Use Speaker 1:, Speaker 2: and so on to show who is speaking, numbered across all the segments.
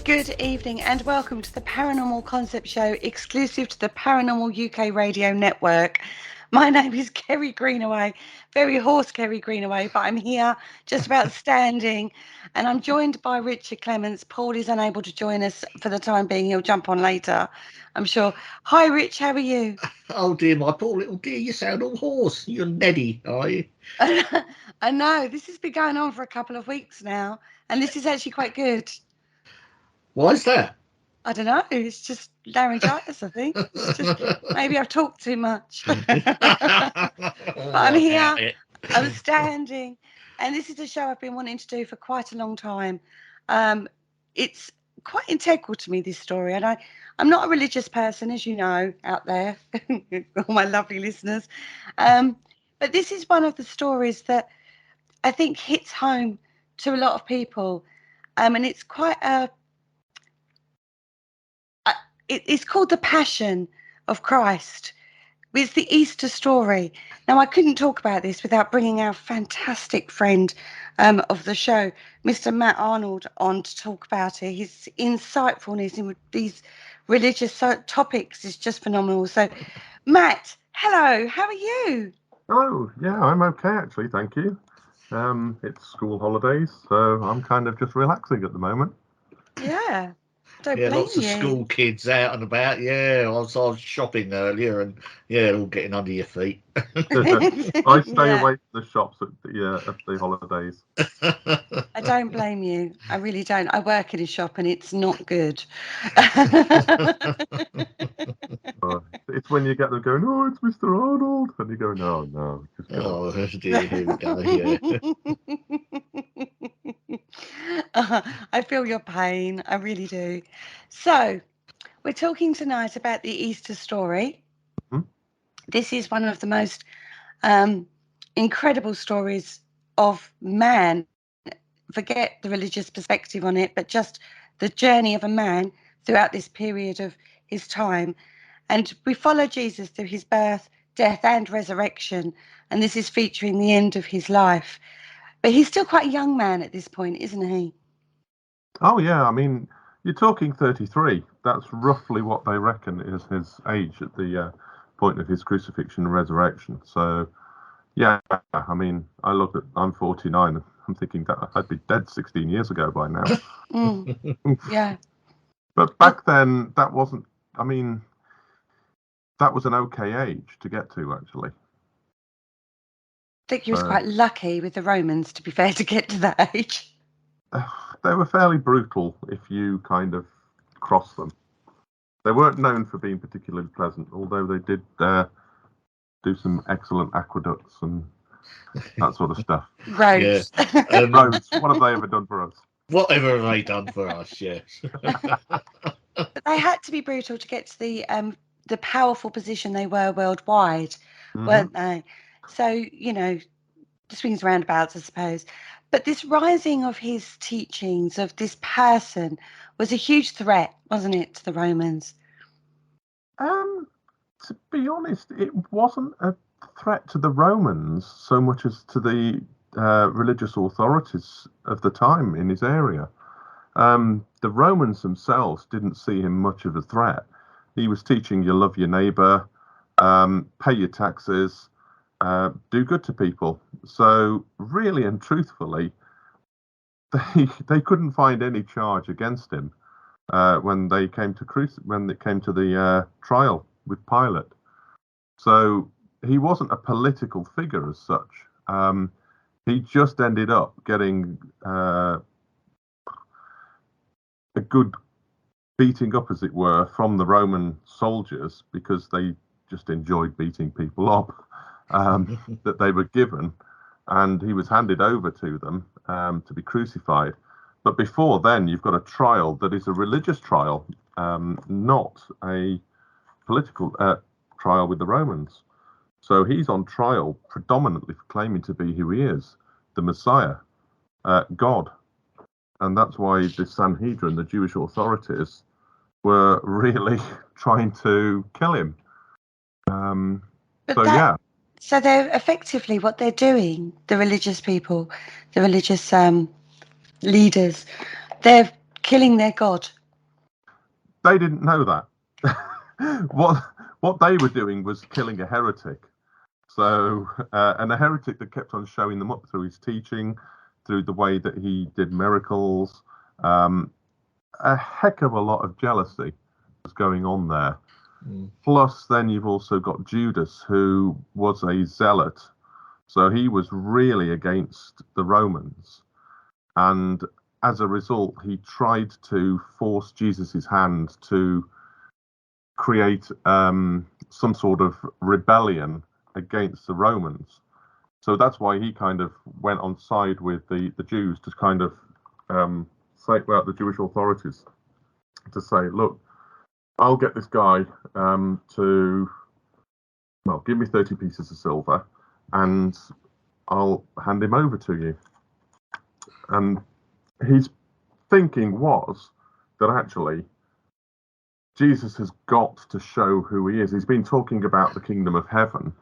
Speaker 1: Good evening and welcome to the Paranormal Concept Show, exclusive to the Paranormal UK Radio Network. My name is Kerry Greenaway, very hoarse Kerry Greenaway, but I'm here just about standing, and I'm joined by Richard Clements. Paul is unable to join us for the time being. He'll jump on later, I'm sure. Hi Rich, how are you?
Speaker 2: Oh dear, my poor little dear, you sound all hoarse. You're Neddy, are you?
Speaker 1: I know, this has been going on for a couple of weeks now, and this is actually quite good.
Speaker 2: Why is that?
Speaker 1: I don't know. It's just laryngitis, I think. It's just maybe I've talked too much. But I'm here. I'm standing, and this is a show I've been wanting to do for quite a long time. It's quite integral to me, this story, and I'm not a religious person, as you know, out there, all my lovely listeners. But this is one of the stories that I think hits home to a lot of people, and it's quite a. It's called The Passion of Christ. It's the Easter story. Now, I couldn't talk about this without bringing our fantastic friend of the show, Mr. Matt Arnold, on to talk about it. His insightfulness in these religious topics is just phenomenal. So, Matt, hello, how are you?
Speaker 3: Hello, yeah, I'm okay actually, thank you. It's school holidays, so I'm kind of just relaxing at the moment.
Speaker 1: Yeah. Don't
Speaker 2: Yeah,
Speaker 1: blame
Speaker 2: lots of
Speaker 1: you.
Speaker 2: school kids out and about. Yeah, I was shopping earlier, and yeah, all getting under your feet.
Speaker 3: I stay away from the shops at the holidays.
Speaker 1: I don't blame you. I really don't. I work in a shop and it's not good.
Speaker 3: It's when you get them going, oh, it's Mr. Arnold, and you go, no, just go.
Speaker 2: Oh dear, here we go. Yeah.
Speaker 1: I feel your pain. I really do. So, we're talking tonight about the Easter story.
Speaker 3: Mm-hmm.
Speaker 1: This is one of the most incredible stories of man. Forget the religious perspective on it, but just the journey of a man throughout this period of his time. And we follow Jesus through his birth, death, and resurrection. And this is featuring the end of his life. But he's still quite a young man at this point, isn't he?
Speaker 3: Oh, yeah, I mean, you're talking 33. That's roughly what they reckon is his age at the point of his crucifixion and resurrection. So, yeah, I mean, I'm 49. I'm thinking that I'd be dead 16 years ago by now.
Speaker 1: Yeah.
Speaker 3: But back then, that wasn't, I mean, that was an okay age to get to, actually.
Speaker 1: I think he was quite lucky with the Romans, to be fair, to get to that age.
Speaker 3: They were fairly brutal if you kind of crossed them. They weren't known for being particularly pleasant, although they did do some excellent aqueducts and that sort of stuff.
Speaker 1: Roads.
Speaker 2: Yeah.
Speaker 3: Roads. What have they ever done for us?
Speaker 2: Whatever have they done for us? Yes.
Speaker 1: But they had to be brutal to get to the powerful position they were worldwide, weren't they? So, you know, the swings and roundabouts, I suppose. But this rising of his teachings, of this person, was a huge threat, wasn't it, to the Romans?
Speaker 3: To be honest, it wasn't a threat to the Romans so much as to the religious authorities of the time in his area. The Romans themselves didn't see him much of a threat. He was teaching you love your neighbour, pay your taxes, do good to people. So really and truthfully, they couldn't find any charge against him when they came to the trial with Pilate. So he wasn't a political figure as such. He just ended up getting a good beating up, as it were, from the Roman soldiers because they just enjoyed beating people up that they were given, and he was handed over to them to be crucified. But before then, you've got a trial that is a religious trial, not a political trial with the Romans. So he's on trial predominantly for claiming to be who he is, the Messiah, God. And that's why the Sanhedrin, the Jewish authorities, were really trying to kill him.
Speaker 1: So they're effectively, what they're doing, the religious people, the religious leaders, they're killing their God
Speaker 3: they didn't know that. What they were doing was killing a heretic. So, and a heretic that kept on showing them up through his teaching, through the way that he did miracles. A heck of a lot of jealousy was going on there. Plus, then you've also got Judas, who was a zealot. So he was really against the Romans. And as a result, he tried to force Jesus's hand to create some sort of rebellion against the Romans. So that's why he kind of went on side with the Jews to kind of say about the Jewish authorities to say, look, I'll get this guy to, well, give me 30 pieces of silver and I'll hand him over to you. And his thinking was that actually Jesus has got to show who he is. He's been talking about the kingdom of heaven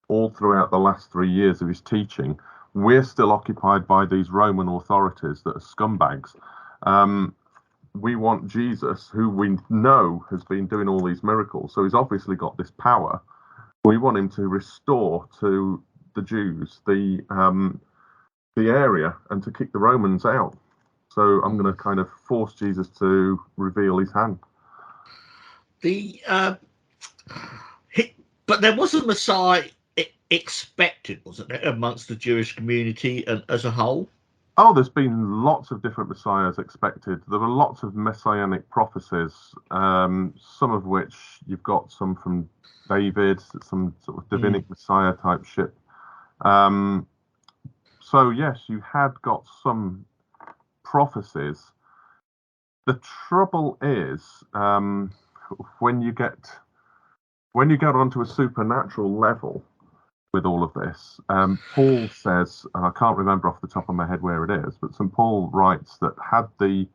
Speaker 3: all throughout the last 3 years of his teaching. We're still occupied by these Roman authorities that are scumbags. We want Jesus, who we know has been doing all these miracles, so he's obviously got this power. We want him to restore to the Jews the area and to kick the Romans out. So I'm going to kind of force Jesus to reveal his hand.
Speaker 2: But there was a Messiah expected, wasn't there, amongst the Jewish community and as a whole?
Speaker 3: Oh, there's been lots of different messiahs expected. There were lots of messianic prophecies, some of which you've got some from David, some sort of divinic messiah type shit. So yes, you had got some prophecies. The trouble is, when you get onto a supernatural level with all of this, Paul says, and I can't remember off the top of my head where it is, but St. Paul writes that had the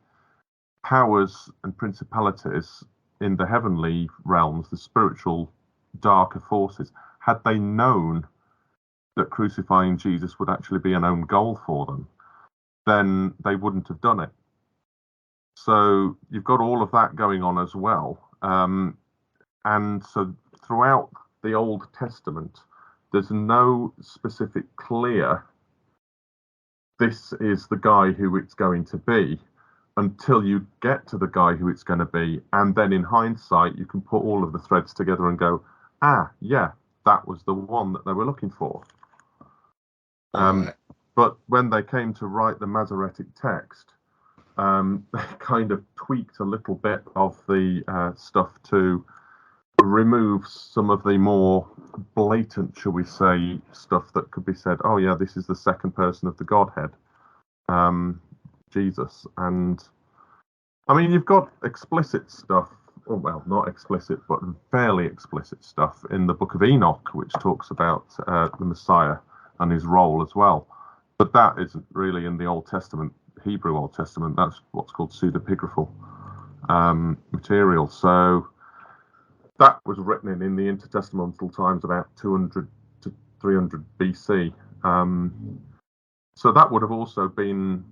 Speaker 3: powers and principalities in the heavenly realms, the spiritual darker forces, had they known that crucifying Jesus would actually be an own goal for them, then they wouldn't have done it. So you've got all of that going on as well. And so throughout the Old Testament, there's no specific clear, this is the guy who it's going to be, until you get to the guy who it's going to be. And then in hindsight, you can put all of the threads together and go, yeah, that was the one that they were looking for. But when they came to write the Masoretic text, they kind of tweaked a little bit of the stuff to remove some of the more blatant, shall we say, stuff that could be said, oh yeah, this is the second person of the Godhead, Jesus. And I mean, you've got explicit stuff, well, not explicit, but fairly explicit stuff in the book of Enoch, which talks about the Messiah and his role as well. But that isn't really in the Old Testament, Hebrew Old Testament. That's what's called pseudepigraphal material. So that was written in the intertestamental times about 200 to 300 BC. So that would have also been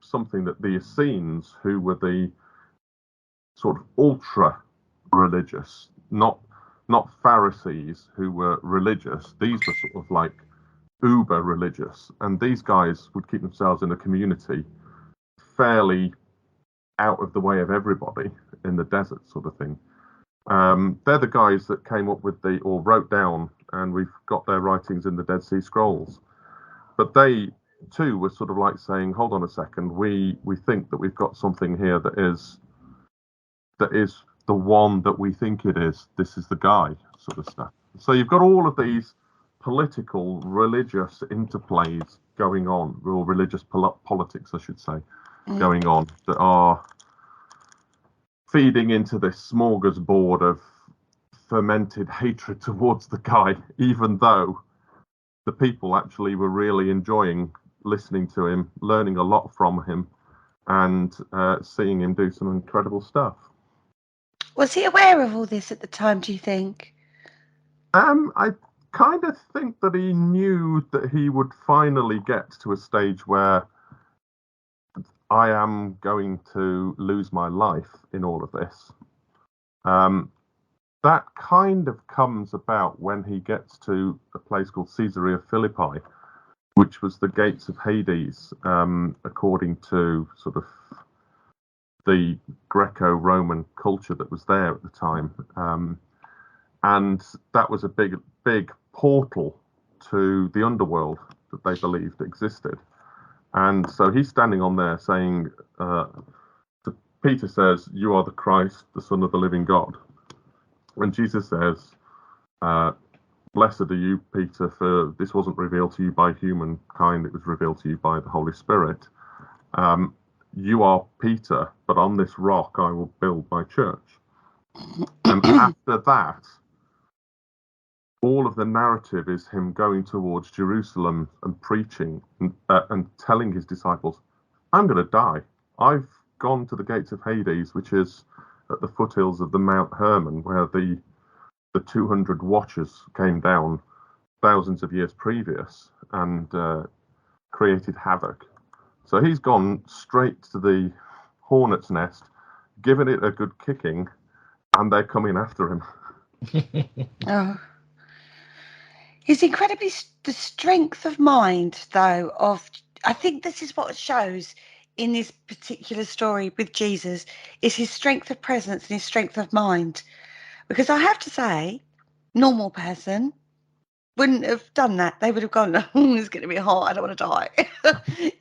Speaker 3: something that the Essenes, who were the sort of ultra religious, not Pharisees who were religious, these were sort of like uber religious, and these guys would keep themselves in a community fairly out of the way of everybody in the desert sort of thing. They're the guys that came up with or wrote down, and we've got their writings in the Dead Sea Scrolls. But they too were sort of like saying, hold on a second, we think that we've got something here that is the one that we think it is. This is the guy, sort of stuff. So you've got all of these political, religious interplays going on, or religious politics, I should say, going on, that are feeding into this smorgasbord of fermented hatred towards the guy, even though the people actually were really enjoying listening to him, learning a lot from him, and seeing him do some incredible stuff.
Speaker 1: Was he aware of all this at the time, do you think?
Speaker 3: I kind of think that he knew that he would finally get to a stage where I am going to lose my life in all of this. That kind of comes about when he gets to a place called Caesarea Philippi, which was the gates of Hades, according to sort of the Greco-Roman culture that was there at the time. And that was a big portal to the underworld that they believed existed. And so he's standing on there saying, Peter says, "You are the Christ, the Son of the living God." And Jesus says, "Blessed are you, Peter, for this wasn't revealed to you by humankind, it was revealed to you by the Holy Spirit. You are Peter, but on this rock I will build my church." And after that, all of the narrative is him going towards Jerusalem and preaching and telling his disciples, "I'm going to die. I've gone to the gates of Hades," which is at the foothills of the Mount Hermon, where the 200 watchers came down thousands of years previous and created havoc. So he's gone straight to the hornet's nest, given it a good kicking, and they're coming after him.
Speaker 1: Oh. He's incredibly the strength of mind, though, I think this is what shows in this particular story with Jesus, is his strength of presence and his strength of mind. Because I have to say, normal person wouldn't have done that. They would have gone, "Oh, it's going to be hot. I don't want to die."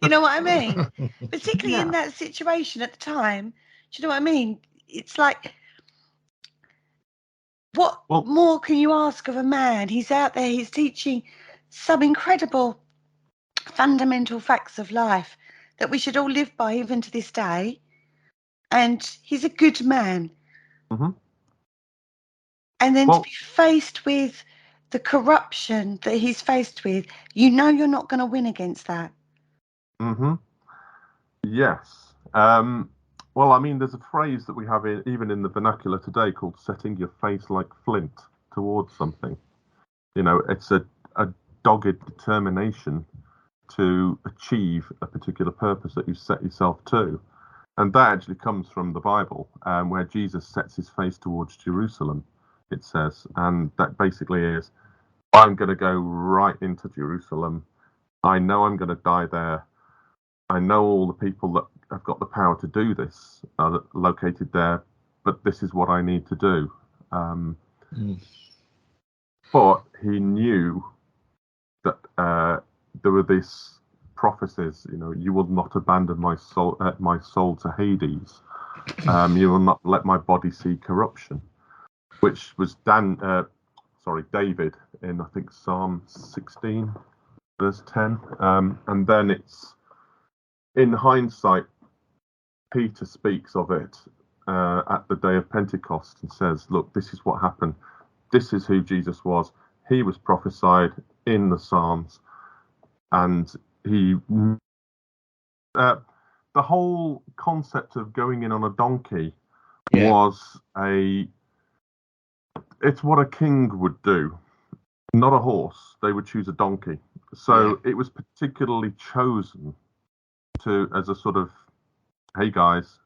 Speaker 1: You know what I mean? Particularly in that situation at the time. Do you know what I mean? It's like, what more can you ask of a man? He's out there, he's teaching some incredible fundamental facts of life that we should all live by even to this day. And he's a good man.
Speaker 3: Mm-hmm.
Speaker 1: And then to be faced with the corruption that he's faced with, you know you're not going to win against that.
Speaker 3: Mm-hmm. Yes. Well, I mean, there's a phrase that we have even in the vernacular today called "setting your face like flint towards something." You know, it's a dogged determination to achieve a particular purpose that you set yourself to. And that actually comes from the Bible, where Jesus sets his face towards Jerusalem, it says. And that basically is, I'm going to go right into Jerusalem. I know I'm going to die there. I know all the people that have got the power to do this are located there, but this is what I need to do. But he knew that there were these prophecies, you know, "You will not abandon my soul to Hades. You will not let my body see corruption," which was David in, I think, Psalm 16, verse 10. And then it's, in hindsight, Peter speaks of it at the day of Pentecost and says, "Look, this is what happened. This is who Jesus was. He was prophesied in the Psalms." And the whole concept of going in on a donkey was it's what a king would do, not a horse. They would choose a donkey. So it was particularly chosen as a sort of, "Hey guys,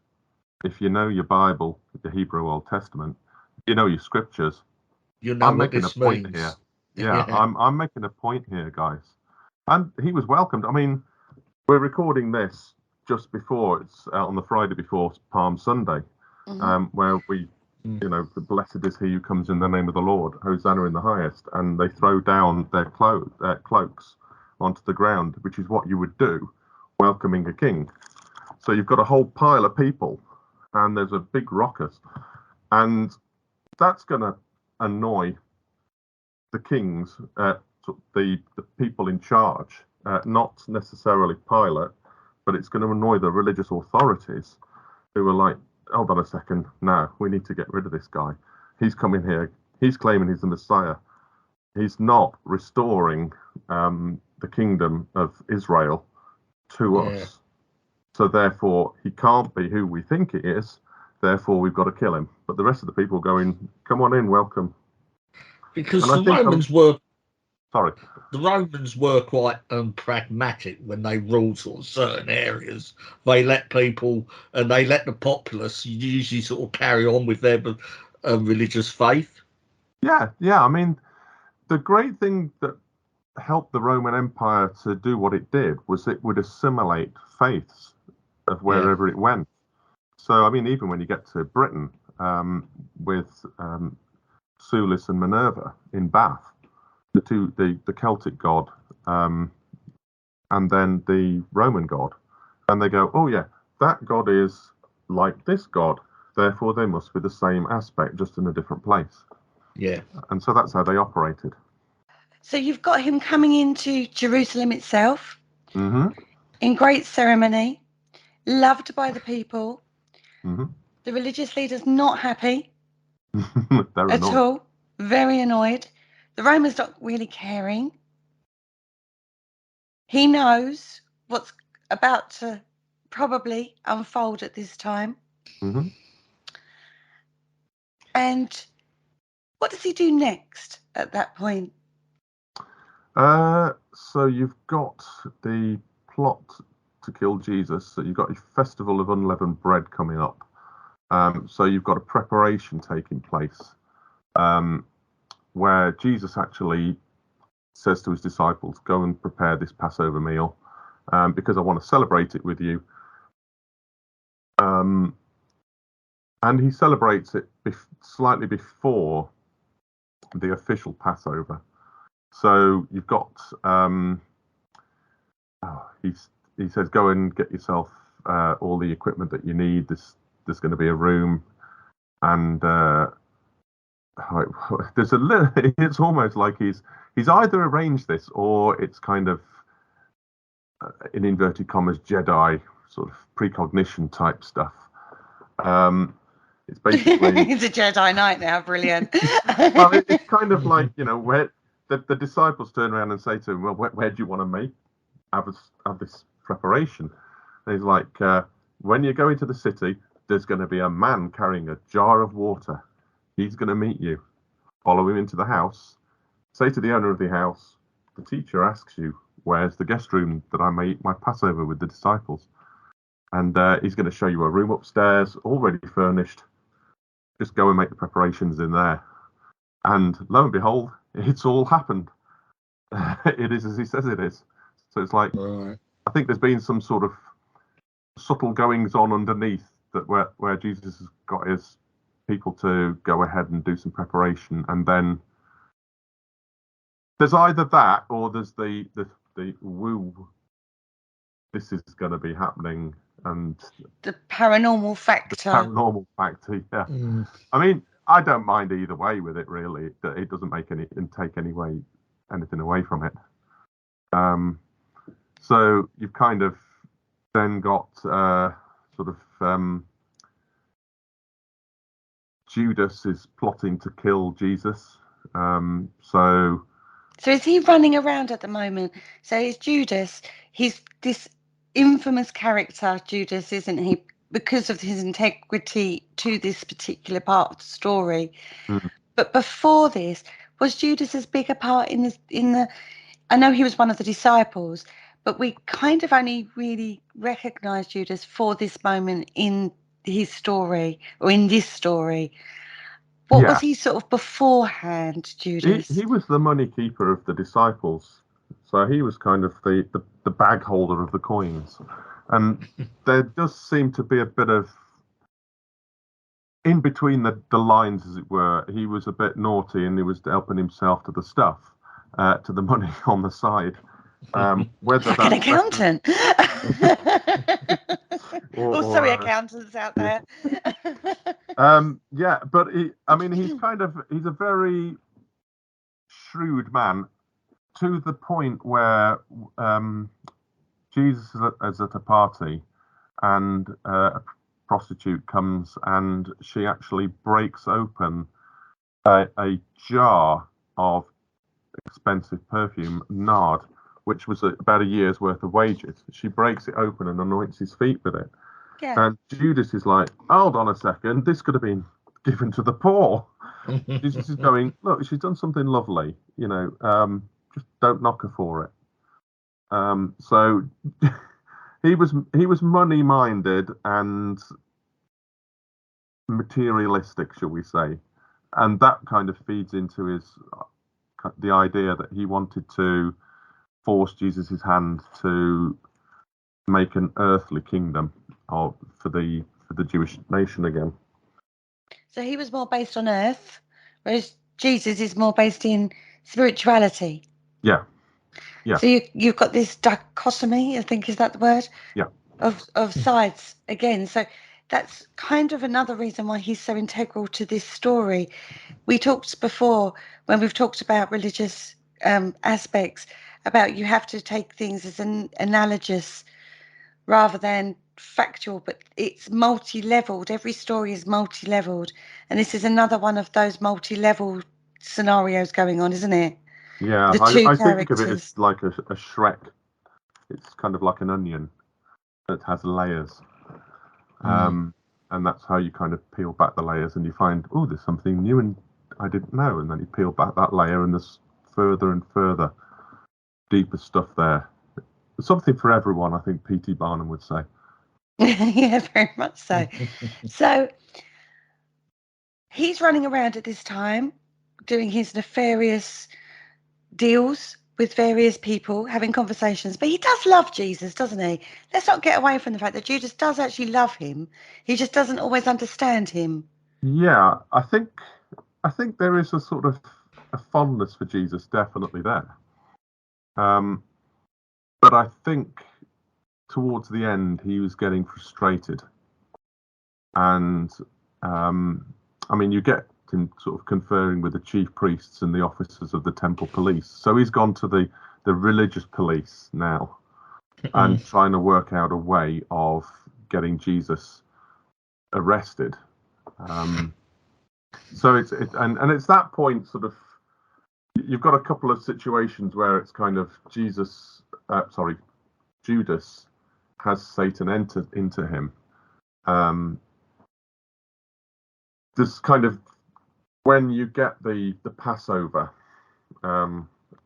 Speaker 3: if you know your Bible, the Hebrew Old Testament, you know your scriptures.
Speaker 2: You know
Speaker 3: I'm
Speaker 2: what
Speaker 3: making
Speaker 2: this
Speaker 3: a point
Speaker 2: means."
Speaker 3: here. Yeah, I'm making a point here, guys. And he was welcomed. I mean, we're recording this just before it's on the Friday before Palm Sunday, where we, you know, "Blessed is he who comes in the name of the Lord, Hosanna in the highest," and they throw down their cloaks onto the ground, which is what you would do welcoming a king. So you've got a whole pile of people, and there's a big ruckus, and that's going to annoy the kings, the people in charge, not necessarily Pilate, but it's going to annoy the religious authorities, who are like, "Hold on a second, no, we need to get rid of this guy. He's coming here, he's claiming he's the Messiah. He's not restoring the kingdom of Israel to us. So therefore, he can't be who we think he is. Therefore, we've got to kill him." But the rest of the people going, "Come on in, welcome."
Speaker 2: Because the Romans were quite pragmatic when they ruled sort of certain areas. They let people, and they let the populace usually sort of carry on with their religious faith.
Speaker 3: Yeah. I mean, the great thing that helped the Roman Empire to do what it did was it would assimilate faiths of wherever it went. So, I mean, even when you get to Britain, with Sulis and Minerva in Bath, the Celtic god, and then the Roman god, and they go, oh yeah, that god is like this god, therefore they must be the same aspect, just in a different place.
Speaker 2: Yeah.
Speaker 3: And so that's how they operated.
Speaker 1: So you've got him coming into Jerusalem itself, in great ceremony, loved by the people. The religious leader's not happy at all, very annoyed. The Romans not really caring. He knows what's about to probably unfold at this time. And what does he do next at that point?
Speaker 3: So you've got the plot to kill Jesus. So you've got a festival of unleavened bread coming up. So you've got a preparation taking place, where Jesus actually says to his disciples, go and prepare this Passover meal, because I want to celebrate it with you. And he celebrates it slightly before the official Passover. So you've got, he says, go and get yourself all the equipment that you need. There's going to be a room, and there's a little. It's almost like he's either arranged this, or it's kind of in inverted commas Jedi sort of precognition type stuff. It's basically
Speaker 1: it's a Jedi Knight now. Brilliant.
Speaker 3: Well, it's kind of like, where the disciples turn around and say to him, well, where do you want to have this preparation? And he's like, when you go into the city, there's going to be a man carrying a jar of water. He's going to meet you. Follow him into the house. Say to the owner of the house, the teacher asks you, where's the guest room that I may eat my Passover with the disciples? And he's going to show you a room upstairs, already furnished. Just go and make the preparations in there. And lo and behold, it's all happened. It is as he says it is. So it's like, I think there's been some sort of subtle goings on underneath that where Jesus has got his people to go ahead and do some preparation, and then there's either that or there's the woo, this is going to be happening, and
Speaker 1: the paranormal factor.
Speaker 3: Yeah. I mean, I don't mind either way with it, really. It doesn't make anything away from it. So you've kind of then got Judas is plotting to kill Jesus. So
Speaker 1: is he running around at the moment? So is Judas, he's this infamous character, Judas, isn't he? Because of his integrity to this particular part of the story. But before this, was Judas as big a part in the I know he was one of the disciples, but we kind of only really recognize Judas for this moment in his story, or in this story. What was he sort of beforehand, Judas?
Speaker 3: He was the money keeper of the disciples. So he was kind of the bag holder of the coins. And there does seem to be a bit of, in between the lines, as it were, he was a bit naughty and he was helping himself to the stuff, to the money on the side. Whether
Speaker 1: like an accountant. Sorry, accountants out there.
Speaker 3: Yeah, but he's a very shrewd man, to the point where Jesus is at a party and a prostitute comes and she actually breaks open a jar of expensive perfume, nard, which was about a year's worth of wages. She breaks it open and anoints his feet with it.
Speaker 1: Yeah.
Speaker 3: And Judas is like, hold on a second, this could have been given to the poor. Jesus is going, look, she's done something lovely, just don't knock her for it. So he was money minded and materialistic, shall we say. And that kind of feeds into the idea that he wanted to force Jesus' hand to make an earthly kingdom for the Jewish nation again.
Speaker 1: So he was more based on earth, whereas Jesus is more based in spirituality.
Speaker 3: Yeah.
Speaker 1: So you've got this dichotomy, I think, is that the word?
Speaker 3: Yeah.
Speaker 1: Of sides again. So that's kind of another reason why he's so integral to this story. We talked before, when we've talked about religious aspects, about you have to take things as an analogous rather than factual, but it's multi-leveled. Every story is multi-leveled, and this is another one of those multi-level scenarios going on, isn't it?
Speaker 3: Yeah,
Speaker 1: The two
Speaker 3: I
Speaker 1: characters.
Speaker 3: think of it as like a Shrek. It's kind of like an onion that has layers. And that's how you kind of peel back the layers, and you find, oh, there's something new and I didn't know, and then you peel back that layer and there's further and further deeper stuff there. There's something for everyone, I think P.T. Barnum would say.
Speaker 1: Yeah, very much so. So he's running around at this time doing his nefarious deals with various people, having conversations, but he does love Jesus, doesn't he? Let's not get away from the fact that Judas does actually love him. He just doesn't always understand him.
Speaker 3: Yeah, I think there is a sort of a fondness for Jesus definitely there. But I think towards the end he was getting frustrated, and I mean, you get him sort of conferring with the chief priests and the officers of the temple police. So he's gone to the religious police now and trying to work out a way of getting Jesus arrested. So it's that point, sort of, you've got a couple of situations where it's kind of Judas has Satan enter into him. There's kind of, when you get the Passover,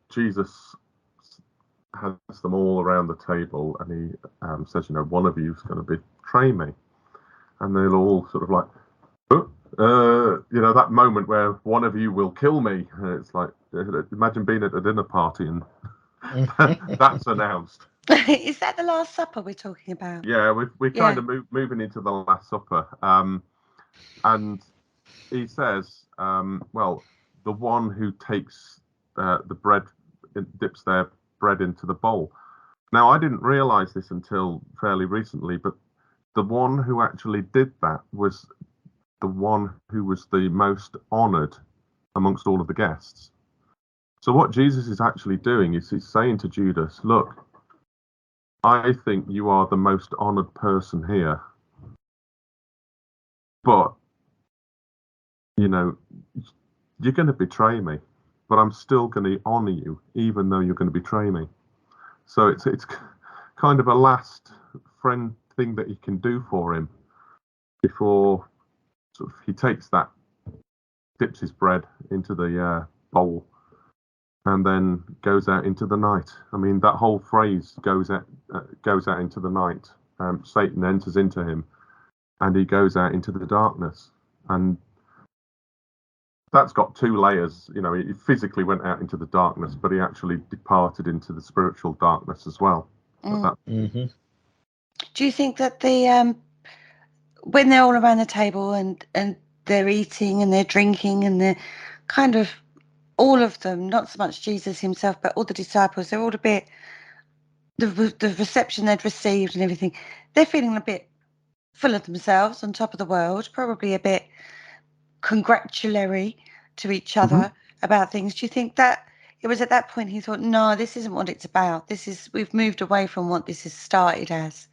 Speaker 3: Jesus has them all around the table, and he says, one of you is going to betray me, and they'll all sort of like, that moment where one of you will kill me. It's like, imagine being at a dinner party and that's announced.
Speaker 1: Is that the Last Supper we're talking about?
Speaker 3: Yeah, we're kind of moving into the Last Supper, and he says, well, the one who takes the bread, dips their bread into the bowl. Now, I didn't realize this until fairly recently, but the one who actually did that was the one who was the most honored amongst all of the guests. So what Jesus is actually doing is he's saying to Judas, look, I think you are the most honored person here, but you're going to betray me, but I'm still going to honor you, even though you're going to betray me. So it's kind of a last friend thing that he can do for him before sort of he dips his bread into the bowl, and then goes out into the night. I mean, that whole phrase goes out into the night. Satan enters into him, and he goes out into the darkness, and that's got two layers. He physically went out into the darkness, but he actually departed into the spiritual darkness as well.
Speaker 1: Do you think that when they're all around the table and they're eating and they're drinking and they're kind of, all of them, not so much Jesus himself, but all the disciples, they're all a bit, the reception they'd received and everything, they're feeling a bit full of themselves, on top of the world, probably a bit congratulatory to each other about things. Do you think that it was at that point he thought, no, this isn't what it's about, we've moved away from what this has started as?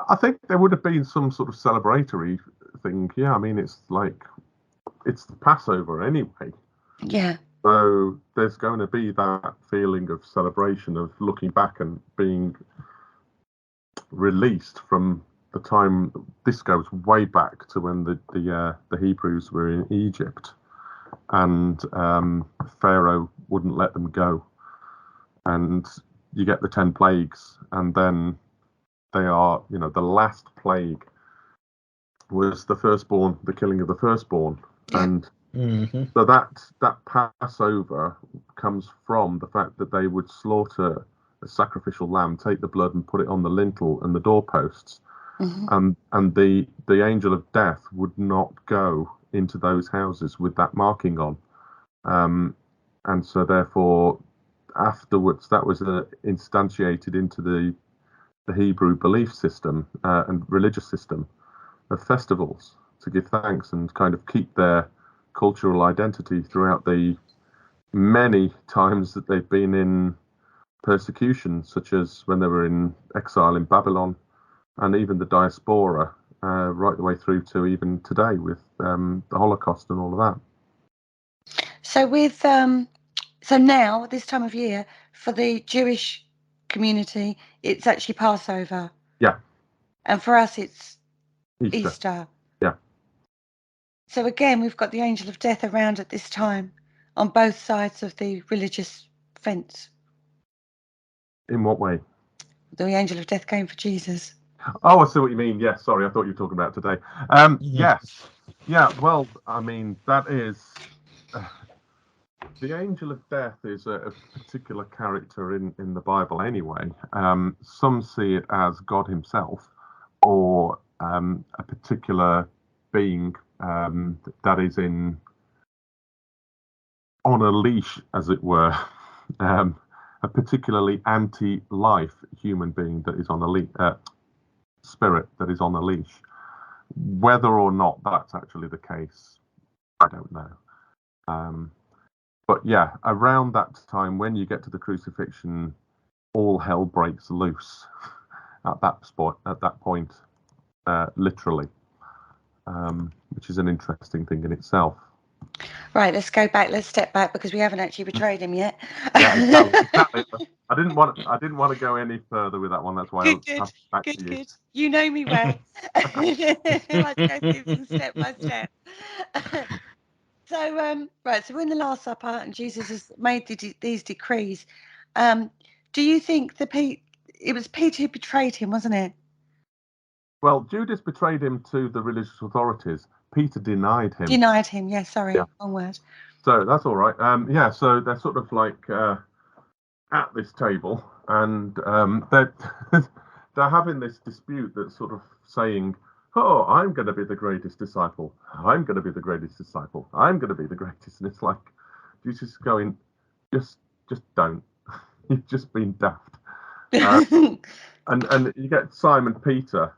Speaker 3: I think there would have been some sort of celebratory thing. Yeah, I mean, it's the Passover anyway.
Speaker 1: Yeah.
Speaker 3: So there's going to be that feeling of celebration, of looking back and being released from the time. This goes way back to when the Hebrews were in Egypt, and Pharaoh wouldn't let them go, and you get the 10 plagues, and then they are, the last plague was the firstborn, the killing of the firstborn.
Speaker 1: Yeah.
Speaker 3: And
Speaker 2: Mm-hmm.
Speaker 3: so that Passover comes from the fact that they would slaughter a sacrificial lamb, take the blood and put it on the lintel and the doorposts,
Speaker 1: Mhm.
Speaker 3: and the angel of death would not go into those houses with that marking on. And so therefore afterwards that was instantiated into the Hebrew belief system and religious system of festivals to give thanks and kind of keep their cultural identity throughout the many times that they've been in persecution, such as when they were in exile in Babylon, and even the diaspora, right the way through to even today with the Holocaust and all of that.
Speaker 1: So with so now this time of year for the Jewish community, it's actually Passover.
Speaker 3: Yeah.
Speaker 1: And for us, it's
Speaker 3: Easter.
Speaker 1: Easter.
Speaker 3: Yeah.
Speaker 1: So again, we've got the angel of death around at this time on both sides of the religious fence.
Speaker 3: In what way?
Speaker 1: The angel of death came for Jesus.
Speaker 3: Oh, I see what you mean. Yes, sorry, I thought you were talking about today. Yes. Yeah, well, I mean, that is... the angel of death is a particular character in the Bible anyway. Some see it as God himself or a particular being that is on a leash, as it were. A particularly anti-life human being that is on a leash, spirit that is on a leash. Whether or not that's actually the case, I don't know. But yeah, around that time, when you get to the crucifixion, all hell breaks loose at that spot, at that point, literally, which is an interesting thing in itself.
Speaker 1: Right, let's go back. Let's step back because we haven't actually betrayed him yet.
Speaker 3: Yeah, exactly. I didn't want to go any further with that one. That's why I passed it back to you.
Speaker 1: Good. You know me well. Let's go through things step by step. So, right. So, we're in the Last Supper, and Jesus has made these decrees. Do you think it was Peter who betrayed him, wasn't it?
Speaker 3: Well, Judas betrayed him to the religious authorities. Peter denied him.
Speaker 1: Denied him. Yeah, sorry, wrong word.
Speaker 3: So that's all right. Yeah, so they're sort of like at this table, and they're they're having this dispute that's sort of saying, "Oh, I'm going to be the greatest disciple. I'm going to be the greatest disciple. I'm going to be the greatest." And it's like Jesus is going, just don't. You've just been daft. And you get Simon Peter,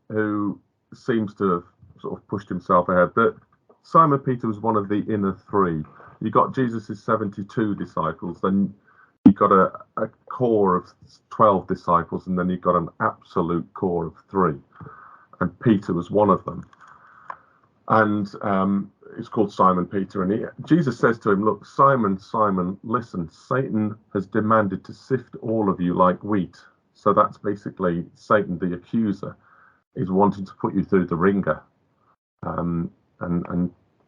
Speaker 3: who seems to have sort of pushed himself ahead. But Simon Peter was one of the inner three. You got Jesus's 72 disciples, then you got a core of 12 disciples, and then you got an absolute core of 3. And Peter was one of them. And it's called Simon Peter. And Jesus says to him, "Look, Simon, Simon, listen, Satan has demanded to sift all of you like wheat." So that's basically Satan, the accuser, is wanting to put you through the ringer and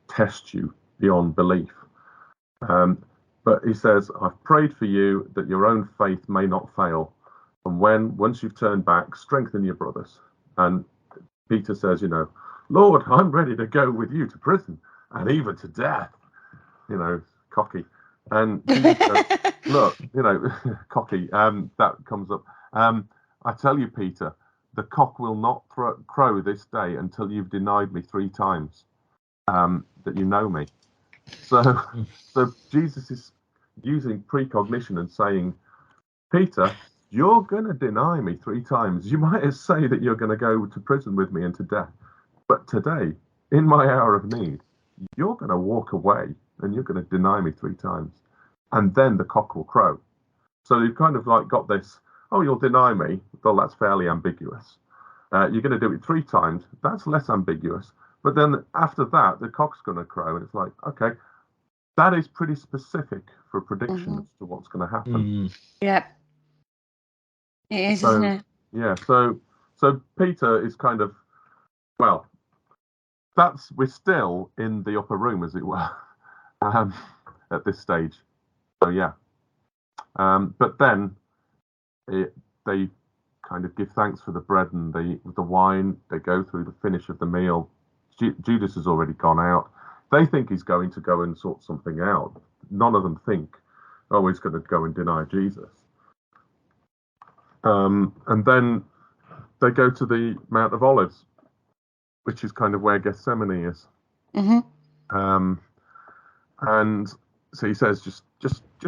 Speaker 3: test you beyond belief. But he says, "I've prayed for you that your own faith may not fail. And once you've turned back, strengthen your brothers." And Peter says, "Lord, I'm ready to go with you to prison and even to death." Cocky. And Jesus says, "Look, cocky." That comes up. "I tell you, Peter, the cock will not crow this day until you've denied me 3 times that you know me." So Jesus is using precognition and saying, "Peter, you're going to deny me 3 times. You might say that you're going to go to prison with me and to death. But today, in my hour of need, you're going to walk away and you're going to deny me 3 times. And then the cock will crow." So you've kind of like got this, "Oh, you'll deny me." Well, that's fairly ambiguous. You're going to do it 3 times. That's less ambiguous. But then after that, the cock's going to crow. And it's like, okay, that is pretty specific for prediction as to what's going to happen.
Speaker 1: Yep. It is, isn't it?
Speaker 3: Yeah. So Peter is kind of, well, we're still in the upper room, as it were, at this stage. So yeah. But then they kind of give thanks for the bread and the wine. They go through the finish of the meal. Judas has already gone out. They think he's going to go and sort something out. None of them think, oh, he's going to go and deny Jesus. And then they go to the Mount of Olives, which is kind of where Gethsemane is.
Speaker 1: Mm-hmm.
Speaker 3: And so he says, just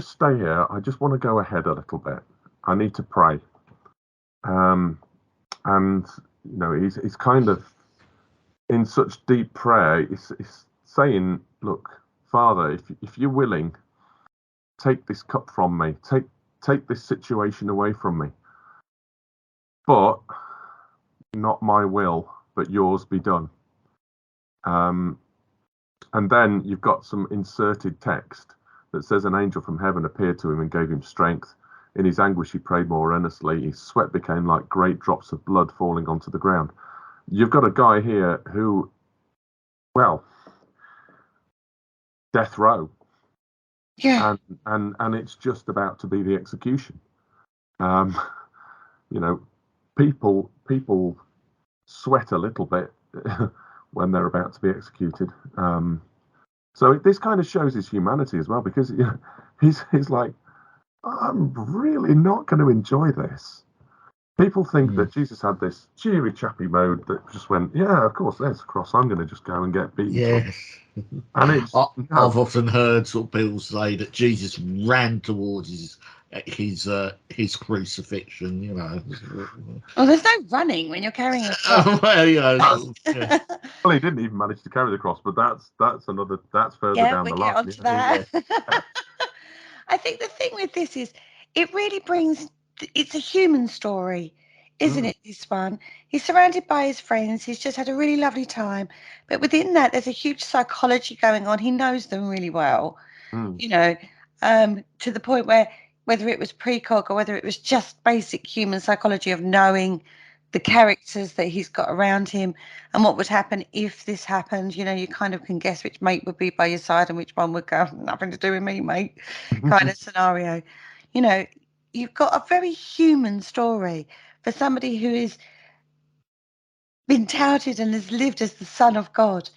Speaker 3: stay here. I just want to go ahead a little bit. I need to pray. And you know, he's kind of in such deep prayer. He's saying, look, Father, if you're willing, take this cup from me. Take this situation away from me. But not my will, but yours be done. And then you've got some inserted text that says an angel from heaven appeared to him and gave him strength. In his anguish, he prayed more earnestly. His sweat became like great drops of blood falling onto the ground. You've got a guy here who, well, death row.
Speaker 1: Yeah.
Speaker 3: And it's just about to be the execution. You know, people sweat a little bit when they're about to be executed. So this kind of shows his humanity as well, because he's like, I'm really not going to enjoy this. People think that Jesus had this cheery, chappy mode that just went, yeah, of course, there's a cross. I'm going to just go and get beaten.
Speaker 2: Yes.
Speaker 3: And it's
Speaker 2: I've often heard sort of people say that Jesus ran towards his crucifixion, you know.
Speaker 1: Oh, there's no running when you're carrying a cross.
Speaker 2: Well, you know, yeah.
Speaker 3: Well, he didn't even manage to carry the cross, but that's further down the line.
Speaker 1: Get onto that. I think the thing with this is it really brings, it's a human story, isn't it, this one? He's surrounded by his friends. He's just had a really lovely time. But within that, there's a huge psychology going on. He knows them really well, you know, to the point where whether it was precog or whether it was just basic human psychology of knowing the characters that he's got around him and what would happen if this happened. You know, you kind of can guess which mate would be by your side and which one would go, nothing to do with me, mate, kind of scenario. You know, you've got a very human story for somebody who is been touted and has lived as the Son of God.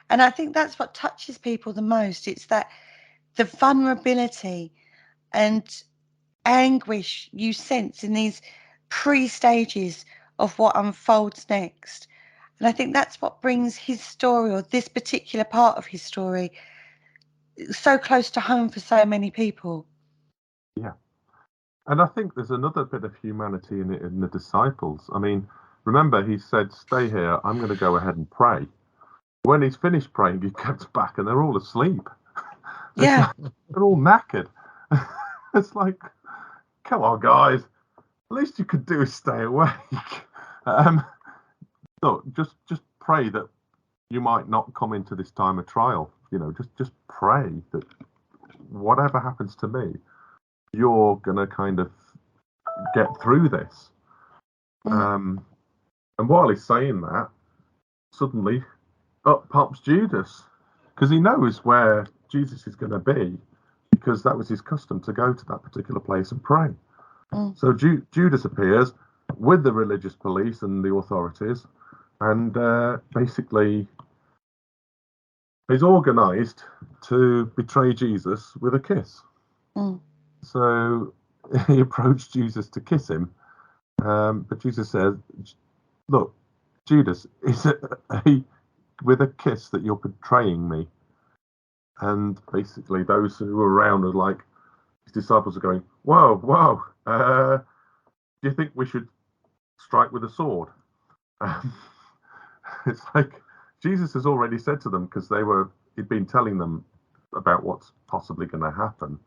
Speaker 1: And I think that's what touches people the most. It's that the vulnerability and anguish you sense in these pre-stages of what unfolds next. And I think that's what brings his story, or this particular part of his story, so close to home for so many people.
Speaker 3: Yeah. And I think there's another bit of humanity in it in the disciples. I mean, remember, he said, stay here, I'm going to go ahead and pray. When he's finished praying, he comes back and they're all asleep.
Speaker 1: Yeah.
Speaker 3: They're all knackered. It's like, come on, guys. At least you could do is stay awake. Look, just pray that you might not come into this time of trial. You know, just pray that whatever happens to me, you're gonna kind of get through this. And while he's saying that, suddenly up pops Judas, because he knows where Jesus is going to be, because that was his custom to go to that particular place and pray. So Judas appears with the religious police and the authorities, and basically is organised to betray Jesus with a kiss. So he approached Jesus to kiss him, but Jesus says, look, Judas, is it with a kiss that you're betraying me? And basically those who were around are like, his disciples are going, whoa, do you think we should strike with a sword? It's like Jesus has already said to them, because he'd been telling them about what's possibly going to happen.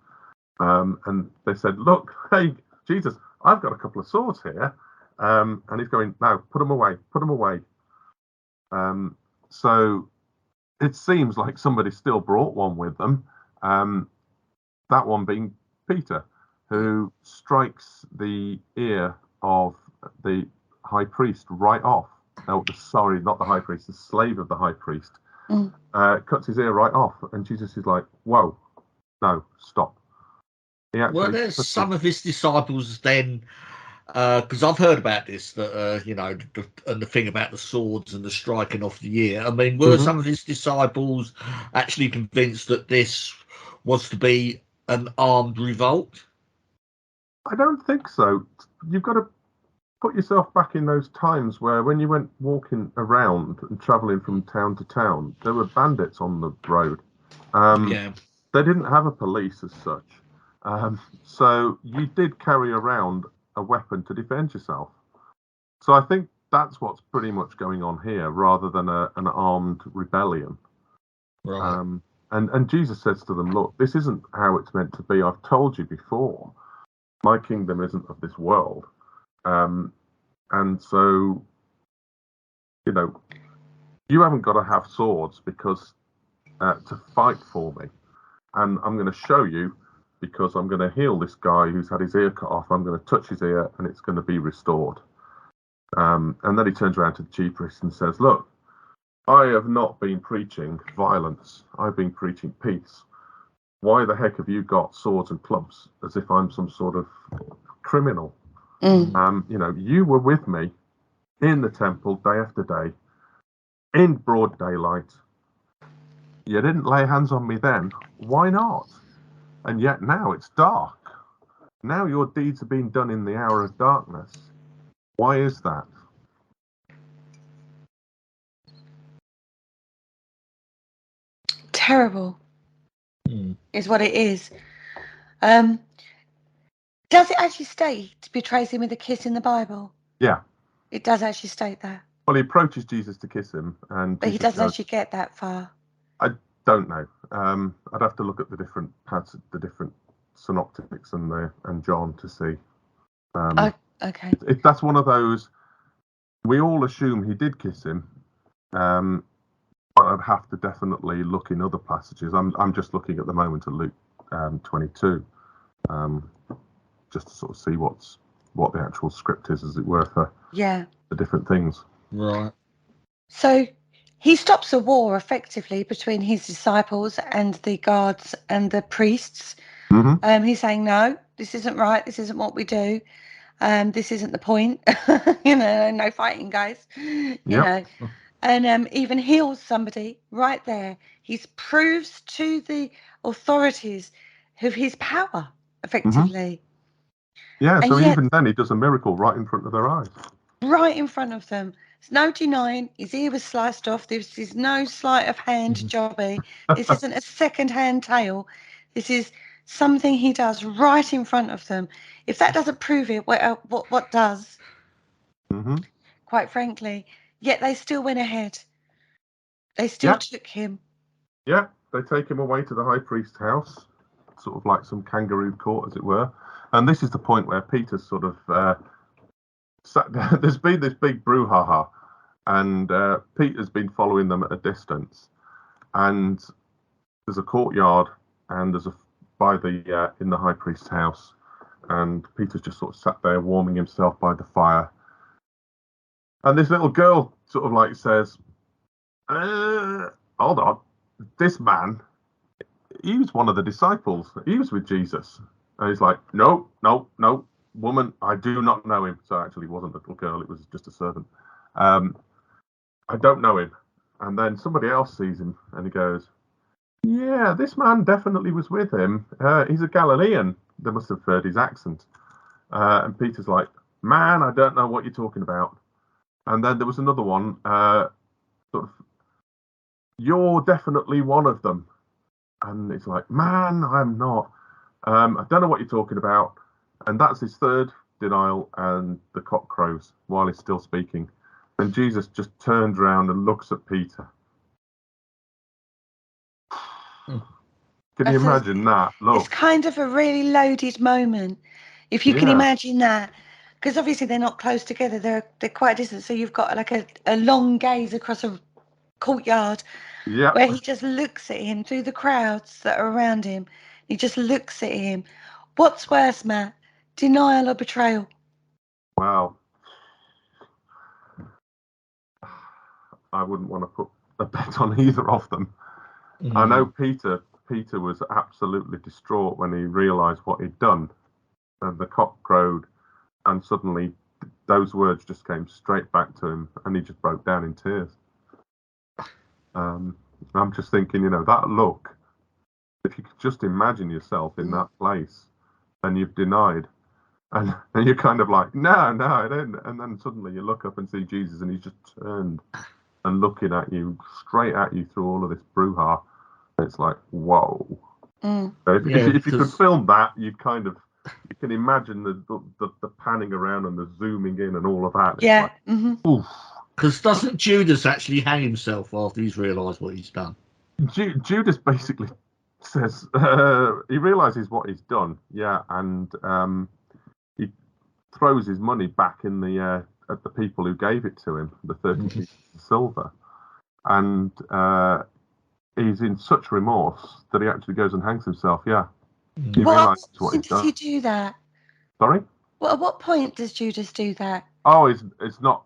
Speaker 3: And they said, look, hey, Jesus, I've got a couple of swords here. And he's going, no, put them away. So it seems like somebody still brought one with them. That one being Peter, who strikes the ear of the high priest right off. No, sorry, not the high priest, the slave of the high priest. Cuts his ear right off. And Jesus is like, whoa, no, stop.
Speaker 2: Well, there's some of his disciples then Because I've heard about this, that and the thing about the swords and the striking off the ear. I mean, were some of his disciples actually convinced that this was to be an armed revolt?
Speaker 3: I don't think so. You've got to put yourself back in those times where when you went walking around and travelling from town to town, there were bandits on the road.
Speaker 2: Yeah.
Speaker 3: They didn't have a police as such. So you did carry around a weapon to defend yourself. So I think that's what's pretty much going on here, rather than an armed rebellion.
Speaker 2: Right.
Speaker 3: And Jesus says to them, look, this isn't how it's meant to be. I've told you before. My kingdom isn't of this world. And so, you haven't got to have swords because to fight for me. And I'm going to show you, because I'm going to heal this guy who's had his ear cut off. I'm going to touch his ear and it's going to be restored. And then he turns around to the chief priest and says, look, I have not been preaching violence. I've been preaching peace. Why the heck have you got swords and clubs as if I'm some sort of criminal? You were with me in the temple day after day, in broad daylight. You didn't lay hands on me then. Why not? And yet now it's dark. Now your deeds are being done in the hour of darkness. Why is that?
Speaker 1: Terrible is what it is. Does it actually state betrays him with a kiss in the Bible?
Speaker 3: Yeah.
Speaker 1: It does actually state that.
Speaker 3: Well, he approaches Jesus to kiss him, and
Speaker 1: but
Speaker 3: Jesus
Speaker 1: he doesn't
Speaker 3: goes,
Speaker 1: actually get that far.
Speaker 3: I don't know. I'd have to look at the different synoptics and John to see.
Speaker 1: Okay.
Speaker 3: That's one of those. We all assume he did kiss him, but I'd have to definitely look in other passages. I'm just looking at the moment at Luke 22, just to sort of see what the actual script is, as it were, for the different things.
Speaker 2: Right.
Speaker 1: So he stops a war effectively between his disciples and the guards and the priests. He's saying, no, this isn't right. This isn't what we do. This isn't the point. No fighting, guys. You know, and even heals somebody right there. He proves to the authorities of his power effectively.
Speaker 3: Yeah,
Speaker 1: and
Speaker 3: so
Speaker 1: yet,
Speaker 3: even then he does a miracle right in front of their eyes.
Speaker 1: Right in front of them. There's no denying his ear was sliced off. This is no sleight of hand jobby. This isn't a second-hand tale. This is something he does right in front of them. If that doesn't prove it, what does? Quite frankly. Yet they still went ahead. They still took him.
Speaker 3: Yeah, they take him away to the high priest's house, sort of like some kangaroo court, as it were. And this is the point where Peter's sort of there's been this big brouhaha, and Peter's been following them at a distance. And there's a courtyard, and there's in the high priest's house, and Peter's just sort of sat there warming himself by the fire. And this little girl sort of like says, hold on, this man, he was one of the disciples. He was with Jesus. And he's like, no, woman, I do not know him. So actually it wasn't a little girl, it was just a servant. I don't know him. And then somebody else sees him and he goes, yeah, this man definitely was with him. He's a Galilean. They must have heard his accent. And Peter's like, man, I don't know what you're talking about. And then there was another one, sort of, you're definitely one of them. And it's like, man, I'm not. I don't know what you're talking about. And that's his third denial, and the cock crows while he's still speaking. And Jesus just turns around and looks at Peter. Can you imagine that? Look.
Speaker 1: It's kind of a really loaded moment, if you can imagine that. Because obviously they're not close together, they're quite distant. So you've got like a long gaze across a courtyard where he just looks at him through the crowds that are around him. He just looks at him. What's worse, Matt? Denial or betrayal?
Speaker 3: Wow. I wouldn't want to put a bet on either of them. I know Peter was absolutely distraught when he realised what he'd done. And the cock crowed And suddenly those words just came straight back to him, and he just broke down in tears. I'm just thinking, that look, if you could just imagine yourself in that place, and you've denied, and you're kind of like, no, I don't. And then suddenly you look up and see Jesus, and he's just turned and looking at you, straight at you through all of this brouhaha. It's like, whoa. So if you could film that, you can imagine the panning around and the zooming in and all of that.
Speaker 1: Yeah.
Speaker 2: Because doesn't Judas actually hang himself after he's realised what he's done?
Speaker 3: Judas basically says he realises what he's done, and he throws his money back in the at the people who gave it to him, the 30 pieces of silver, and he's in such remorse that he actually goes and hangs himself. Yeah, he realises what he's done.
Speaker 1: Does he do that?
Speaker 3: Sorry?
Speaker 1: Well, at what point does Judas do that?
Speaker 3: Oh, it's not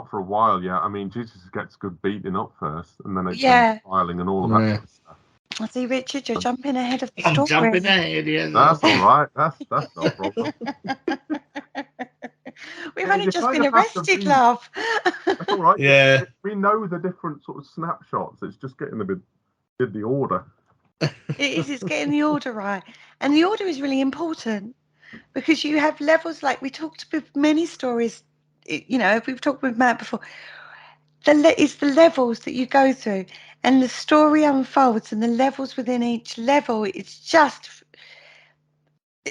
Speaker 3: for a while. Yeah, I mean, Jesus gets good beating up first, and then it's filing and all of that stuff.
Speaker 1: I see, Richard, you're jumping ahead of the story.
Speaker 2: I'm jumping ahead, yeah.
Speaker 3: That's all right. That's no problem.
Speaker 1: We've only just been arrested, love.
Speaker 3: That's all right.
Speaker 2: Yeah.
Speaker 3: We know the different sort of snapshots. It's just getting in the order.
Speaker 1: It's getting the order right. And the order is really important because you have levels, like we talked with many stories, if we've talked with Matt before, it's the levels that you go through and the story unfolds and the levels within each level. It's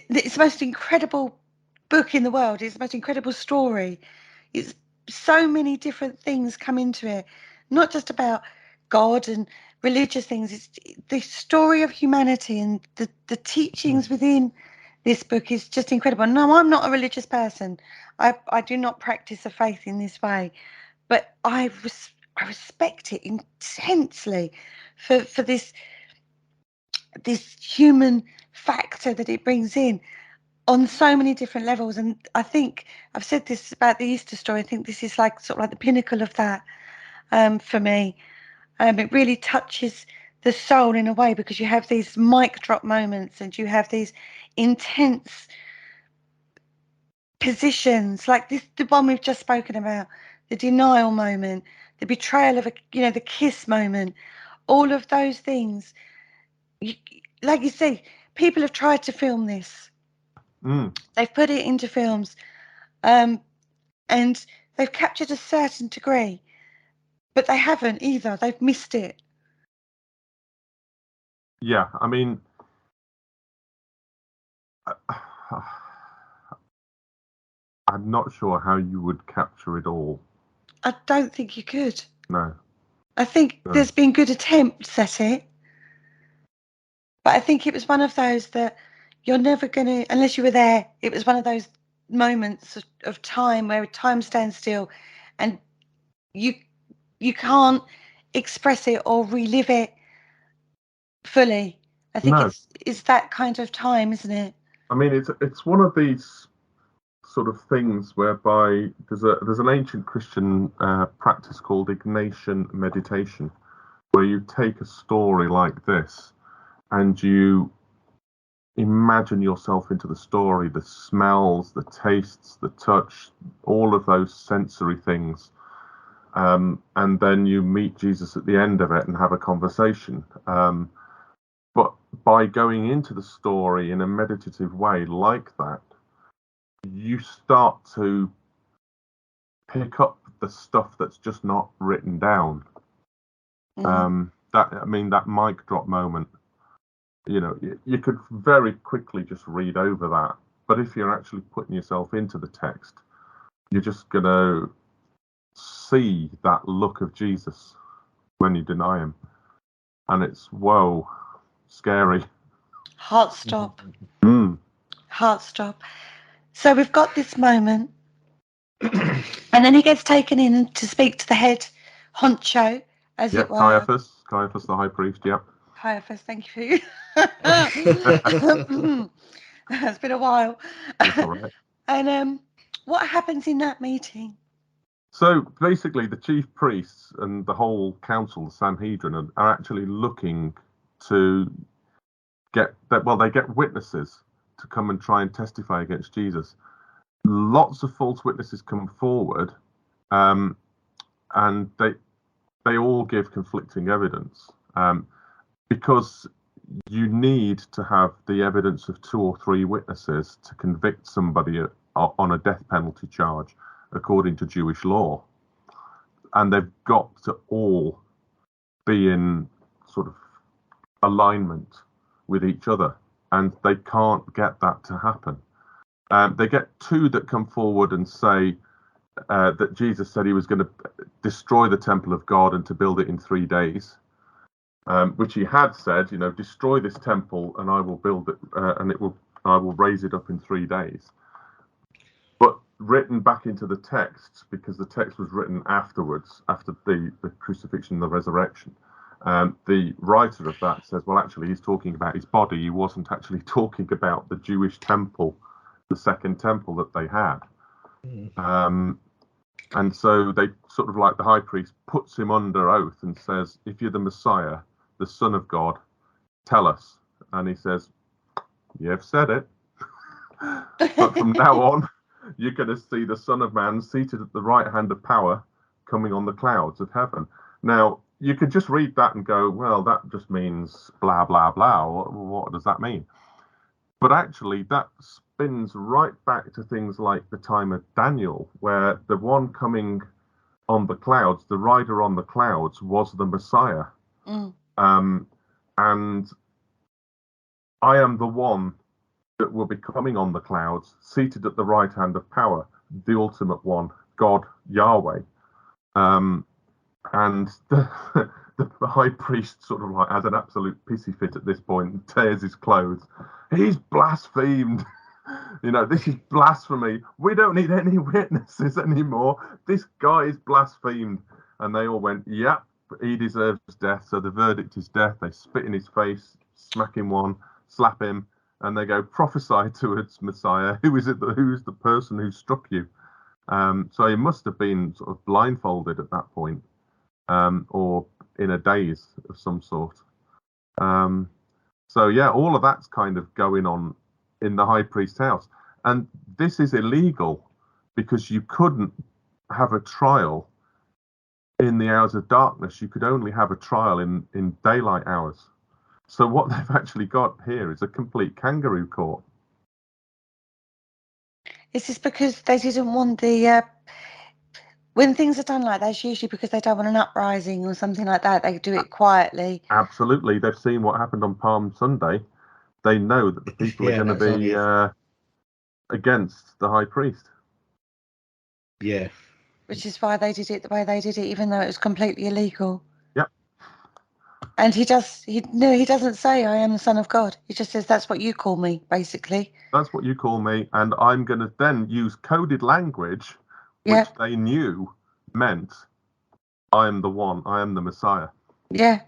Speaker 1: the most incredible book in the world. It's the most incredible story. It's so many different things come into it, not just about God and religious things. It's the story of humanity, and the teachings within this book is just incredible. No, I'm not a religious person. I do not practice a faith in this way, but I respect it intensely for this human factor that it brings in on so many different levels. And I think I've said this about the Easter story. I think this is like sort of like the pinnacle of that for me. It really touches the soul in a way because you have these mic drop moments and you have these intense positions like this, the one we've just spoken about, the denial moment, the betrayal of the kiss moment, all of those things. Like you say, people have tried to film this. They've put it into films, and they've captured a certain degree, but they haven't either. They've missed it.
Speaker 3: Yeah, I mean, I'm not sure how you would capture it all.
Speaker 1: I don't think you could.
Speaker 3: No.
Speaker 1: I think there's been good attempts at it, but I think it was one of those that you're never going to, unless you were there, it was one of those moments of time where time stands still and you can't express it or relive it fully. I think it's that kind of time, isn't it?
Speaker 3: I mean, it's one of these sort of things whereby there's an ancient Christian practice called Ignatian meditation, where you take a story like this and you imagine yourself into the story, the smells, the tastes, the touch, all of those sensory things. And then you meet Jesus at the end of it and have a conversation. But by going into the story in a meditative way like that, you start to pick up the stuff that's just not written down. That mic drop moment, you could very quickly just read over that. But if you're actually putting yourself into the text, you're just going to see that look of Jesus when you deny him. And it's, whoa, scary.
Speaker 1: Heart stop. Heart stop. So we've got this moment, and then he gets taken in to speak to the head honcho, as it were.
Speaker 3: Caiaphas, the high priest,
Speaker 1: Caiaphas, thank you. It's been a while.
Speaker 3: That's all right.
Speaker 1: And what happens in that meeting?
Speaker 3: So basically, the chief priests and the whole council, the Sanhedrin, are actually looking to get that. Well, they get witnesses to come and try and testify against Jesus. lots of false witnesses come forward, and they all give conflicting evidence, because you need to have the evidence of 2 or 3 witnesses to convict somebody on a death penalty charge, according to Jewish law. And they've got to all be in sort of alignment with each other, and they can't get that to happen. They get 2 that come forward and say that Jesus said he was going to destroy the temple of God and to build it in 3 days. Which he had said, destroy this temple and I will build it, and I will raise it up in 3 days. But written back into the text, because the text was written afterwards, after the crucifixion and the resurrection, the writer of that says, well, actually, he's talking about his body. He wasn't actually talking about the Jewish temple, the second temple that they had. And so they sort of, like, the high priest puts him under oath and says, if you're the Messiah, the Son of God, tell us. And he says, you've said it. But from now on, you're going to see the Son of Man seated at the right hand of power, coming on the clouds of heaven. Now, you could just read that and go, well, that just means blah, blah, blah. What does that mean? But actually, that spins right back to things like the time of Daniel, where the one coming on the clouds, the rider on the clouds, was the Messiah. And I am the one that will be coming on the clouds, seated at the right hand of power, the ultimate one, God, Yahweh. And the high priest sort of like has an absolute pissy fit at this point and tears his clothes. He's blasphemed. This is blasphemy. We don't need any witnesses anymore. This guy is blasphemed. And they all went, yep, he deserves death. So the verdict is death. They spit in his face, smack him one, slap him, and they go, prophesy towards Messiah. Who's the person who struck you? So he must have been sort of blindfolded at that point, or in a daze of some sort. So yeah, all of that's kind of going on in the high priest's house. And this is illegal because you couldn't have a trial in the hours of darkness. You could only have a trial in daylight hours. So what they've actually got here is a complete kangaroo court.
Speaker 1: Is this because they didn't want the... when things are done like that, it's usually because they don't want an uprising or something like that. They do it quietly.
Speaker 3: Absolutely. They've seen what happened on Palm Sunday. They know that the people are going to be against the high priest.
Speaker 2: Yeah.
Speaker 1: Which is why they did it the way they did it, even though it was completely illegal.
Speaker 3: Yep.
Speaker 1: And he doesn't say, I am the Son of God. He just says, that's what you call me, basically.
Speaker 3: That's what you call me. And I'm going to then use coded language, which they knew meant, I am the one, I am the Messiah.
Speaker 1: Yeah.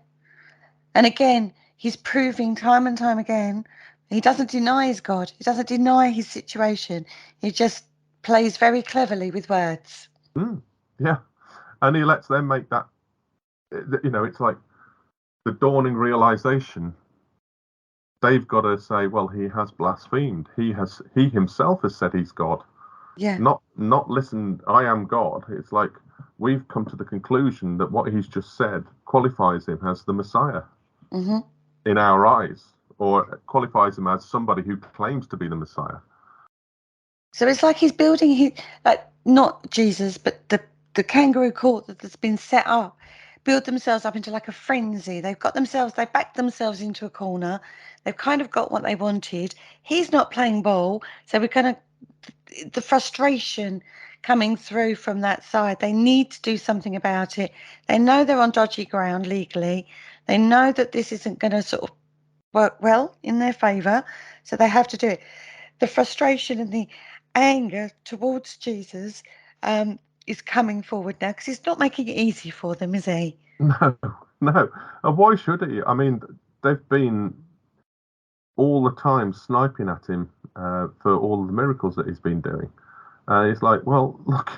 Speaker 1: And again, he's proving time and time again, he doesn't deny his God. He doesn't deny his situation. He just plays very cleverly with words.
Speaker 3: Yeah. And he lets them make that, it's like the dawning realization. They've got to say, well, he has blasphemed. He himself has said he's God.
Speaker 1: Yeah.
Speaker 3: Not listen, I am God. It's like we've come to the conclusion that what he's just said qualifies him as the Messiah in our eyes, or qualifies him as somebody who claims to be the Messiah. So
Speaker 1: it's like he's building not Jesus, but the kangaroo court that's been set up, build themselves up into like a frenzy. They backed themselves into a corner. They've kind of got what they wanted. He's not playing ball, so we're kind of the frustration coming through from that side. They need to do something about it. They know they're on dodgy ground legally. They know that this isn't going to sort of work well in their favour, so they have to do it. The frustration and the anger towards Jesus is coming forward now, because he's not making it easy for them, is he?
Speaker 3: No. And why should he? I mean, they've been all the time sniping at him for all of the miracles that he's been doing. And he's like, well, look,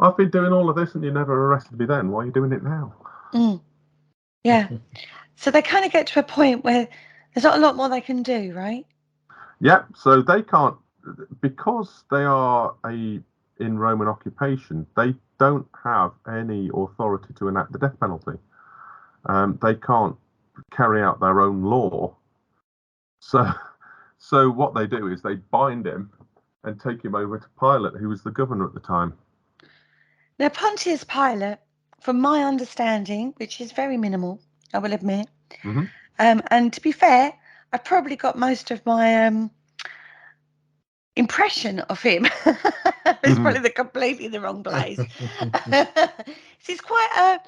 Speaker 3: I've been doing all of this and you never arrested me then. Why are you doing it now?
Speaker 1: Yeah. So they kind of get to a point where there's not a lot more they can do, right?
Speaker 3: Yeah. So they can't because they are in Roman occupation, they don't have any authority to enact the death penalty. They can't carry out their own law. So what they do is they bind him and take him over to Pilate, who was the governor at the time.
Speaker 1: Now, Pontius Pilate, from my understanding, which is very minimal, I will admit, and to be fair, I've probably got most of my impression of him. It's probably completely the wrong place. He's quite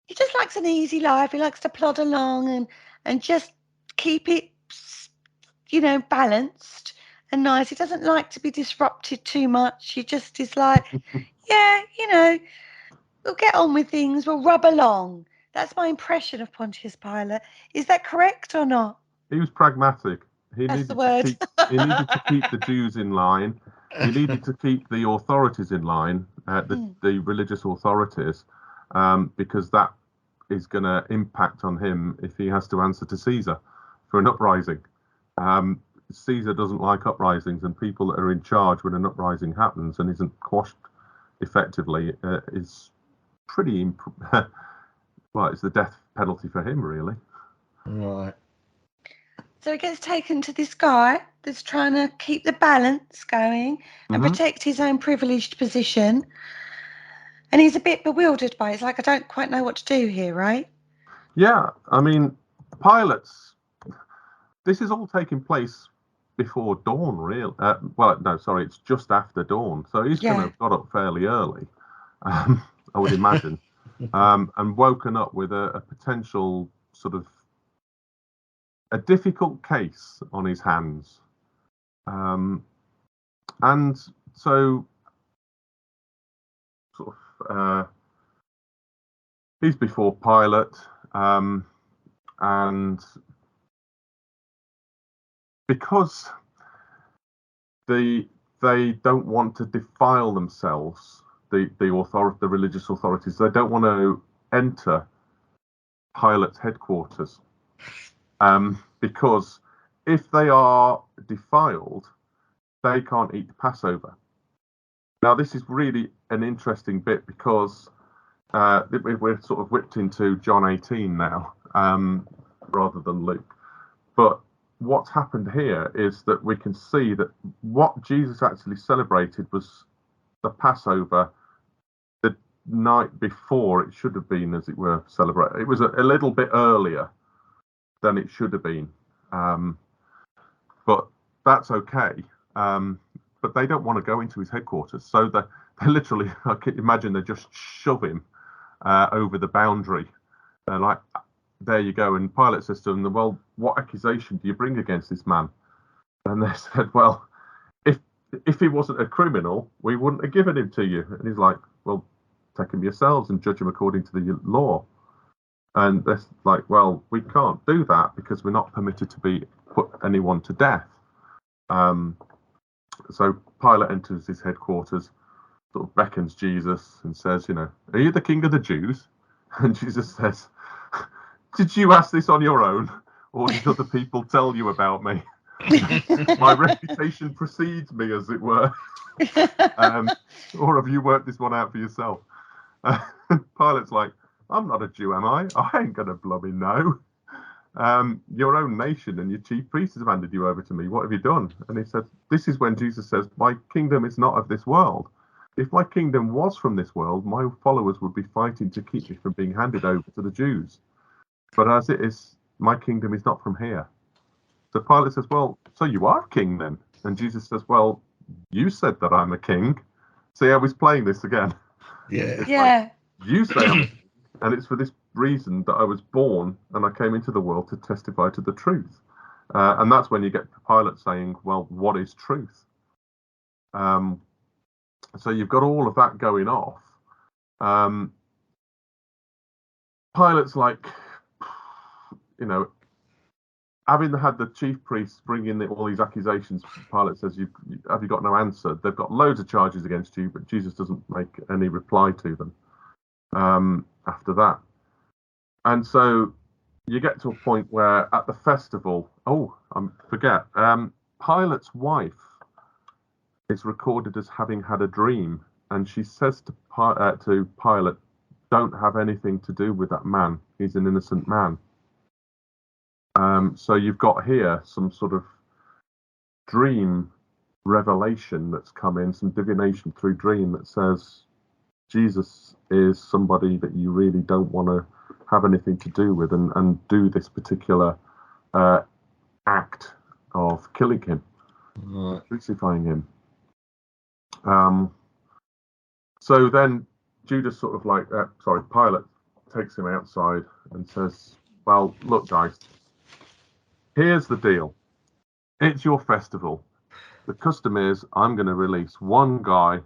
Speaker 1: he just likes an easy life. He likes to plod along and just keep it, balanced and nice. He doesn't like to be disrupted too much. He just is like, yeah, we'll get on with things. We'll rub along. That's my impression of Pontius Pilate. Is that correct or not?
Speaker 3: He was pragmatic.
Speaker 1: That's the word.
Speaker 3: He needed to keep the Jews in line. He needed to keep the authorities in line, the religious authorities, because that is going to impact on him if he has to answer to Caesar for an uprising. Caesar doesn't like uprisings, and people that are in charge when an uprising happens and isn't quashed effectively is pretty well, it's the death penalty for him, really.
Speaker 2: Right.
Speaker 1: So he gets taken to this guy that's trying to keep the balance going and protect his own privileged position. And he's a bit bewildered by it. It's like, I don't quite know what to do here, right?
Speaker 3: Yeah, I mean, this is all taking place before dawn, really. It's just after dawn. So he's going to have got up fairly early, I would imagine, and woken up with a potential sort of a difficult case on his hands. And so sort of he's before Pilate, and because they don't want to defile themselves, the religious authorities, they don't want to enter Pilate's headquarters, because if they are defiled, they can't eat the Passover. Now, this is really an interesting bit because we're sort of whipped into John 18 now, rather than Luke. But what's happened here is that we can see that what Jesus actually celebrated was the Passover the night before it should have been, as it were, celebrated. It was a little bit earlier than it should have been. But that's okay. But they don't want to go into his headquarters. So they literally, I can imagine, they just shove him over the boundary. They're like, there you go. And Pilate says to them, well, what accusation do you bring against this man? And they said, well, if he wasn't a criminal, we wouldn't have given him to you. And he's like, well, take him yourselves and judge him according to the law. And they're like, well, we can't do that because we're not permitted to put anyone to death. So Pilate enters his headquarters, sort of beckons Jesus and says, are you the king of the Jews? And Jesus says, did you ask this on your own, or did other people tell you about me? My reputation precedes me, as it were. Or have you worked this one out for yourself? Pilate's like, I'm not a Jew, am I? I ain't going to blooming know. Your own nation and your chief priests have handed you over to me. What have you done? And he said, this is when Jesus says, my kingdom is not of this world. If my kingdom was from this world, my followers would be fighting to keep me from being handed over to the Jews. But as it is, my kingdom is not from here. So Pilate says, well, so you are king then? And Jesus says, well, you said that I'm a king. See how he's playing this again?
Speaker 2: Yeah.
Speaker 1: Yeah.
Speaker 3: Like, you say I'm a king, and it's for this reason that I was born and I came into the world to testify to the truth. And that's when you get Pilate saying, well, what is truth? So you've got all of that going off. Pilate's like, having had the chief priests bring in all these accusations, Pilate says, have you got no answer? They've got loads of charges against you, but Jesus doesn't make any reply to them after that. And so you get to a point where at the festival, Pilate's wife it's recorded as having had a dream, and she says to Pilate, "Don't have anything to do with that man. He's an innocent man." So you've got here some sort of dream revelation that's come in, some divination through dream that says Jesus is somebody that you really don't want to have anything to do with and do this particular act of killing him, crucifying him. So then Judas sort of like, Pilate takes him outside and says, "Well, look, guys, here's the deal. It's your festival. The custom is I'm going to release one guy.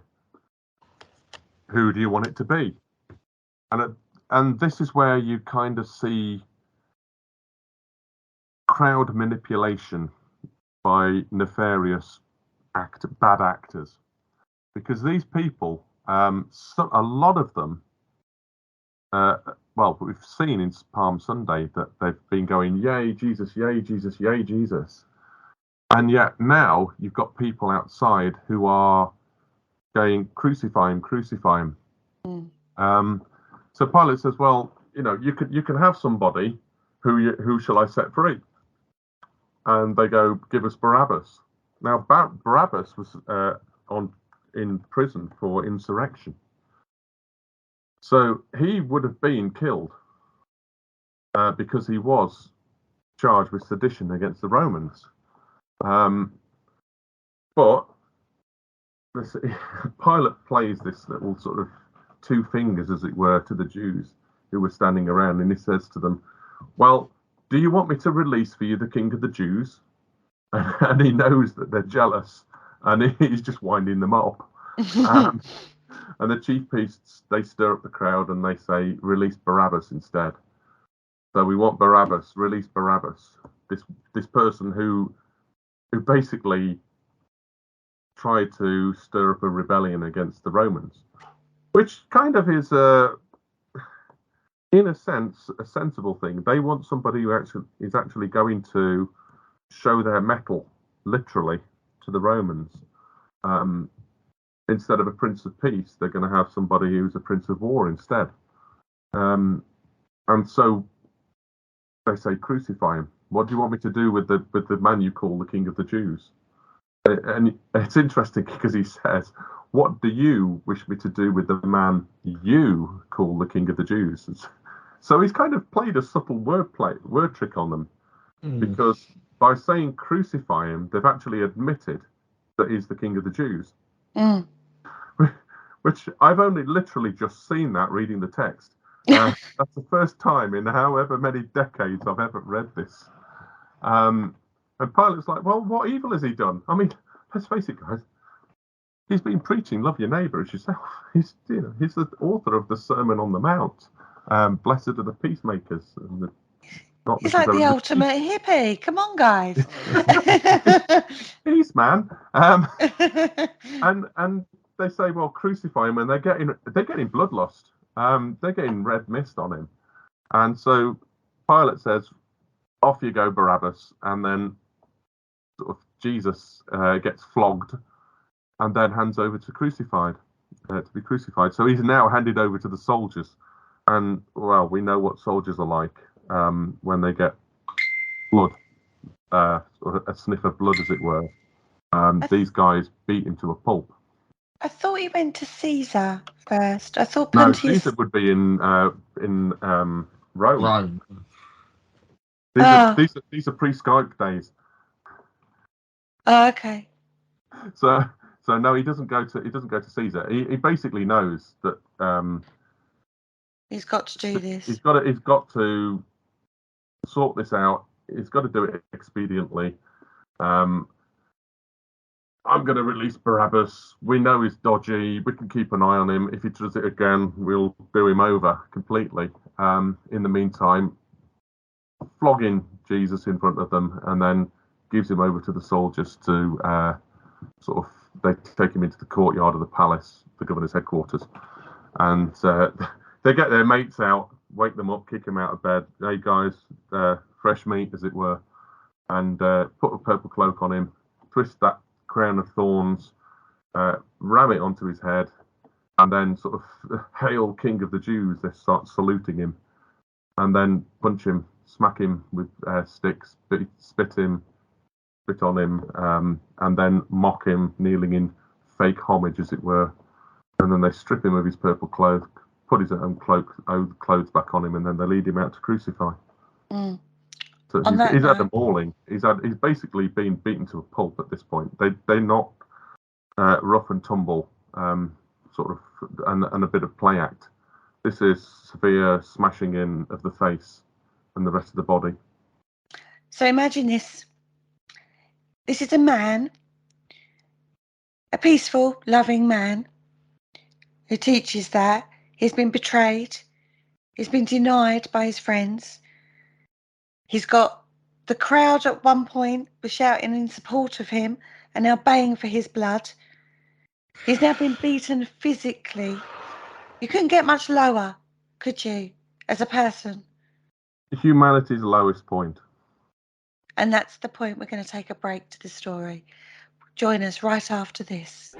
Speaker 3: Who do you want it to be?" And this is where you kind of see crowd manipulation by nefarious bad actors, because these people, a lot of them, well, we've seen in Palm Sunday that they've been going, "Yay, Jesus, yay, Jesus, yay, Jesus." And yet now you've got people outside who are going, "Crucify him, crucify him." So Pilate says, "Well, you can have somebody who shall I set free?" And they go, "Give us Barabbas." Now Barabbas was in prison for insurrection, so he would have been killed because he was charged with sedition against the Romans. But Pilate plays this little sort of two fingers, as it were, to the Jews who were standing around, and he says to them, "Well, do you want me to release for you the King of the Jews?" And he knows that they're jealous, and he's just winding them up. And the chief priests, they stir up the crowd and they say, "Release Barabbas instead." So we want Barabbas, release Barabbas. This person who basically tried to stir up a rebellion against the Romans, which kind of is in a sense, a sensible thing. They want somebody who is actually going to show their mettle, literally, to the Romans. Instead of a prince of peace, they're going to have somebody who's a prince of war instead. And so they say, "Crucify him. What do you want me to do with the man you call the King of the Jews?" And it's interesting because he says, "What do you wish me to do with the man you call the King of the Jews?" So he's kind of played a subtle word trick on them, because by saying "crucify him," they've actually admitted that he's the King of the Jews. Which I've only literally just seen that reading the text. That's the first time in however many decades I've ever read this. And Pilate's like, "Well, what evil has he done? I mean, let's face it, guys. He's been preaching love your neighbour as yourself. He's the author of the Sermon on the Mount. Blessed are the peacemakers." And
Speaker 1: he's like the ultimate hippie. Come on, guys.
Speaker 3: Peace, man. And they say, "Well, crucify him," and they're getting bloodlust. They're getting red mist on him, and so Pilate says, "Off you go, Barabbas," and then sort of Jesus gets flogged, and then hands over to be crucified. So he's now handed over to the soldiers, and well, we know what soldiers are like when they get blood, or a sniff of blood, as it were. These guys beat him to a pulp.
Speaker 1: I thought he went to Caesar first. I thought
Speaker 3: Pontius... No, Caesar would be in Rome. These are pre-Skype days.
Speaker 1: Oh, okay.
Speaker 3: So no, he doesn't go to Caesar. He basically knows that
Speaker 1: he's got to do this.
Speaker 3: He's got to sort this out. He's got to do it expediently. I'm going to release Barabbas. We know he's dodgy. We can keep an eye on him. If he does it again, we'll do him over completely. In the meantime, flogging Jesus in front of them, and then gives him over to the soldiers to they take him into the courtyard of the palace, the governor's headquarters, and they get their mates out, wake them up, kick them out of bed. "Hey guys, fresh meat, as it were," and put a purple cloak on him, twist that crown of thorns, ram it onto his head, and then sort of, "Hail, King of the Jews!" They start saluting him, and then punch him, smack him with sticks, spit on him, and then mock him, kneeling in fake homage, as it were. And then they strip him of his purple clothes, put his own clothes back on him, and then they lead him out to crucify.
Speaker 1: Mm.
Speaker 3: So he's had a mauling. He's basically been beaten to a pulp at this point. They're not rough and tumble, sort of, and a bit of play act. This is severe smashing in of the face and the rest of the body.
Speaker 1: So imagine this. This is a man, a peaceful, loving man, who teaches that he's been betrayed, he's been denied by his friends. He's got the crowd at one point was shouting in support of him and now baying for his blood. He's now been beaten physically. You couldn't get much lower, could you, as a person?
Speaker 3: Humanity's lowest point.
Speaker 1: And that's the point. We're going to take a break to the story. Join us right after this.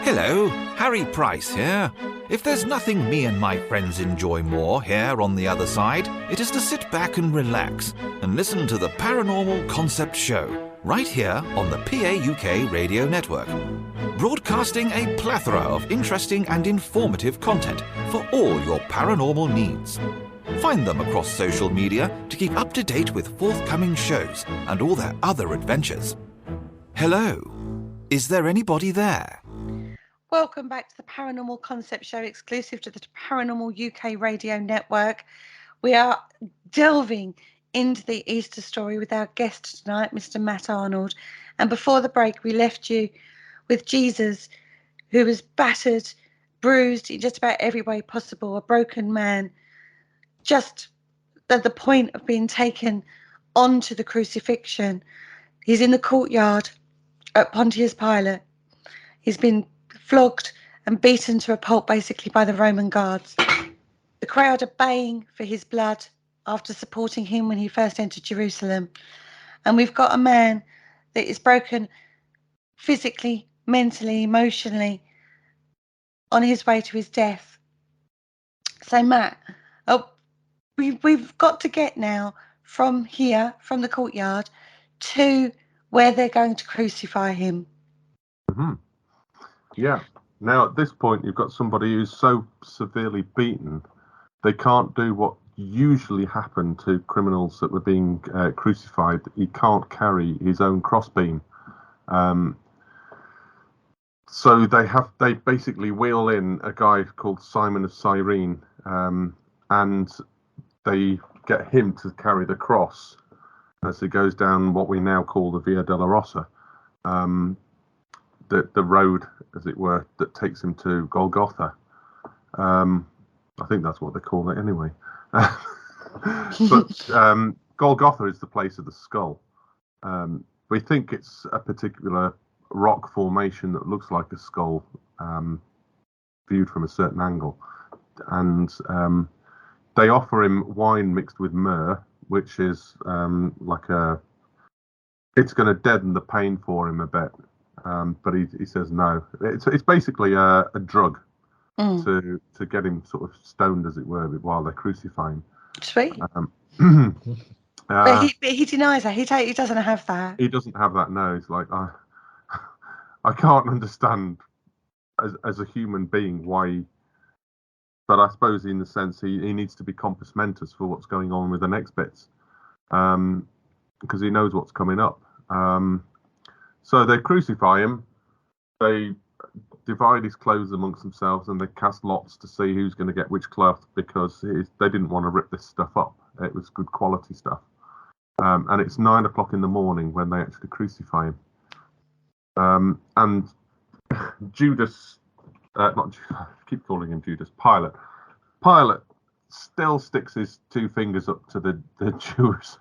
Speaker 4: Hello, Harry Price here. If there's nothing me and my friends enjoy more here on the other side, it is to sit back and relax and listen to the Paranormal Concept Show, right here on the PAUK Radio Network. Broadcasting a plethora of interesting and informative content for all your paranormal needs. Find them across social media to keep up to date with forthcoming shows and all their other adventures. Hello, is there anybody there?
Speaker 1: Welcome back to the Paranormal Concept Show, exclusive to the Paranormal UK Radio Network. We are delving into the Easter story with our guest tonight, Mr. Matt Arnold. And before the break, we left you with Jesus, who was battered, bruised in just about every way possible, a broken man, just at the point of being taken onto the crucifixion. He's in the courtyard at Pontius Pilate. He's been flogged and beaten to a pulp, basically, by the Roman guards. The crowd are baying for his blood after supporting him when he first entered Jerusalem. And we've got a man that is broken physically, mentally, emotionally, on his way to his death. So, Matt, we've got to get now from here, from the courtyard, to where they're going to crucify him.
Speaker 3: Mm-hmm. Yeah. Now, at this point, you've got somebody who's so severely beaten, they can't do what usually happened to criminals that were being crucified. He can't carry his own crossbeam. So they basically wheel in a guy called Simon of Cyrene, and they get him to carry the cross as it goes down what we now call the Via Dolorosa. The road, as it were, that takes him to Golgotha. I think that's what they call it anyway. But Golgotha is the place of the skull. We think it's a particular rock formation that looks like a skull, viewed from a certain angle. And they offer him wine mixed with myrrh, which is it's going to deaden the pain for him a bit. But he says no. It's basically a drug to get him sort of stoned, as it were, while they're crucifying.
Speaker 1: Sweet. But he denies that. He doesn't have that.
Speaker 3: He doesn't have that. No, he's like, I can't understand as a human being why. But I suppose in the sense he needs to be compos mentis for what's going on with the next bits, because he knows what's coming up. So they crucify him, they divide his clothes amongst themselves, and they cast lots to see who's going to get which cloth, because they didn't want to rip this stuff up. It was good quality stuff. And it's 9 o'clock in the morning when they actually crucify him. And Judas, I keep calling him Judas, Pilate still sticks his two fingers up to the Jews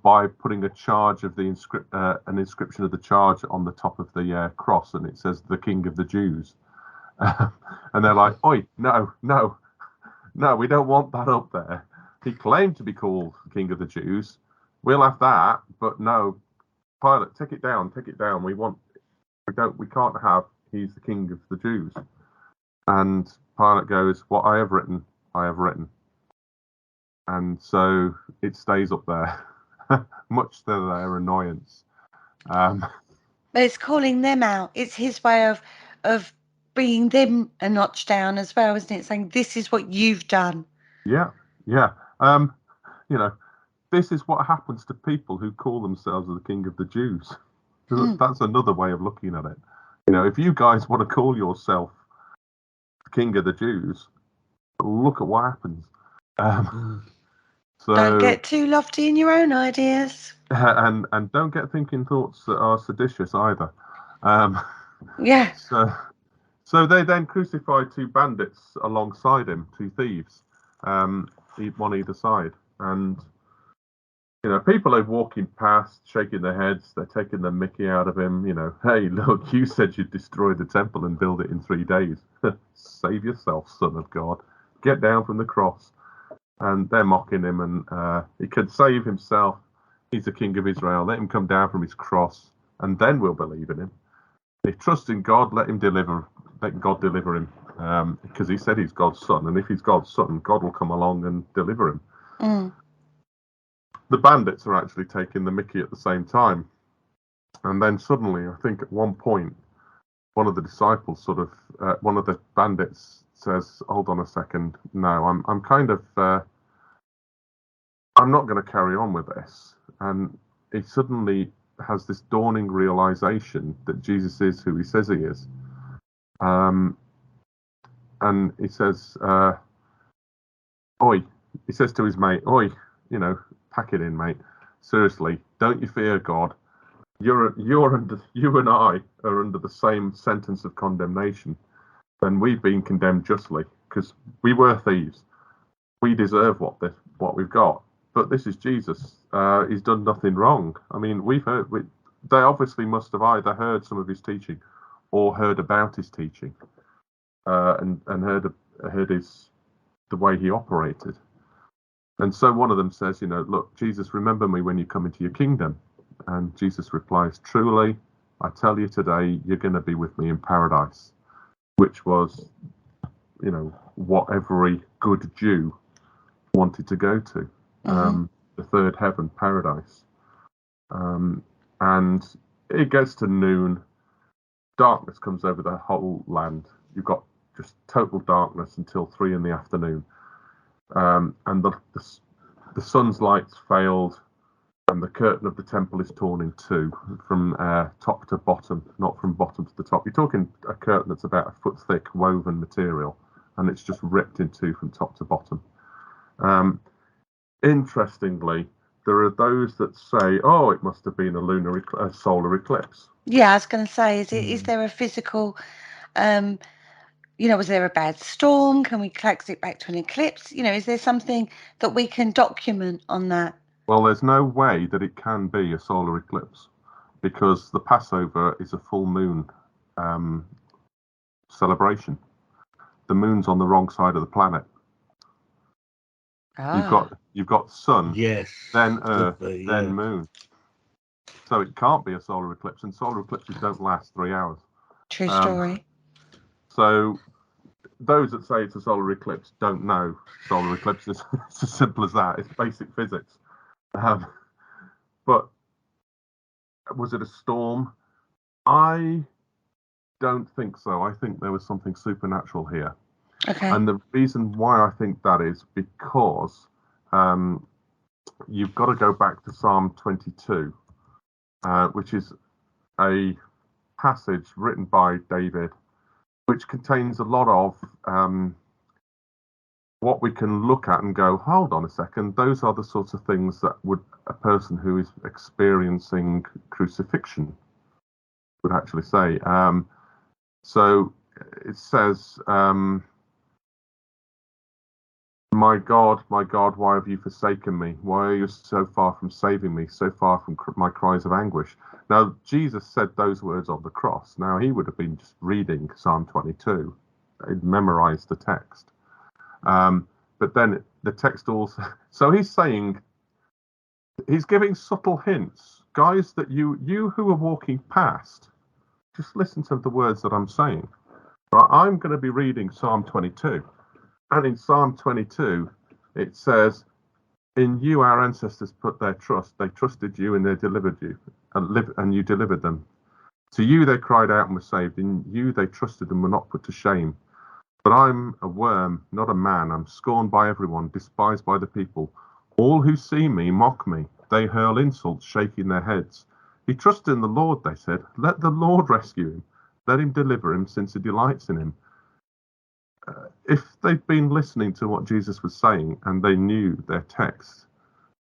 Speaker 3: by putting a charge of an inscription of the charge on the top of the cross, and it says "the King of the Jews," and they're like, "Oi, no, we don't want that up there." He claimed to be called King of the Jews, we'll have that, but no, Pilate, take it down. We can't have, he's the king of the Jews. And Pilate goes, what I have written, I have written. And so it stays up there, much to their annoyance.
Speaker 1: But it's calling them out. It's his way of bringing them a notch down as well, isn't it? Saying, this is what you've done.
Speaker 3: Yeah. This is what happens to people who call themselves the king of the Jews. That's another way of looking at it. If you guys want to call yourself king of the Jews, look at what happens. So
Speaker 1: don't get too lofty in your own ideas.
Speaker 3: And don't get thinking thoughts that are seditious either.
Speaker 1: Yeah.
Speaker 3: So they then crucified 2 bandits alongside him, 2 thieves, one either side. And people are walking past, shaking their heads. They're taking the mickey out of him. Hey, look, you said you'd destroy the temple and build it in 3 days. Save yourself, son of God. Get down from the cross. And they're mocking him, and he could save himself. He's the king of Israel. Let him come down from his cross, and then we'll believe in him. If trust in God, let God deliver him, because he said he's God's son, and if he's God's son, God will come along and deliver him. The bandits are actually taking the mickey at the same time, and then suddenly, I think at one point, one of the disciples one of the bandits says, hold on a second, no, I'm kind of, I'm not going to carry on with this. And he suddenly has this dawning realization that Jesus is who he says he is. And he says, oi, he says to his mate, oi, pack it in, mate. Seriously, don't you fear God? You and I are under the same sentence of condemnation. And we've been condemned justly because we were thieves. We deserve what we've got. But this is Jesus. He's done nothing wrong. I mean, they obviously must have either heard some of his teaching or heard about his teaching and heard the way he operated. And so one of them says, look, Jesus, remember me when you come into your kingdom. And Jesus replies, truly, I tell you today, you're going to be with me in paradise, which was, what every good Jew wanted to go to, the third heaven, paradise. And it gets to noon, darkness comes over the whole land. You've got just total darkness until 3 p.m. And the sun's lights failed, and the curtain of the temple is torn in 2 from top to bottom, not from bottom to the top. You're talking a curtain that's about a foot thick, woven material, and it's just ripped in 2 from top to bottom. Interestingly, there are those that say, "Oh, it must have been a solar eclipse."
Speaker 1: Yeah, I was going to say, is there a physical? Was there a bad storm? Can we trace it back to an eclipse? Is there something that we can document on that?
Speaker 3: Well, there's no way that it can be a solar eclipse because the Passover is a full moon celebration. The moon's on the wrong side of the planet. You've got sun,
Speaker 2: yes,
Speaker 3: then Earth, then moon. So it can't be a solar eclipse, and solar eclipses don't last 3 hours.
Speaker 1: True story.
Speaker 3: So those that say it's a solar eclipse don't know solar eclipses. It's as simple as that. It's basic physics. But was it a storm? I don't think so. I think there was something supernatural here.
Speaker 1: Okay.
Speaker 3: And the reason why I think that is because you've got to go back to Psalm 22, which is a passage written by David, which contains a lot of what we can look at and go, hold on a second, those are the sorts of things that a person who is experiencing crucifixion would actually say. So it says, my God, why have you forsaken me? Why are you so far from saving me, so far from my cries of anguish? Now, Jesus said those words on the cross. Now, he would have been just reading Psalm 22. He'd memorized the text. But then the text also... So he's saying, He's giving subtle hints, guys, that you who are walking past, just listen to the words that I'm saying. Right, I'm going to be reading Psalm 22, and in Psalm 22 it says, "In you our ancestors put their trust. They trusted you, and they delivered you, and you delivered them. To you they cried out and were saved. In you they trusted and were not put to shame. But I'm a worm, not a man. I'm scorned by everyone, despised by the people. All who see me mock me. They hurl insults, shaking their heads. He trusted in the Lord, they said. Let the Lord rescue him. Let him deliver him, since he delights in him." If they'd been listening to what Jesus was saying and they knew their text,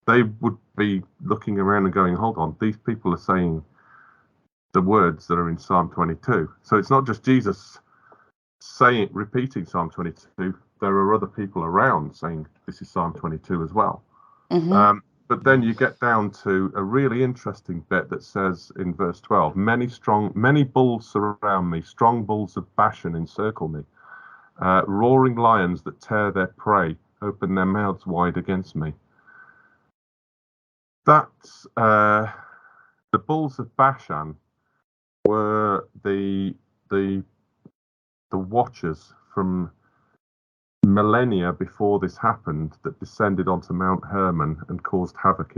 Speaker 3: they would be looking around and going, hold on, these people are saying the words that are in Psalm 22. So it's not just Jesus repeating Psalm 22. There are other people around saying this is Psalm 22 as well.
Speaker 1: Mm-hmm.
Speaker 3: But then you get down to a really interesting bit that says in verse 12, many bulls surround me, strong bulls of Bashan encircle me. Roaring lions that tear their prey open their mouths wide against me. That's the bulls of Bashan were the watchers from millennia before this happened that descended onto Mount Hermon and caused havoc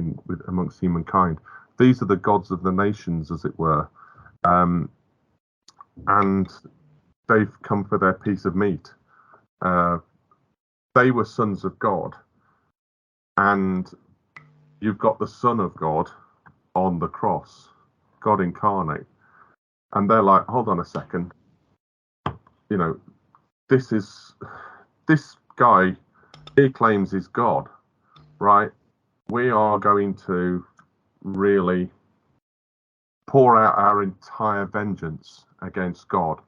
Speaker 3: amongst humankind. These are the gods of the nations, as it were, and they've come for their piece of meat. They were sons of God, and you've got the Son of God on the cross, God incarnate, and they're like, hold on a second, this guy, he claims he's God, right? We are going to really pour out our entire vengeance against God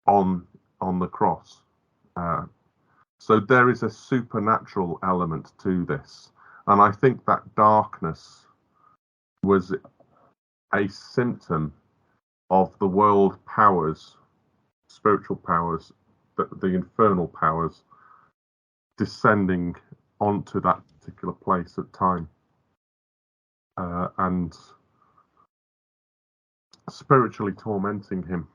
Speaker 3: on the cross. So there is a supernatural element to this. And I think that darkness was a symptom of the world powers, spiritual powers, the infernal powers descending onto that particular place at time, and spiritually tormenting him.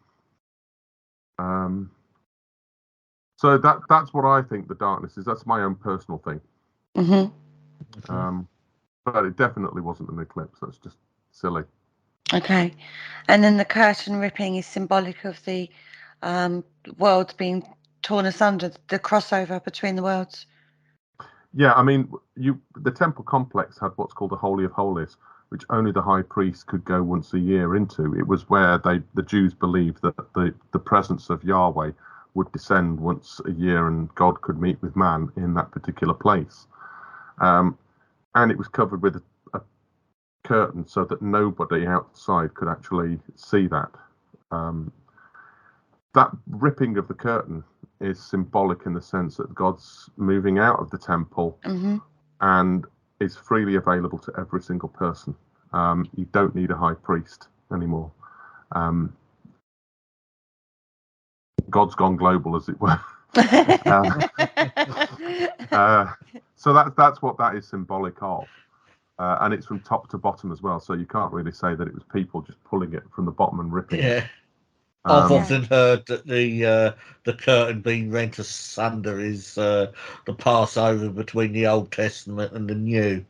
Speaker 3: So that's what I think the darkness is. That's my own personal thing.
Speaker 1: Mm-hmm.
Speaker 3: But it definitely wasn't an eclipse. That's just silly.
Speaker 1: Okay. And then the curtain ripping is symbolic of the worlds being torn asunder, the crossover between the worlds.
Speaker 3: Yeah, I mean, the temple complex had what's called the Holy of Holies, which only the high priest could go once a year into. It was where the Jews believed that the presence of Yahweh would descend once a year and God could meet with man in that particular place. And it was covered with a curtain so that nobody outside could actually see that. That ripping of the curtain is symbolic in the sense that God's moving out of the temple and is freely available to every single person. You don't need a high priest anymore. God's gone global, as it were. So that's what that is symbolic of. And it's from top to bottom as well. So you can't really say that it was people just pulling it from the bottom and ripping it.
Speaker 2: I've often heard that the curtain being rent asunder is the Passover between the Old Testament and the New.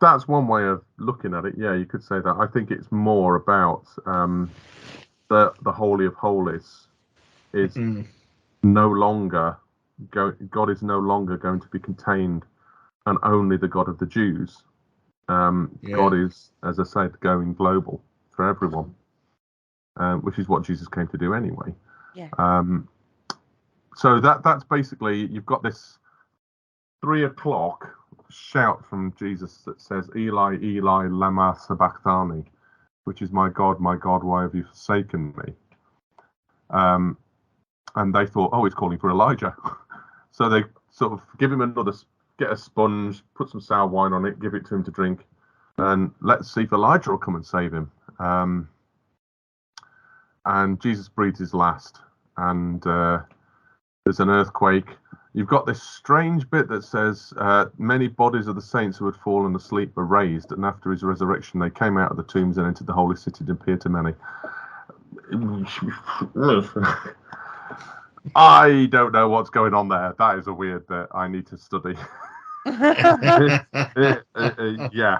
Speaker 3: That's one way of looking at it. Yeah, you could say that. I think it's more about the Holy of Holies is no longer God is no longer going to be contained and only the God of the Jews. God is, as I said, going global for everyone. Which is what Jesus came to do anyway. So that's basically, you've got this 3 o'clock shout from Jesus that says, Eli, Eli, lama sabachthani, which is my God, why have you forsaken me? And they thought, oh, he's calling for Elijah. So they sort of give him get a sponge, put some sour wine on it, give it to him to drink, and let's see if Elijah will come and save him. And Jesus breathes his last, and there's an earthquake, You've got this strange bit that says many bodies of the saints who had fallen asleep were raised, and after his resurrection they came out of the tombs and entered the holy city and appeared to many. I don't know what's going on there. That is a weird bit. I need to study. Yeah,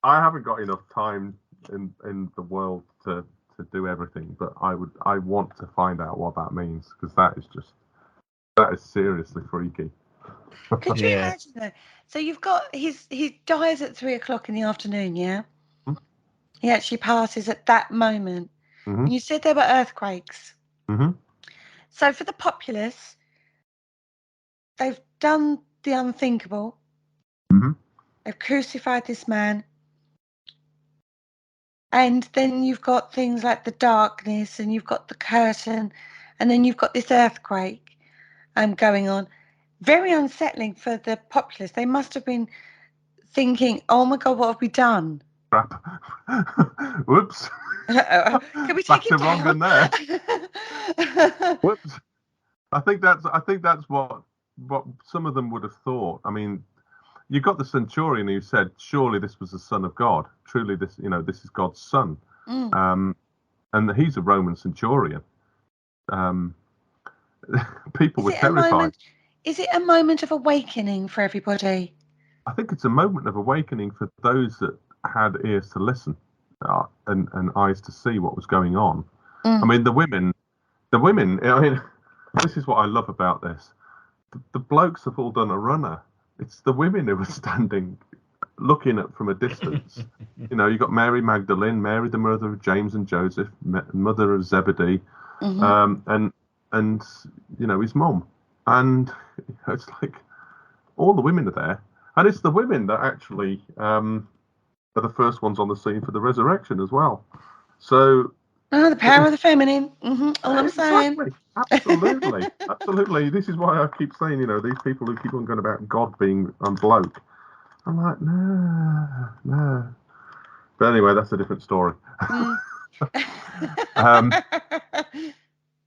Speaker 3: I haven't got enough time in the world to do everything, but I want to find out what that means, because that is seriously freaky.
Speaker 1: Could you imagine though? So you've got he dies at 3 o'clock in the afternoon, yeah?
Speaker 3: Mhm.
Speaker 1: He actually passes at that moment.
Speaker 3: Mhm.
Speaker 1: And you said there were earthquakes.
Speaker 3: Mm-hmm.
Speaker 1: So for the populace, they've done the unthinkable.
Speaker 3: Mm-hmm.
Speaker 1: They've crucified this man. And then you've got things like the darkness, and you've got the curtain, and then you've got this earthquake going on. Very unsettling for the populace. They must have been thinking, oh my God, what have we done?
Speaker 3: Crap. Whoops.
Speaker 1: Can we take it down?
Speaker 3: Wrong there. Whoops. I think that's what some of them would have thought. I mean, you got the centurion who said, surely this was the Son of God. Truly this is God's son. And he's a Roman centurion. People were terrified.
Speaker 1: Is it a moment of awakening for everybody?
Speaker 3: I think it's a moment of awakening for those that had ears to listen and eyes to see what was going on. I mean, the women. I mean, this is what I love about this. The blokes have all done a runner. It's the women who are standing, looking at from a distance. You got Mary Magdalene, Mary the mother of James and Joseph, mother of Zebedee, and his mum. And it's like all the women are there, and it's the women that actually are the first ones on the scene for the resurrection as well. So
Speaker 1: the power of the feminine. All I'm saying.
Speaker 3: Absolutely. This is why I keep saying, these people who keep on going about God being a bloke. I'm like, no. But anyway, that's a different story.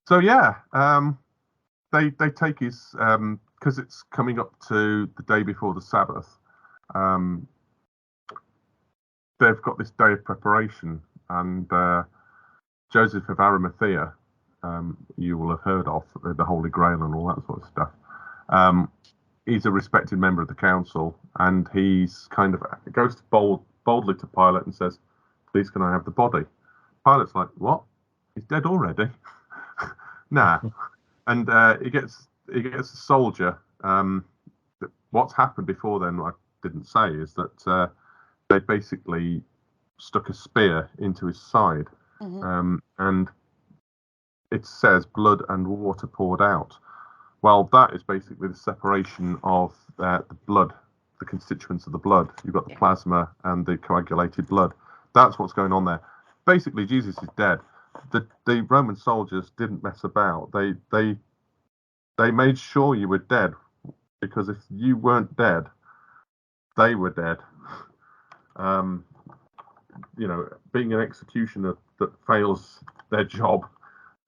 Speaker 3: So yeah, they take his because it's coming up to the day before the Sabbath. They've got this day of preparation, and Joseph of Arimathea, you will have heard of, the Holy Grail and all that sort of stuff. He's a respected member of the council, and he's goes boldly to Pilate and says, "Please, can I have the body?" Pilate's like, "What? He's dead already?" Nah. And he gets a soldier. What's happened before then, I didn't say, is that they basically stuck a spear into his side, and it says blood and water poured out. Well, that is basically the separation of the blood, the constituents of the blood. You've got the plasma and the coagulated blood. That's what's going on there. Basically, Jesus is dead. The Roman soldiers didn't mess about. They made sure you were dead, because if you weren't dead, they were dead. Being an executioner that fails their job,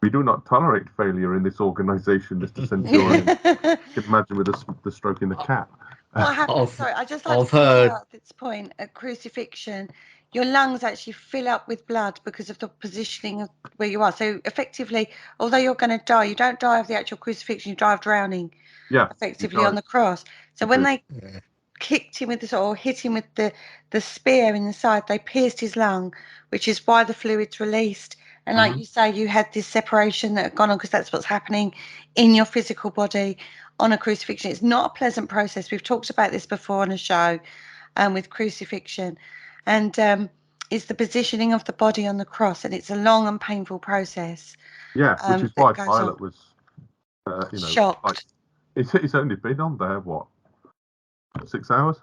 Speaker 3: we do not tolerate failure in this organisation, Mr. Centurion. You can imagine with the stroking the cat.
Speaker 1: What happens? Sorry, I just like to point out at this point at crucifixion, your lungs actually fill up with blood because of the positioning of where you are. So effectively, although you're going to die, you don't die of the actual crucifixion, you die of drowning.
Speaker 3: Yeah.
Speaker 1: Effectively on the cross. So when they kicked him with or hit him with the spear in the side, they pierced his lung, which is why the fluid's released. And like you say, you had this separation that had gone on, because that's what's happening in your physical body on a crucifixion. It's not a pleasant process. We've talked about this before on a show with crucifixion. And it's the positioning of the body on the cross, and it's a long and painful process.
Speaker 3: Yeah, which is why Pilate was,
Speaker 1: shocked.
Speaker 3: It's only been on there, what, 6 hours?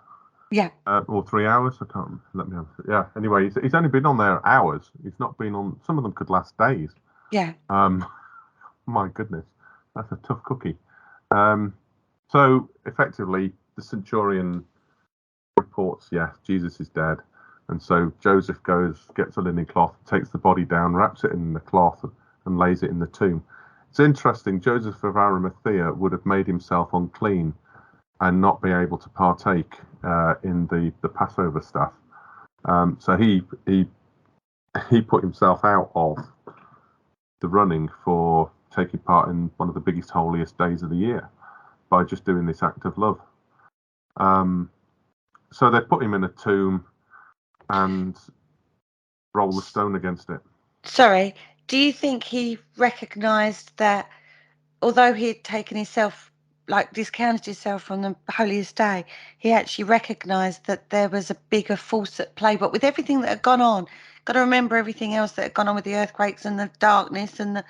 Speaker 1: Yeah.
Speaker 3: Or 3 hours? I can't. Let me have. Yeah. Anyway, he's only been on there hours. He's not been on. Some of them could last days.
Speaker 1: Yeah.
Speaker 3: My goodness, that's a tough cookie. So effectively, the centurion reports, yeah, Jesus is dead, and so Joseph goes, gets a linen cloth, takes the body down, wraps it in the cloth, and lays it in the tomb. It's interesting. Joseph of Arimathea would have made himself unclean and not be able to partake in the Passover stuff. So he put himself out of the running for taking part in one of the biggest, holiest days of the year by just doing this act of love. So they put him in a tomb and roll the stone against it.
Speaker 1: Sorry, do you think he recognised that although he had taken himself, like discounted himself from the holiest day, he actually recognised that there was a bigger force at play? But with everything that had gone on, got to remember everything else that had gone on with the earthquakes and the darkness and the,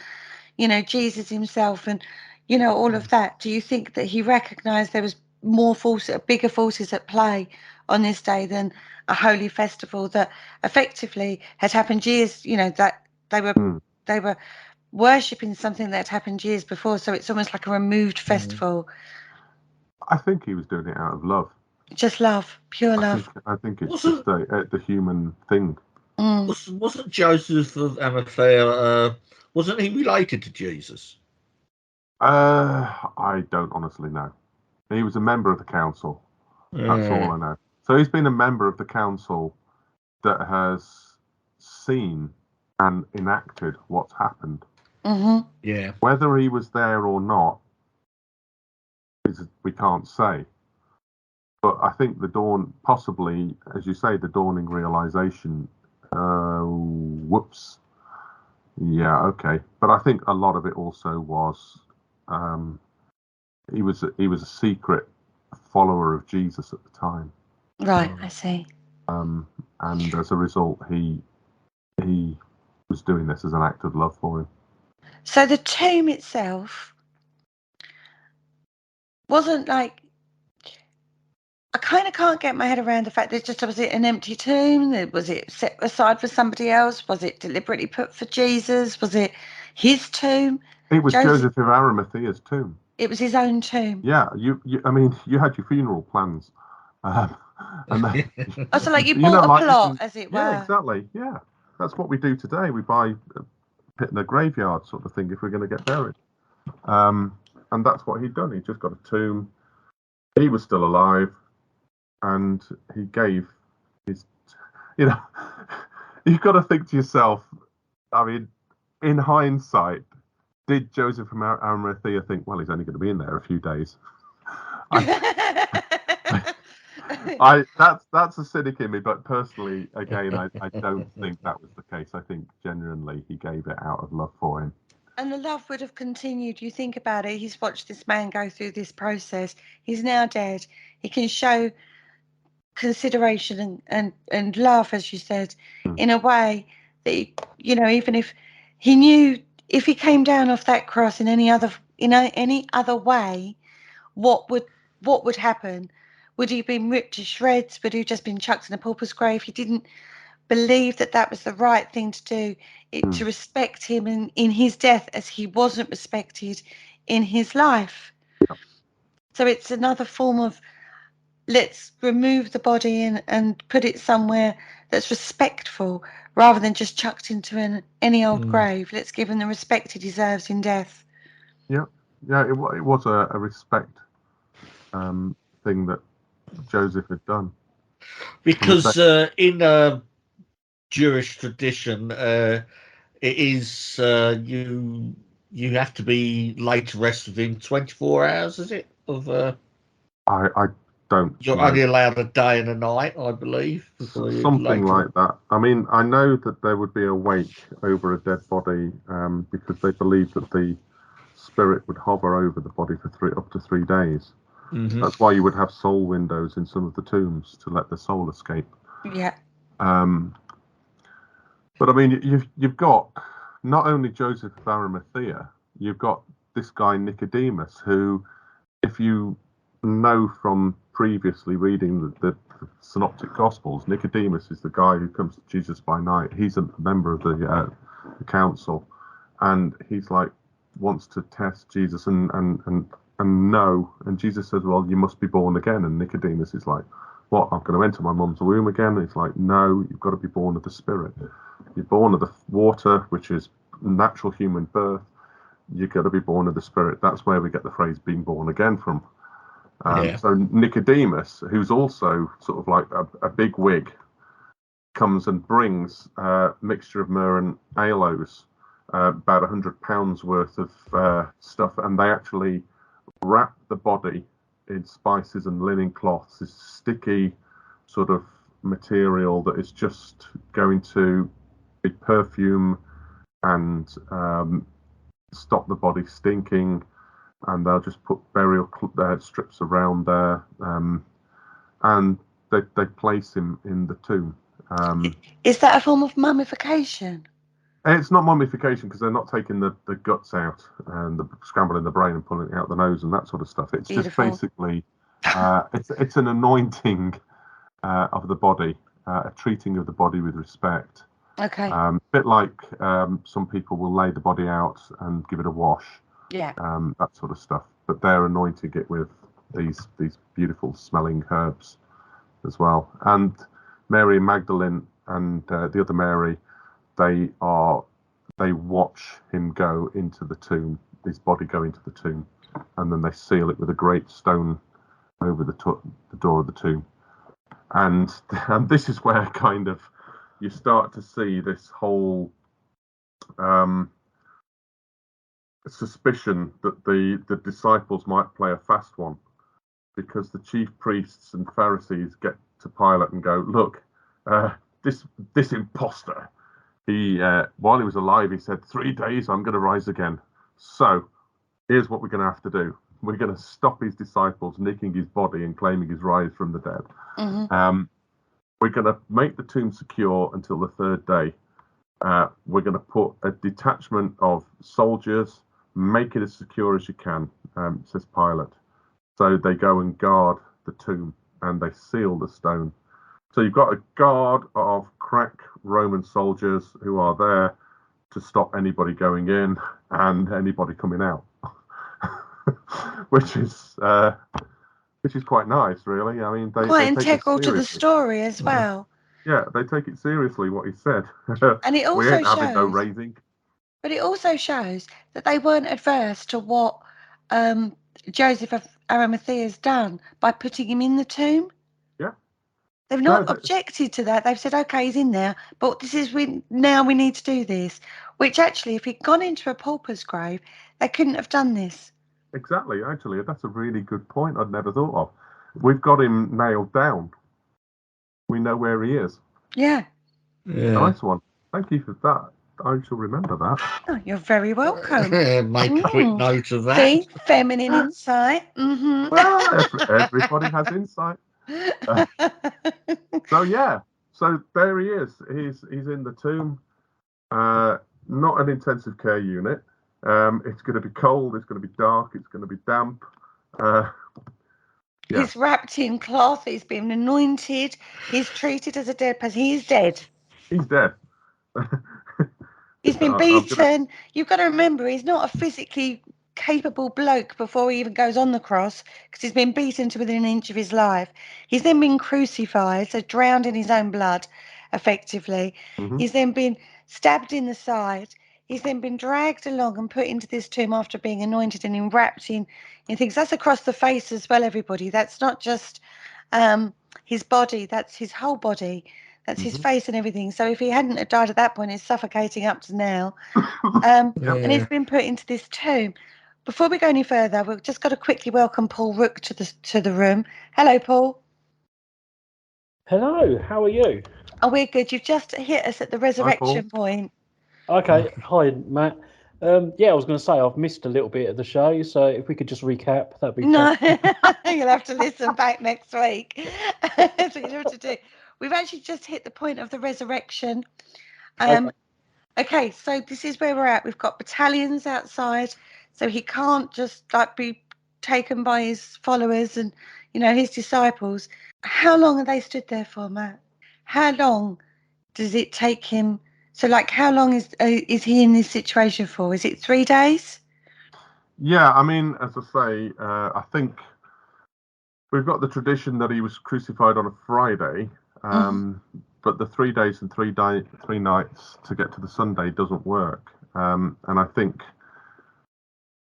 Speaker 1: Jesus himself and, all of that. Do you think that he recognised there was more bigger forces at play on this day than a holy festival that effectively had happened years, that they were worshipping something that had happened years before, so it's almost like a removed festival.
Speaker 3: I think he was doing it out of love.
Speaker 1: Just love, pure love.
Speaker 3: I think it's just the human thing.
Speaker 2: Wasn't Joseph of Arimathea, wasn't he related to Jesus?
Speaker 3: I don't honestly know. He was a member of the council. That's all I know. So he's been a member of the council that has seen and enacted what's happened.
Speaker 1: Mm-hmm.
Speaker 2: Yeah.
Speaker 3: Whether he was there or not, we can't say. But I think possibly, as you say, the dawning realization, whoops. Yeah, okay. But I think a lot of it also was, he was a secret follower of Jesus at the time.
Speaker 1: Right, I see.
Speaker 3: And as a result, he was doing this as an act of love for him.
Speaker 1: So the tomb itself wasn't like, I kind of can't get my head around the fact that was it an empty tomb? Was it set aside for somebody else? Was it deliberately put for Jesus? Was it his tomb?
Speaker 3: It was Joseph of Arimathea's tomb.
Speaker 1: It was his own tomb.
Speaker 3: Yeah, you had your funeral plans. And then,
Speaker 1: so like you bought a plot, as it were.
Speaker 3: Yeah, exactly. Yeah, that's what we do today. We buy a pit in a graveyard sort of thing if we're going to get buried. And that's what he'd done. He just got a tomb. He was still alive, and he gave his. You've got to think to yourself. I mean, in hindsight, did Joseph from Arimathea think, well, he's only going to be in there a few days? That's a cynic in me, but personally, again, I don't think that was the case. I think genuinely he gave it out of love for him.
Speaker 1: And the love would have continued. You think about it. He's watched this man go through this process. He's now dead. He can show consideration and love, as you said, in a way that even if he knew if he came down off that cross in any other way, what would happen? Would he have been ripped to shreds? Would he have just been chucked in a pauper's grave? He didn't believe that was the right thing to do, to respect him in his death as he wasn't respected in his life. So it's another form of, let's remove the body and put it somewhere that's respectful rather than just chucked into any old grave. Let's give him the respect he deserves in death.
Speaker 3: Yeah, it was a respect thing that Joseph had done.
Speaker 2: Because in Jewish tradition, it is you have to be laid to rest within 24 hours, is it?
Speaker 3: I don't.
Speaker 2: You're only allowed a day and a night, I believe.
Speaker 3: Something like that. I mean, I know that there would be a wake over a dead body because they believe that the spirit would hover over the body for up to 3 days. Mm-hmm. That's why you would have soul windows in some of the tombs to let the soul escape.
Speaker 1: Yeah.
Speaker 3: But I mean, you've got not only Joseph of Arimathea, you've got this guy Nicodemus, who, if you know from previously reading the Synoptic Gospels, Nicodemus is the guy who comes to Jesus by night. He's a member of the council, and he's like wants to test Jesus and know. And Jesus says, "Well, you must be born again." And Nicodemus is like, "What? I'm going to enter my mum's womb again?" And he's like, "No, you've got to be born of the Spirit. You're born of the water, which is natural human birth, you've got to be born of the Spirit. That's where we get the phrase "being born again" from.
Speaker 2: Yeah.
Speaker 3: So Nicodemus, who's also sort of like a big wig, comes and brings a mixture of myrrh and aloes, about £100 worth of stuff, and they actually wrap the body in spices and linen cloths, this sticky sort of material that is just going to be perfume and stop the body stinking, and they'll just put burial strips around there, and they place him in the tomb.
Speaker 1: Is that a form of mummification?
Speaker 3: It's not mummification because they're not taking the guts out and scrambling the brain and pulling it out the nose and that sort of stuff. It's
Speaker 1: Beautiful.
Speaker 3: just basically it's an anointing of the body, a treating of the body with respect.
Speaker 1: Okay.
Speaker 3: A bit like some people will lay the body out and give it a wash.
Speaker 1: Yeah.
Speaker 3: That sort of stuff. But they're anointing it with these beautiful smelling herbs as well. And Mary Magdalene and the other Mary, they watch him go into the tomb, his body go into the tomb, and then they seal it with a great stone over the door of the tomb. And this is where kind of you start to see this whole suspicion that the disciples might play a fast one, because the chief priests and Pharisees get to Pilate and go, look, this imposter, he while he was alive, he said, 3 days I'm going to rise again. So here's what we're going to have to do. We're going to stop his disciples nicking his body and claiming his rise from the dead.
Speaker 1: Mm-hmm.
Speaker 3: We're going to make the tomb secure until the 3rd day. We're going to put a detachment of soldiers, make it as secure as you can, says Pilate. So they go and guard the tomb and they seal the stone. So you've got a guard of crack Roman soldiers who are there to stop anybody going in and anybody coming out, which is quite nice, really. I mean, they
Speaker 1: quite
Speaker 3: take
Speaker 1: integral
Speaker 3: it
Speaker 1: to the
Speaker 3: seriously.
Speaker 1: story as well.
Speaker 3: Yeah, they take it seriously what he said.
Speaker 1: And it
Speaker 3: we
Speaker 1: also
Speaker 3: ain't having no
Speaker 1: shows,
Speaker 3: raising.
Speaker 1: but it also shows that they weren't adverse to what Joseph of Arimathea's done by putting him in the tomb.
Speaker 3: Yeah.
Speaker 1: They've not objected to that. They've said, okay, he's in there, but this is now we need to do this. Which actually, if he'd gone into a pauper's grave, they couldn't have done this.
Speaker 3: Exactly. Actually, that's a really good point I'd never thought of. We've got him nailed down. We know where he is.
Speaker 1: Yeah.
Speaker 3: Nice one. Thank you for that. I shall remember that.
Speaker 1: Oh, you're very welcome.
Speaker 2: Make a quick note of that.
Speaker 1: See, feminine insight. Mm-hmm.
Speaker 3: Well, everybody has insight. So there he is. He's in the tomb. Not an intensive care unit. It's going to be cold. It's going to be dark. It's going to be damp. Yeah.
Speaker 1: He's wrapped in cloth. He's been anointed. He's treated as a dead person. He's dead.
Speaker 3: He's dead.
Speaker 1: He's been beaten. You've got to remember, he's not a physically capable bloke before he even goes on the cross, because he's been beaten to within an inch of his life. He's then been crucified, so drowned in his own blood, effectively.
Speaker 3: Mm-hmm.
Speaker 1: He's then been stabbed in the side. He's then been dragged along and put into this tomb after being anointed and wrapped in things. That's across the face as well, everybody. That's not just his body. That's his whole body. That's his face and everything. So if he hadn't have died at that point, he's suffocating up to now. And he's been put into this tomb. Before we go any further, we've just got to quickly welcome Paul Rook to the room. Hello, Paul.
Speaker 5: Hello, how are you?
Speaker 1: Oh, we're good. You've just hit us at the resurrection point.
Speaker 5: Okay, hi, Matt. I was going to say I've missed a little bit of the show, so if we could just recap, that'd be
Speaker 1: You'll have to listen back next week. That's what you have to do. We've actually just hit the point of the resurrection. Okay, so this is where we're at. We've got battalions outside, so he can't just be taken by his followers and his disciples. How long are they stood there for, Matt? How long does it take him? So, how long is he in this situation for? Is it 3 days?
Speaker 3: Yeah, I mean, as I say, I think we've got the tradition that he was crucified on a Friday, but the 3 days and 3 nights to get to the Sunday doesn't work. And I think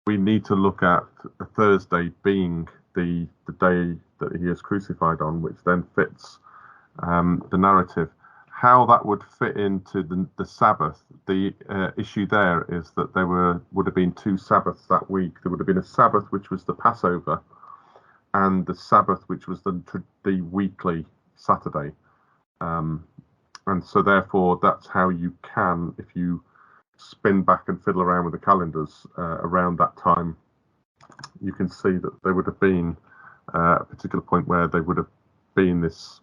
Speaker 3: we need to look at a Thursday being the day that he is crucified on, which then fits the narrative. How that would fit into the Sabbath, the issue there is that there would have been 2 Sabbaths that week. There would have been a Sabbath which was the Passover, and the Sabbath which was the weekly Saturday. And so therefore that's how you can, if you spin back and fiddle around with the calendars around that time, you can see that there would have been a particular point where there would have been this,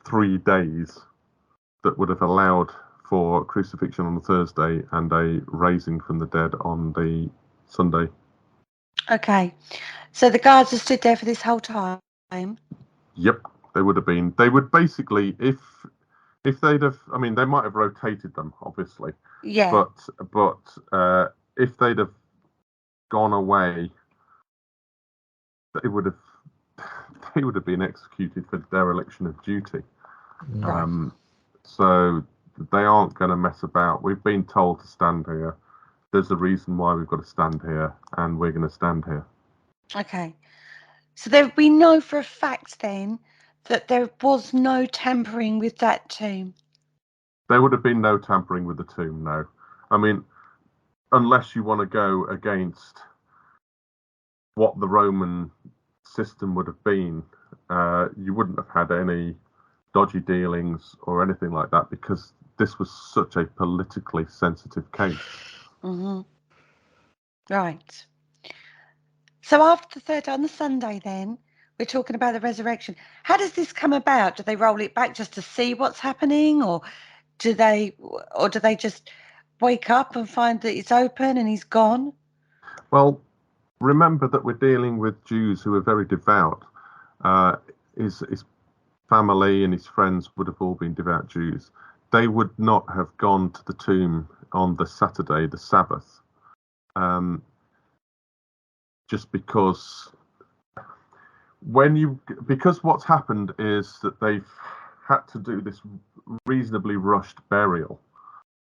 Speaker 3: 3 days that would have allowed for crucifixion on the Thursday and a raising from the dead on the Sunday.
Speaker 1: Okay. So the guards have stood there for this whole time?
Speaker 3: Yep, they would have been. They would basically, if they'd have, I mean, they might have rotated them, obviously.
Speaker 1: Yeah.
Speaker 3: But if they'd have gone away, they would have been executed for dereliction of duty.
Speaker 1: Right.
Speaker 3: So they aren't going to mess about. We've been told to stand here. There's a reason why we've got to stand here, and we're going to stand here.
Speaker 1: Okay. So we know for a fact then that there was no tampering with that tomb.
Speaker 3: There would have been no tampering with the tomb, no. I mean, unless you want to go against what the Roman system would have been, you wouldn't have had any dodgy dealings or anything like that, because this was such a politically sensitive case.
Speaker 1: Mm-hmm. Right. So after the third on the Sunday then, we're talking about the resurrection. How does this come about? Do they roll it back just to see what's happening, or do they just wake up and find that it's open and he's gone?
Speaker 3: Well, remember that we're dealing with Jews who are very devout. His family and his friends would have all been devout Jews. They would not have gone to the tomb on the Saturday, the Sabbath, just because what's happened is that they've had to do this reasonably rushed burial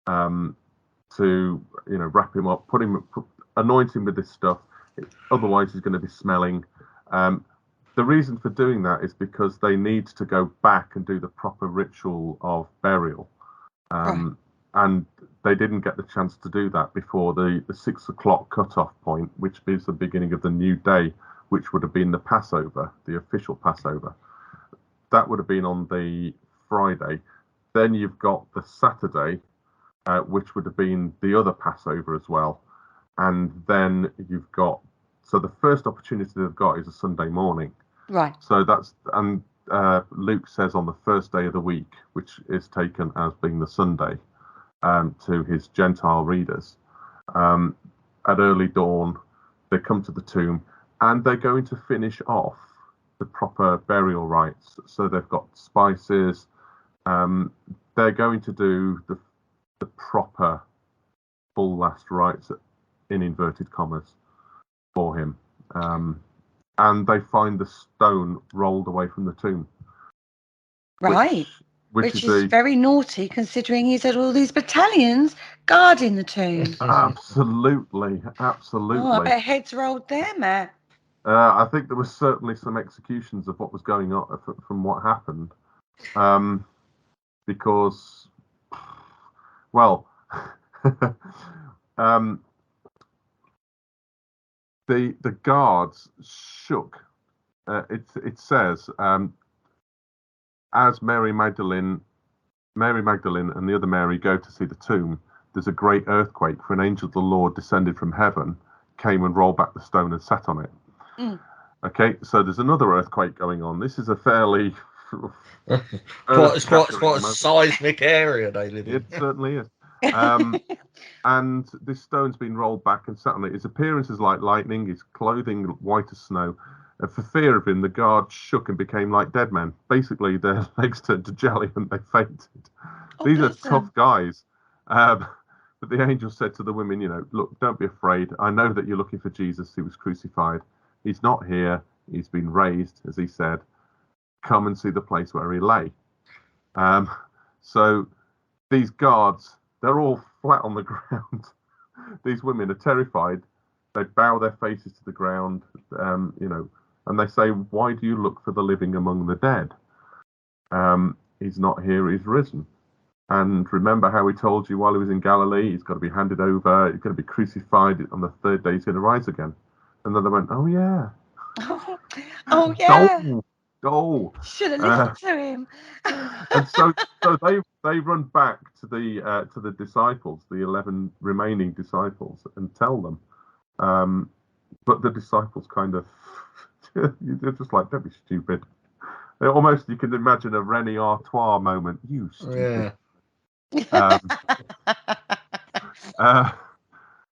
Speaker 3: to wrap him up, anoint him with this stuff. Otherwise, he's going to be smelling. The reason for doing that is because they need to go back and do the proper ritual of burial.
Speaker 1: Right.
Speaker 3: And they didn't get the chance to do that before the 6 o'clock cut-off point, which is the beginning of the new day, which would have been the Passover, the official Passover. That would have been on the Friday. Then you've got the Saturday, which would have been the other Passover as well. And then you've got, so the first opportunity they've got is a Sunday morning.
Speaker 1: Right.
Speaker 3: So that's, and Luke says on the first day of the week, which is taken as being the Sunday, to his Gentile readers. At early dawn, they come to the tomb and they're going to finish off the proper burial rites. So they've got spices. They're going to do the proper full last rites, in inverted commas, for him. And they find the stone rolled away from the tomb.
Speaker 1: Right. Which is very naughty, considering he's had all these battalions guarding the tomb.
Speaker 3: Absolutely.
Speaker 1: Oh, I bet heads rolled there, Matt.
Speaker 3: I think there was certainly some executions of what was going on from what happened. Because, well, the guards shook. It says, as Mary Magdalene and the other Mary go to see the tomb, there's a great earthquake, for an angel of the Lord descended from heaven, came and rolled back the stone and sat on it. Okay, so there's another earthquake going on. This is a fairly
Speaker 2: it's quite a seismic area they live in.
Speaker 3: It certainly is. And this stone's been rolled back and sat on it. His appearance is like lightning, his clothing white as snow. And for fear of him, the guards shook and became like dead men. Basically, their legs turned to jelly and they fainted. These are tough guys. But the angel said to the women, look, don't be afraid. I know that you're looking for Jesus who was crucified. He's not here. He's been raised, as he said. Come and see the place where he lay. So these guards, they're all flat on the ground. these women are terrified. They bow their faces to the ground, and they say, "Why do you look for the living among the dead? He's not here, he's risen. And remember how he told you while he was in Galilee, he's got to be handed over, he's going to be crucified, on the third day he's going to rise again." And then they went, "Oh yeah."
Speaker 1: Oh yeah.
Speaker 3: Oh.
Speaker 1: Should have listened to him.
Speaker 3: And so they run back to the disciples, the 11 remaining disciples, and tell them. But the disciples kind of, you're just like, don't be stupid. Almost, you can imagine a René Artois moment. You stupid.
Speaker 2: Yeah.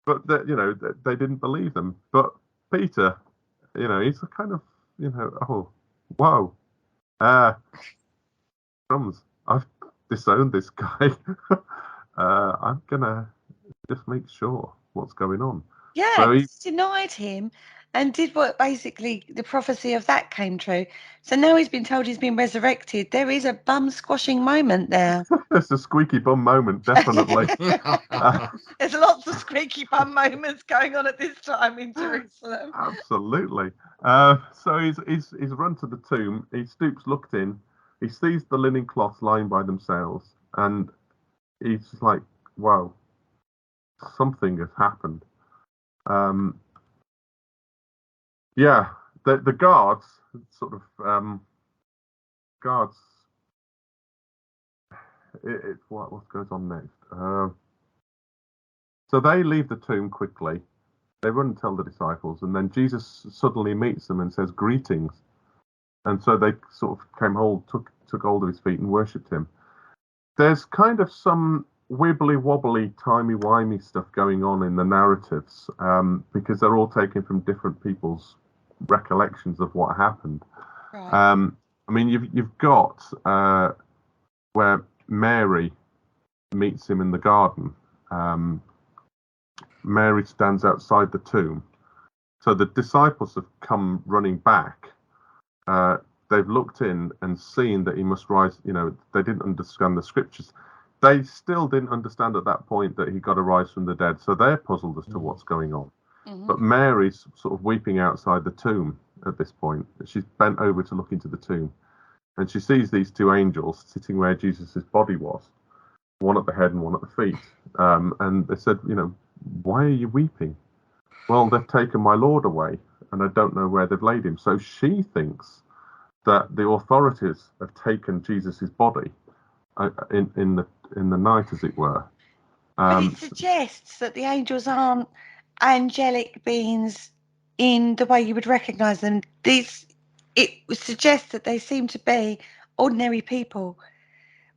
Speaker 3: But they didn't believe them. But Peter, he's a kind of, oh, whoa, crumbs, I've disowned this guy. I'm gonna just make sure what's going on.
Speaker 1: Yeah,
Speaker 3: So he
Speaker 1: denied him and did what basically the prophecy of that came true. So now he's been told he's been resurrected. There is a bum squashing moment there.
Speaker 3: It's a squeaky bum moment, definitely.
Speaker 1: There's lots of squeaky bum moments going on at this time in Jerusalem.
Speaker 3: Absolutely. So he's run to the tomb. He stoops, looked in. He sees the linen cloths lying by themselves, and he's like, "Wow, something has happened." Yeah, the guards sort of guards. What goes on next? So they leave the tomb quickly. They run and tell the disciples, and then Jesus suddenly meets them and says, "Greetings." And so they sort of took hold of his feet and worshipped him. There's kind of some wibbly wobbly, timey wimey stuff going on in the narratives, because they're all taken from different people's recollections of what happened.
Speaker 1: Right.
Speaker 3: I mean, you've got where Mary meets him in the garden. Mary stands outside the tomb. So the disciples have come running back. They've looked in and seen that he must rise. They didn't understand the scriptures. They still didn't understand at that point that he got to rise from the dead. So they're puzzled as to what's going on.
Speaker 1: Mm-hmm.
Speaker 3: But Mary's sort of weeping outside the tomb at this point. She's bent over to look into the tomb. And she sees these two angels sitting where Jesus' body was, one at the head and one at the feet. And they said, "Why are you weeping?" "Well, they've taken my Lord away, and I don't know where they've laid him." So she thinks that the authorities have taken Jesus' body in the night, as it were.
Speaker 1: But it suggests that the angels aren't angelic beings in the way you would recognise them. It suggests that they seem to be ordinary people,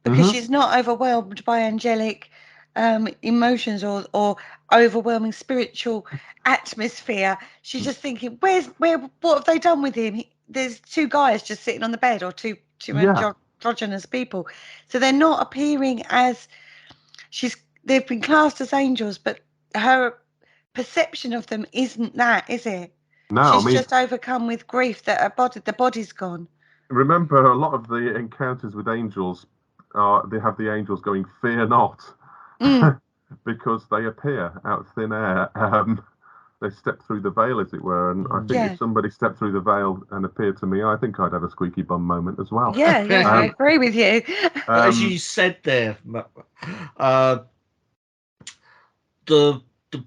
Speaker 1: because she's not overwhelmed by angelic emotions or overwhelming spiritual atmosphere. She's just thinking, what have they done with him? There's two guys just sitting on the bed, or two androgynous people. So they're not appearing as they've been classed as angels, but her perception of them isn't that, is it?
Speaker 3: No,
Speaker 1: She's just overcome with grief that the body's gone.
Speaker 3: Remember, a lot of the encounters with angels they have the angels going, "Fear not," because they appear out of thin air. They step through the veil, as it were. And I think if somebody stepped through the veil and appeared to me, I think I'd have a squeaky bum moment as well.
Speaker 1: Yeah, I agree with you.
Speaker 2: As you said there, the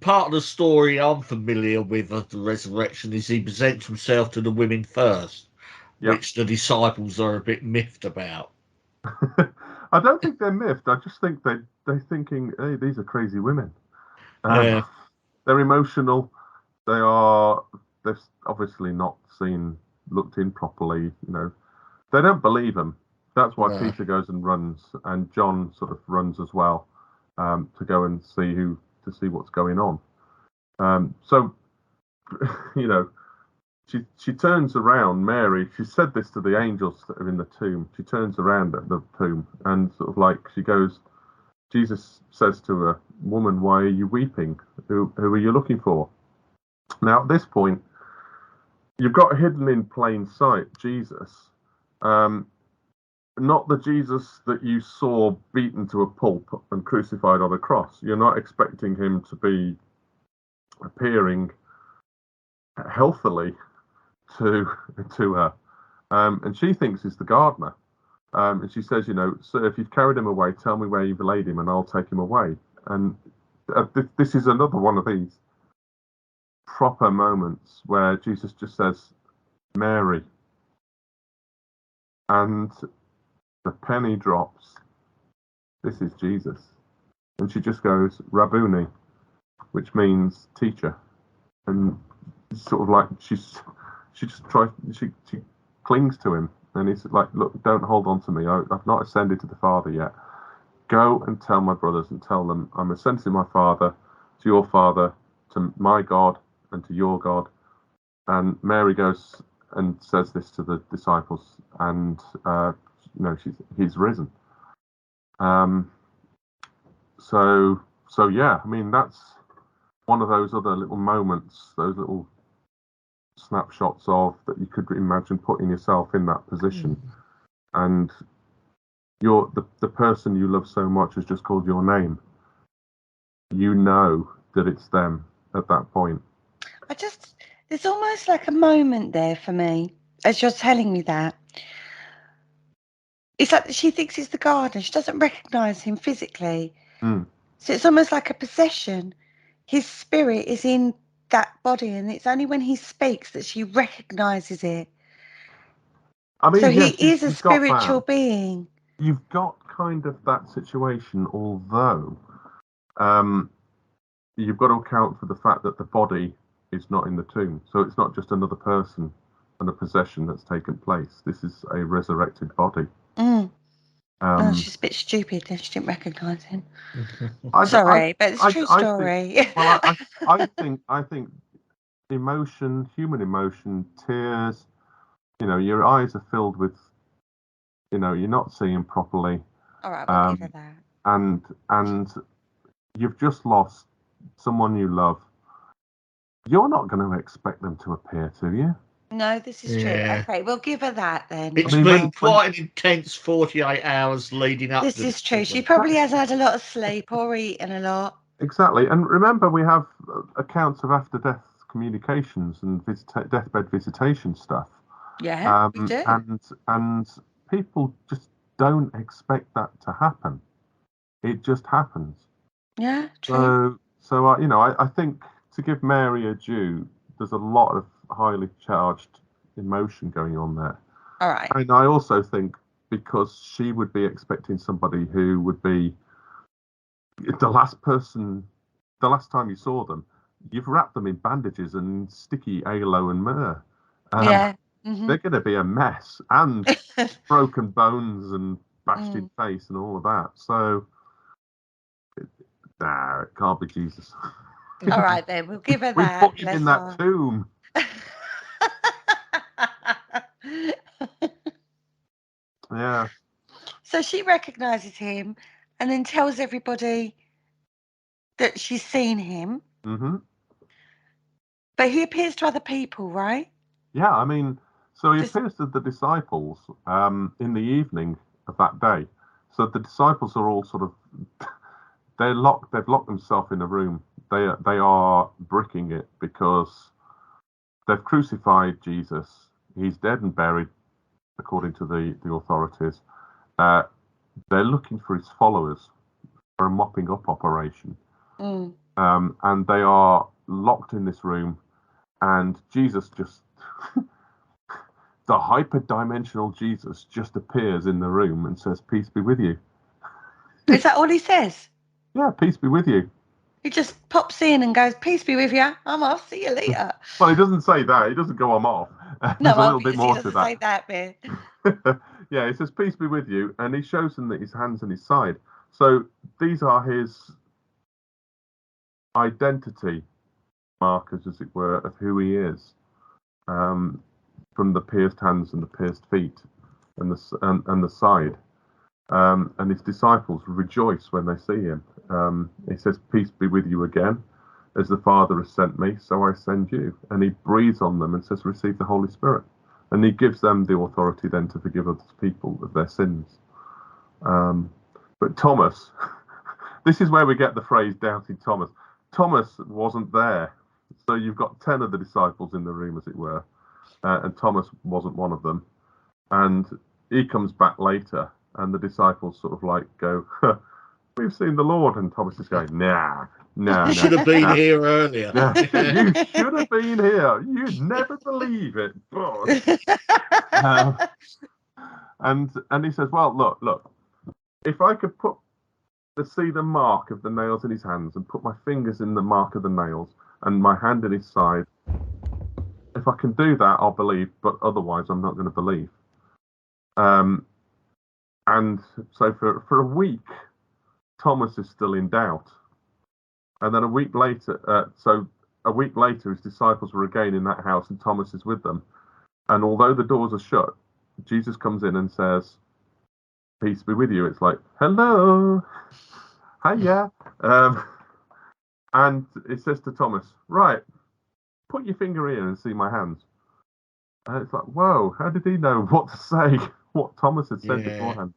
Speaker 2: part of the story I'm familiar with of the resurrection is he presents himself to the women first, which the disciples are a bit miffed about.
Speaker 3: I don't think they're miffed. I just think they're thinking, "Hey, these are crazy women." They're emotional. They've obviously not looked in properly. They don't believe him. That's why Peter goes and runs, and John sort of runs as well, to go and see what's going on. So she turns around, Mary. She said this to the angels that are in the tomb. She turns around at the tomb and sort of like she goes. Jesus says to her, "Woman, why are you weeping? Who are you looking for?" Now, at this point, you've got hidden in plain sight Jesus, not the Jesus that you saw beaten to a pulp and crucified on a cross. You're not expecting him to be appearing healthily to her, and she thinks it's the gardener. And she says, "Sir, if you've carried him away, tell me where you've laid him, and I'll take him away." And this is another one of these proper moments where Jesus just says, "Mary," and the penny drops. This is Jesus, and she just goes, "Rabboni," which means teacher, and sort of like she clings to him. And he's like, "Look, don't hold on to me. I've not ascended to the Father yet. Go and tell my brothers and tell them I'm ascended to my Father, to your Father, to my God, and to your God." And Mary goes and says this to the disciples, and he's risen. So yeah, I mean, that's one of those other little moments, those little snapshots of that you could imagine putting yourself in that position, and you're the person you love so much has just called your name. You know that it's them at that point.
Speaker 1: There's almost like a moment there for me as you're telling me that. It's like she thinks it's the gardener. She doesn't recognise him physically. So it's almost like a possession. His spirit is in that body, and it's only when he speaks that she recognises it. I mean, so yes, he is a spiritual being.
Speaker 3: You've got kind of that situation, although you've got to account for the fact that the body is not in the tomb. So it's not just another person and a possession that's taken place. This is a resurrected body.
Speaker 1: She's a bit stupid then. She didn't recognise him. Sorry, but it's a true story.
Speaker 3: I think emotion, human emotion, tears, your eyes are filled with, you're not seeing properly.
Speaker 1: All right, we'll give her that.
Speaker 3: And you've just lost someone you love. You're not going to expect them to appear to you.
Speaker 1: No, this is true. Okay, we'll give her that then.
Speaker 2: It's been quite an intense 48 hours leading up.
Speaker 1: This is true. She probably has had a lot of sleep or eaten a lot.
Speaker 3: Exactly. And remember, we have accounts of after-death communications and deathbed visitation stuff.
Speaker 1: Yeah, we do.
Speaker 3: And people just don't expect that to happen. It just happens.
Speaker 1: Yeah, true.
Speaker 3: So I think to give Mary a due, there's a lot of highly charged emotion going on there.
Speaker 1: All right.
Speaker 3: And I also think because she would be expecting somebody who would be the last time you saw them, you've wrapped them in bandages and sticky aloe and myrrh.
Speaker 1: Yeah.
Speaker 3: They're going to be a mess, and broken bones and bashed in face and all of that. So, it can't be Jesus.
Speaker 1: All right, then we'll give her that.
Speaker 3: We put him in that tomb. Yeah.
Speaker 1: So she recognises him, and then tells everybody that she's seen him.
Speaker 3: Mm-hmm.
Speaker 1: But he appears to other people, right?
Speaker 3: Yeah, I mean, so he appears to the disciples in the evening of that day. So the disciples are all sort of they've locked themselves in a room. They are bricking it because they've crucified Jesus. He's dead and buried, according to the authorities. They're looking for his followers for a mopping up operation. And they are locked in this room, and Jesus just the hyperdimensional Jesus just appears in the room and says, "Peace be with you."
Speaker 1: Is that all he says?
Speaker 3: Yeah, peace be with you.
Speaker 1: He just pops in and goes, "Peace be with you. I'm off. See you later."
Speaker 3: Well, he doesn't say that. He doesn't go, "I'm off." There's a little bit more to that.
Speaker 1: He doesn't say that bit.
Speaker 3: Yeah, he says, "Peace be with you," and he shows them that his hands and his side. So these are his identity markers, as it were, of who he is, from the pierced hands and the pierced feet and the side. And his disciples rejoice when they see him. He says, "Peace be with you again. As the Father has sent me, so I send you." And he breathes on them and says, "Receive the Holy Spirit." And he gives them the authority then to forgive other people of their sins. But Thomas, this is where we get the phrase doubting Thomas. Thomas wasn't there So you've got 10 of the disciples in the room, as it were, and Thomas wasn't one of them. And he comes back later, and the disciples sort of like go, "We've seen the Lord," and Thomas is going, "Nah, nah,
Speaker 2: You should have been here earlier.
Speaker 3: nah. You should have been here. You'd never believe it." And he says, "Well, look. If I could see the mark of the nails in his hands and put my fingers in the mark of the nails and my hand in his side, if I can do that, I'll believe. But otherwise, I'm not going to believe." And so for a week, Thomas is still in doubt. And then a week later, his disciples were again in that house, and Thomas is with them. And although the doors are shut, Jesus comes in and says, "Peace be with you." It's like, "Hello, hiya." And it says to Thomas, "Right, put your finger here and see my hands." And it's like, whoa, how did he know what to say? What Thomas had said beforehand.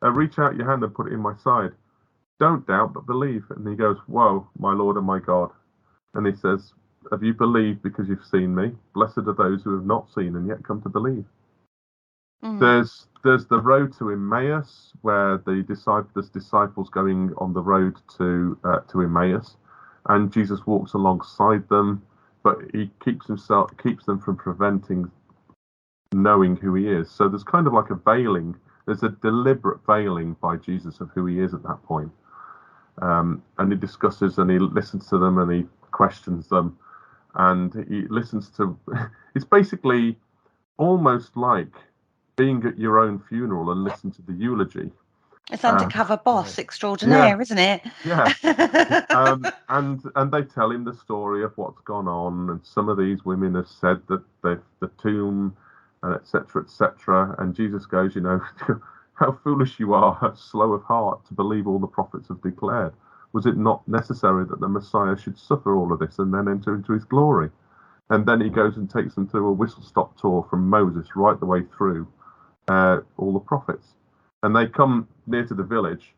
Speaker 3: "Reach out your hand and put it in my side. Don't doubt, but believe." And he goes, "Whoa, my Lord and my God." And he says, "Have you believed because you've seen me? Blessed are those who have not seen and yet come to believe." There's the road to Emmaus, where there's disciples going on the road to Emmaus, and Jesus walks alongside them, but he keeps them from preventing knowing who he is. So there's kind of like a veiling. There's a deliberate veiling by Jesus of who he is at that point. And he discusses and he listens to them and he questions them, and he listens to. It's basically almost like being at your own funeral and listen to the eulogy.
Speaker 1: It's undercover boss extraordinaire, isn't it?
Speaker 3: Yeah. And they tell him the story of what's gone on, and some of these women have said that the tomb, and etc., etc. And Jesus goes, "How foolish you are, how slow of heart to believe all the prophets have declared. Was it not necessary that the Messiah should suffer all of this and then enter into his glory?" And then he goes and takes them through a whistle-stop tour from Moses right the way through all the prophets. And they come near to the village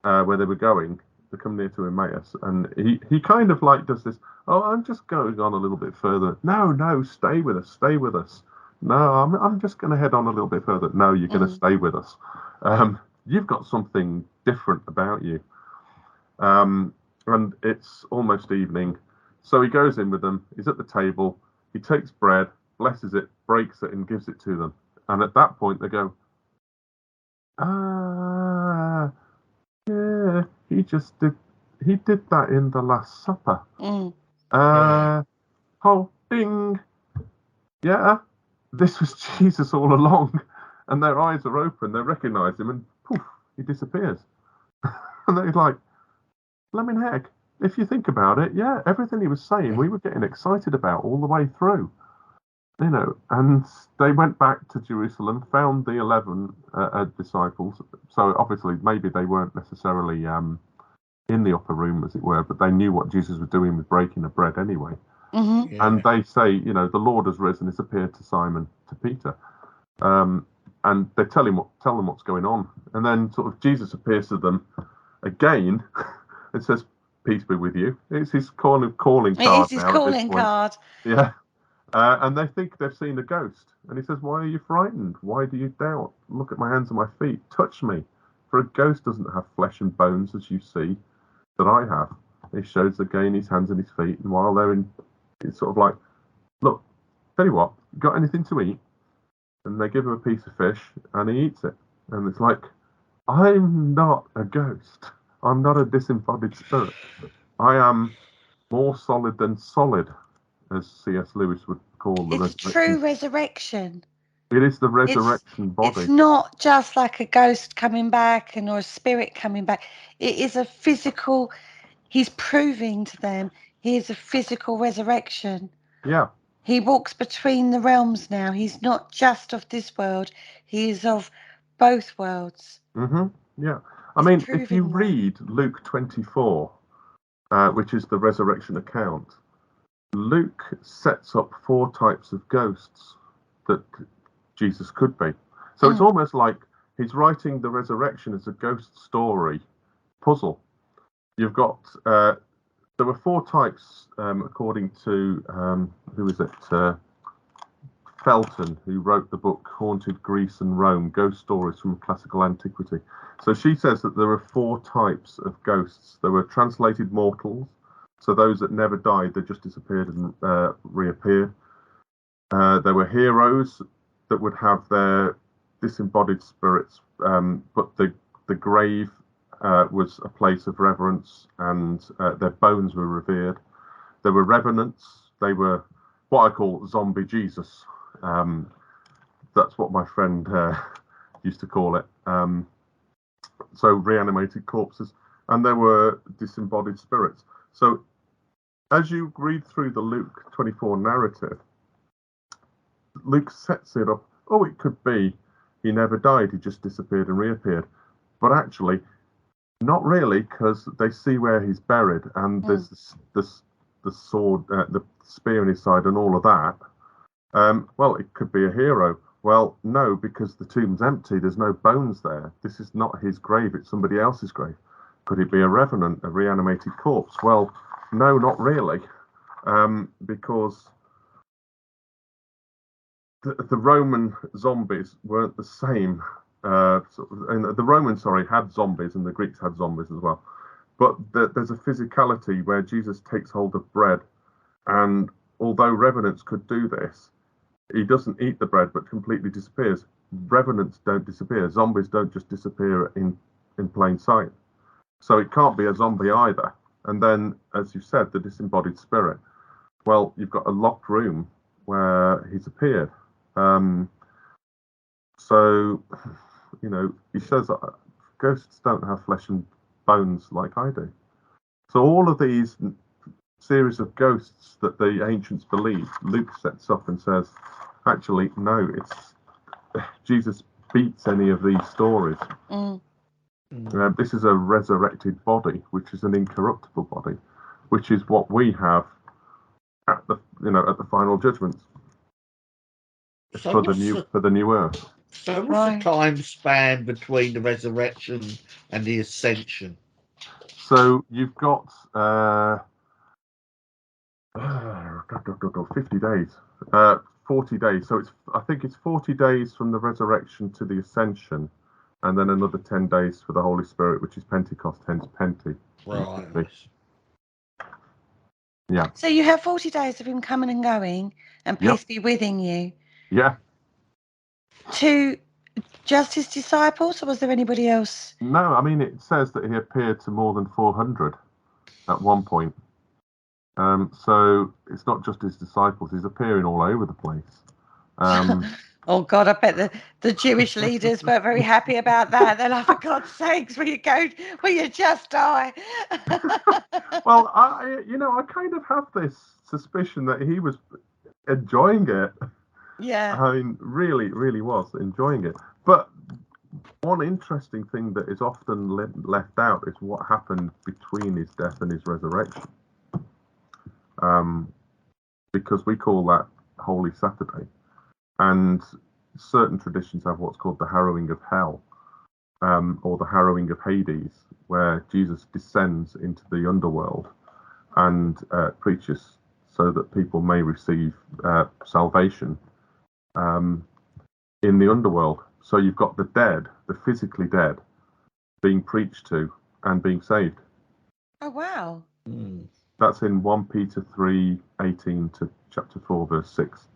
Speaker 3: where they were going. They come near to Emmaus, and he kind of like does this, "Oh, I'm just going on a little bit further." No, stay with us. "No, I'm just going to head on a little bit further." "No, you're going to stay with us. You've got something different about you." And it's almost evening. So he goes in with them. He's at the table. He takes bread, blesses it, breaks it, and gives it to them. And at that point, they go, yeah, he did that in the Last Supper. Ding. Yeah, this was Jesus all along. And their eyes are open. They recognize him, and poof, he disappears. And they're like, "Blimmin' heck, if you think about it, yeah, everything he was saying, we were getting excited about all the way through." And they went back to Jerusalem, found the 11 disciples. So obviously, maybe they weren't necessarily in the upper room, as it were, but they knew what Jesus was doing with breaking the bread anyway. And they say, "The Lord has risen. It's appeared to Simon, to Peter." And they tell them what's going on. And then sort of Jesus appears to them again and says, "Peace be with you." It's his calling card.
Speaker 1: It is his calling card.
Speaker 3: Yeah. And they think they've seen a ghost. And he says, "Why are you frightened? Why do you doubt? Look at my hands and my feet. Touch me. For a ghost doesn't have flesh and bones as you see that I have." He shows again his hands and his feet. And while they're in, it's sort of like, "Look, tell you what, you got anything to eat?" And they give him a piece of fish and he eats it. And it's like, I'm not a ghost. I'm not a disembodied spirit. I am more solid than solid, as C.S. Lewis would call the
Speaker 1: It's true resurrection.
Speaker 3: It is the resurrection body.
Speaker 1: It's not just like a ghost coming back or a spirit coming back. It is a physical. He's proving to them he is a physical resurrection.
Speaker 3: Yeah.
Speaker 1: He walks between the realms now. He's not just of this world. He is of both worlds.
Speaker 3: Yeah. I mean, if you read Luke 24, which is the resurrection account, Luke sets up 4 types of ghosts that Jesus could be. So it's almost like he's writing the resurrection as a ghost story puzzle. You've got there were 4 types, according to who is it? Felton, who wrote the book Haunted Greece and Rome: Ghost Stories from Classical Antiquity. So she says that there were 4 types of ghosts. There were translated mortals, so those that never died, they just disappeared and reappeared. There were heroes that would have their disembodied spirits, but the grave was a place of reverence, and their bones were revered. There were revenants. They were what I call zombie Jesus. That's what my friend used to call it. So reanimated corpses, and there were disembodied spirits. So as you read through the Luke 24 narrative, Luke sets it up. Oh, it could be he never died, he just disappeared and reappeared. But actually, not really, because they see where he's buried, and there's the sword, the spear in his side, and all of that. Well, it could be a hero. Well, no, because the tomb's empty. There's no bones there. This is not his grave. It's somebody else's grave. Could it be a revenant, a reanimated corpse? Well, no, not really, because the Roman zombies weren't the same. And the Romans, had zombies, and the Greeks had zombies as well. But there's a physicality where Jesus takes hold of bread, and although revenants could do this, he doesn't eat the bread but completely disappears. Revenants don't disappear. Zombies don't just disappear in plain sight. So it can't be a zombie either. And then, as you said, the disembodied spirit. Well, you've got a locked room where he's appeared. So, he says that ghosts don't have flesh and bones like I do. So all of these series of ghosts that the ancients believed, Luke sets up and says, actually, no, Jesus beats any of these stories. This is a resurrected body, which is an incorruptible body, which is what we have at the final judgment for the new earth.
Speaker 2: So what's the time span between the resurrection and the ascension?
Speaker 3: So you've got 50 days, 40 days. So I think it's 40 days from the resurrection to the ascension, and then another 10 days for the Holy Spirit, which is Pentecost, hence Penti.
Speaker 2: Right.
Speaker 3: Yeah.
Speaker 1: So you have 40 days of him coming and going, and peace be within you.
Speaker 3: Yeah.
Speaker 1: To just his disciples, or was there anybody else?
Speaker 3: No, I mean, it says that he appeared to more than 400 at one point. So it's not just his disciples; he's appearing all over the place.
Speaker 1: Oh God, I bet the Jewish leaders weren't very happy about that. They're like, for God's sakes, will you just die?
Speaker 3: Well, I kind of have this suspicion that he was enjoying it.
Speaker 1: Yeah.
Speaker 3: I mean, really, really was enjoying it. But one interesting thing that is often left out is what happened between his death and his resurrection. Because we call that Holy Saturday. And certain traditions have what's called the harrowing of hell, or the harrowing of Hades, where Jesus descends into the underworld and preaches so that people may receive salvation in the underworld. So you've got the dead, the physically dead, being preached to and being saved.
Speaker 1: Oh, wow.
Speaker 3: That's in 1 Peter 3:18 to chapter 4, verse 6.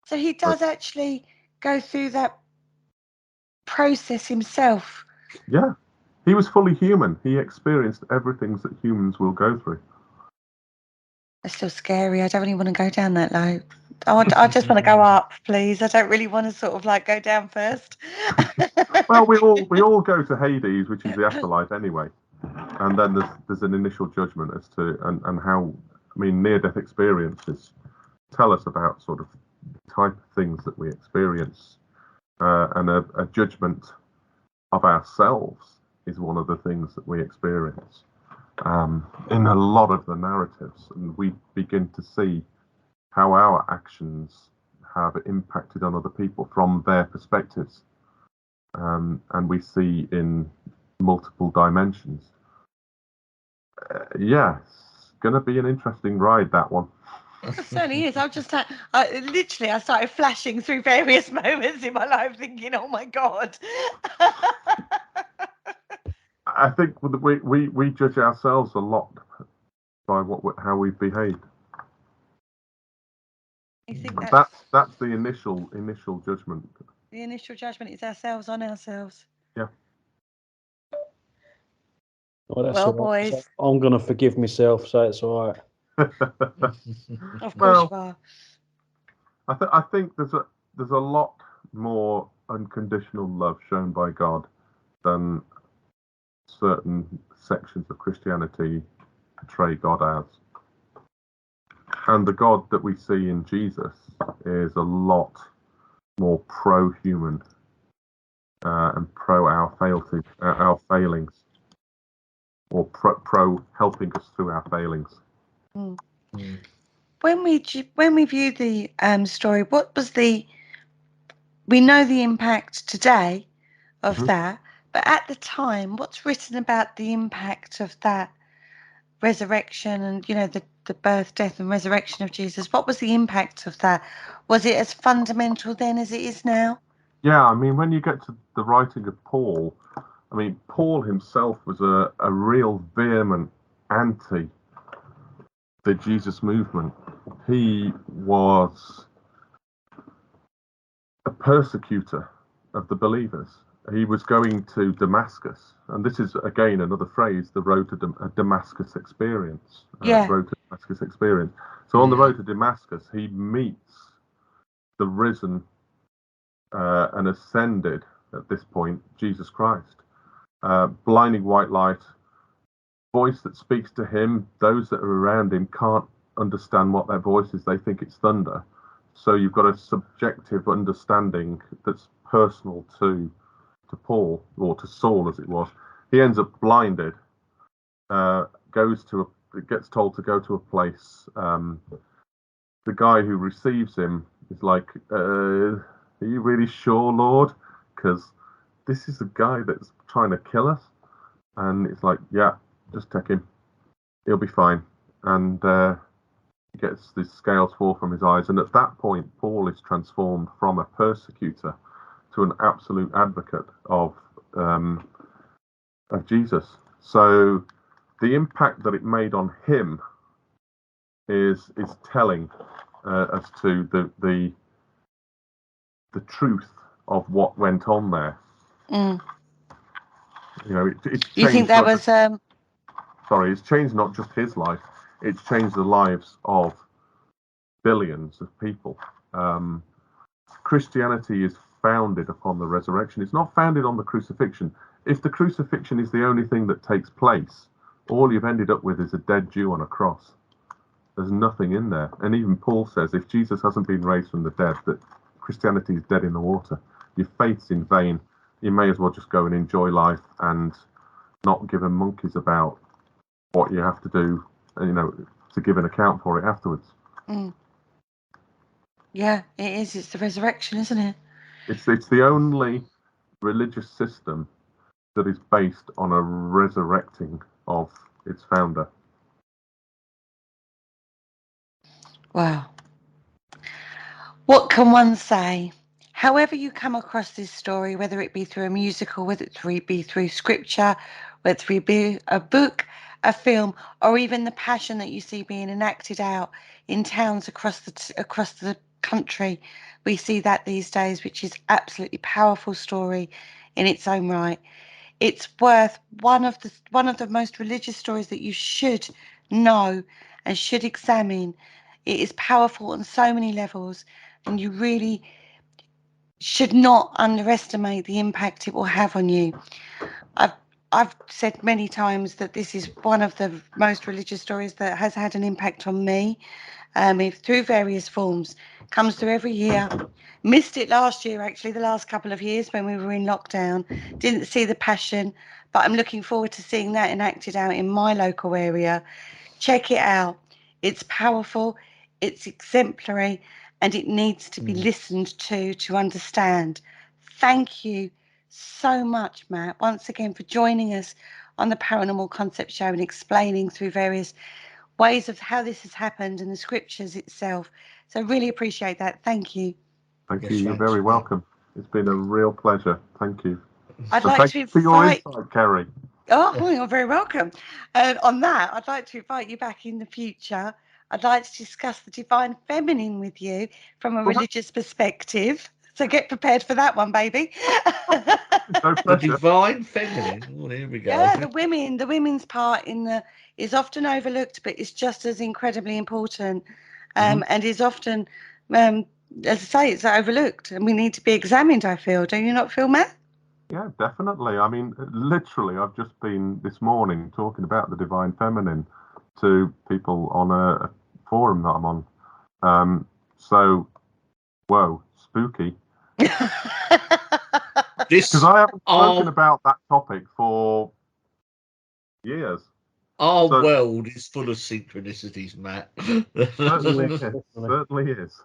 Speaker 1: So he does actually go through that process himself.
Speaker 3: Yeah. He was fully human. He experienced everything that humans will go through.
Speaker 1: It's still scary. I don't really want to go down that low. I just want to go up, please. I don't really want to sort of like go down first.
Speaker 3: Well, we all go to Hades, which is the afterlife anyway, and then there's an initial judgment as to and how, I mean, near-death experiences tell us about sort of type of things that we experience, and a judgment of ourselves is one of the things that we experience in a lot of the narratives, and we begin to see how our actions have impacted on other people from their perspectives, and we see in multiple dimensions. Yeah, it's going to be an interesting ride, that one.
Speaker 1: It certainly is. I started flashing through various moments in my life thinking, oh my God.
Speaker 3: I think we judge ourselves a lot by how we behave.
Speaker 1: You think
Speaker 3: That's the initial judgment.
Speaker 1: the initial judgment is ourselves on ourselves.
Speaker 3: Yeah.
Speaker 1: Well, boys.
Speaker 5: So I'm going to forgive myself, so it's all right.
Speaker 1: Of course you are.
Speaker 3: I think there's a lot more unconditional love shown by God than certain sections of Christianity portray God as. And the God that we see in Jesus is a lot more pro-human and pro our failings, or pro helping us through our failings.
Speaker 1: Mm. When we view the story, what was we know the impact today of that, but at the time, what's written about the impact of that resurrection and, the birth, death and resurrection of Jesus? What was the impact of that? Was it as fundamental then as it is now?
Speaker 3: Yeah, I mean, when you get to the writing of Paul, I mean, Paul himself was a real vehement anti the Jesus movement. He was a persecutor of the believers. He was going to Damascus, and this is again another phrase: the road to Damascus experience. Road to Damascus experience. So on the road to Damascus, he meets the risen and ascended at this point Jesus Christ. Blinding white light, voice that speaks to him. Those that are around him can't understand what their voice is. They think it's thunder. So you've got a subjective understanding that's personal to Paul, or to Saul as it was. He ends up blinded, gets told to go to a place. The guy who receives him is like, are you really sure, Lord? Because this is a guy that's trying to kill us. And it's like, yeah, just take him. He'll be fine. And he gets the scales fall from his eyes. And at that point, Paul is transformed from a persecutor to an absolute advocate of Jesus. So the impact that it made on him is telling as to the truth of what went on there.
Speaker 1: You think that was
Speaker 3: it's changed not just his life, it's changed the lives of billions of people. Christianity is founded upon the resurrection. It's not founded on the crucifixion. If the crucifixion is the only thing that takes place, all you've ended up with is a dead Jew on a cross. There's nothing in there. And even Paul says, if Jesus hasn't been raised from the dead, that Christianity is dead in the water. Your faith's in vain. You may as well just go and enjoy life and not give a monkeys about what you have to do, to give an account for it afterwards.
Speaker 1: Yeah, it is. It's the resurrection, isn't it?
Speaker 3: It's the only religious system that is based on a resurrecting of its founder.
Speaker 1: Wow. What can one say? However you come across this story, whether it be through a musical, whether it be through scripture, whether it be a book, a film, or even the passion that you see being enacted out in towns across the country, we see that these days, which is absolutely powerful story in its own right. It's worth one of the most religious stories that you should know and should examine. It is powerful on so many levels, and you really should not underestimate the impact it will have on you. I've said many times that this is one of the most religious stories that has had an impact on me, through various forms. Comes through every year. Missed it last year, actually, the last couple of years when we were in lockdown. Didn't see the passion, but I'm looking forward to seeing that enacted out in my local area. Check it out. It's powerful, it's exemplary, and it needs to be listened to understand. Thank you so much, Matt, once again for joining us on the Paranormal Concept Show and explaining through various ways of how this has happened and the scriptures itself. So I really appreciate that. Thank you.
Speaker 3: Thank you. You're very welcome. It's been a real pleasure. Thank you.
Speaker 1: I'd like to
Speaker 3: for your insight, Kerry.
Speaker 1: Oh, well, you're very welcome. On that, I'd like to invite you back in the future. I'd like to discuss the divine feminine with you from a religious perspective. So get prepared for that one, baby.
Speaker 2: The divine feminine. Oh, here we go.
Speaker 1: Yeah, the women's part is often overlooked, but it's just as incredibly important, and is often, as I say, it's overlooked, and we need to be examined. I feel. Do you not feel, Matt?
Speaker 3: Yeah, definitely. I mean, literally, I've just been this morning talking about the divine feminine to people on a forum that I'm on. So, whoa, spooky. Because I haven't spoken about that topic for years.
Speaker 2: Our world is full of synchronicities, Matt.
Speaker 3: Certainly is.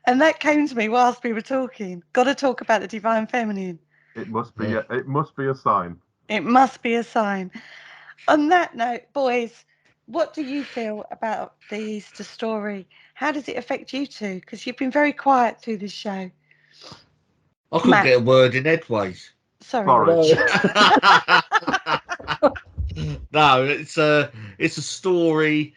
Speaker 1: And that came to me whilst we were talking. Got to talk about the divine feminine.
Speaker 3: It must be. It must be a sign.
Speaker 1: It must be a sign. On that note, boys, what do you feel about the Easter story? How does it affect you two? Because you've been very quiet through this show.
Speaker 2: I couldn't get a word in edgeways.
Speaker 1: Sorry.
Speaker 2: No, it's a story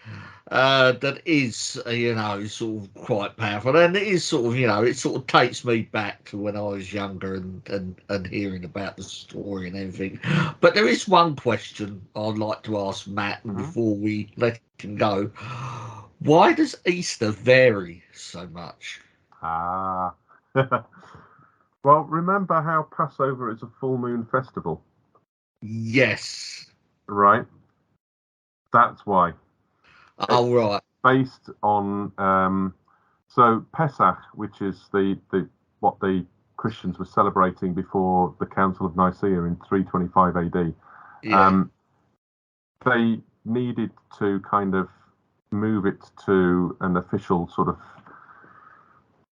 Speaker 2: that is, sort of quite powerful, and it is sort of, it sort of takes me back to when I was younger and hearing about the story and everything. But there is one question I'd like to ask Matt before we let him go. Why does Easter vary so much?
Speaker 3: Well, remember how Passover is a full moon festival?
Speaker 2: Yes.
Speaker 3: Right. That's why.
Speaker 2: Oh, right.
Speaker 3: Based on so Pesach, which is the what the Christians were celebrating before the Council of Nicaea in 325 AD.
Speaker 2: Yeah.
Speaker 3: They needed to kind of move it to an official sort of.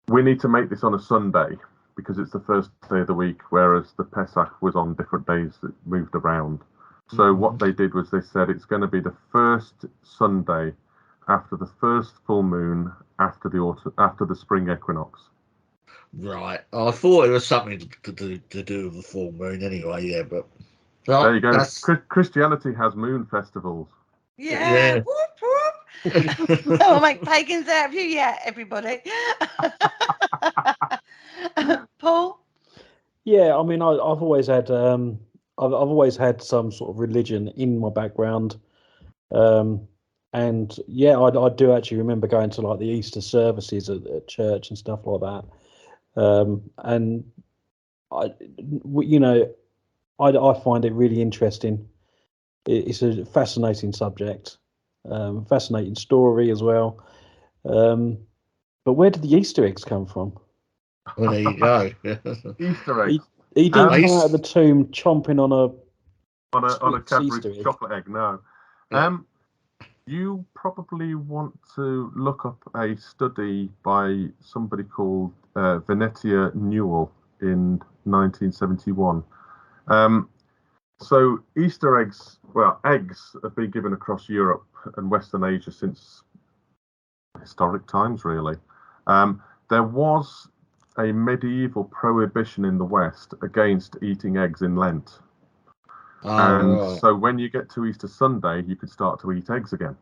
Speaker 3: We need to make this on a Sunday because it's the first day of the week, whereas the Pesach was on different days that moved around. So what they did was they said it's going to be the first Sunday after the first full moon after the spring equinox.
Speaker 2: Right. I thought it was something to do with the full moon anyway. Yeah, but
Speaker 3: there you go. Christianity has moon festivals.
Speaker 1: Yeah. Whoop, whoop. I'll make pagans out of you, everybody. Paul?
Speaker 5: Yeah, I mean, I've always had I've always had some sort of religion in my background, and yeah, I do actually remember going to like the Easter services at church and stuff like that, and I find it really interesting. It's a fascinating subject, fascinating story as well. But where did the Easter eggs come from?
Speaker 2: Well, there you go.
Speaker 3: Easter eggs.
Speaker 5: He didn't come out of the tomb chomping on a
Speaker 3: Cadbury chocolate egg. No. You probably want to look up a study by somebody called Venetia Newell in 1971. So Easter eggs, eggs have been given across Europe and Western Asia since historic times, really. There was a medieval prohibition in the West against eating eggs in Lent. So when you get to Easter Sunday, you could start to eat eggs again.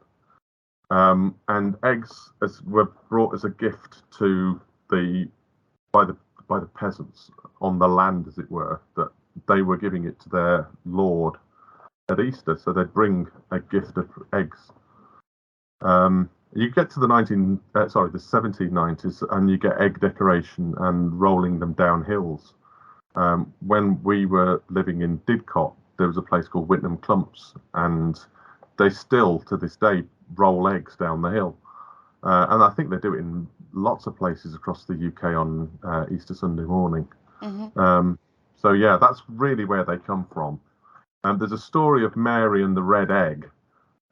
Speaker 3: And eggs were brought as a gift to by the peasants on the land, as it were, that they were giving it to their lord at Easter. So they'd bring a gift of eggs. You get to the 1790s, and you get egg decoration and rolling them down hills. When we were living in Didcot, there was a place called Whitnham Clumps, and they still, to this day, roll eggs down the hill. And I think they do it in lots of places across the UK on Easter Sunday morning. So yeah, that's really where they come from. And there's a story of Mary and the red egg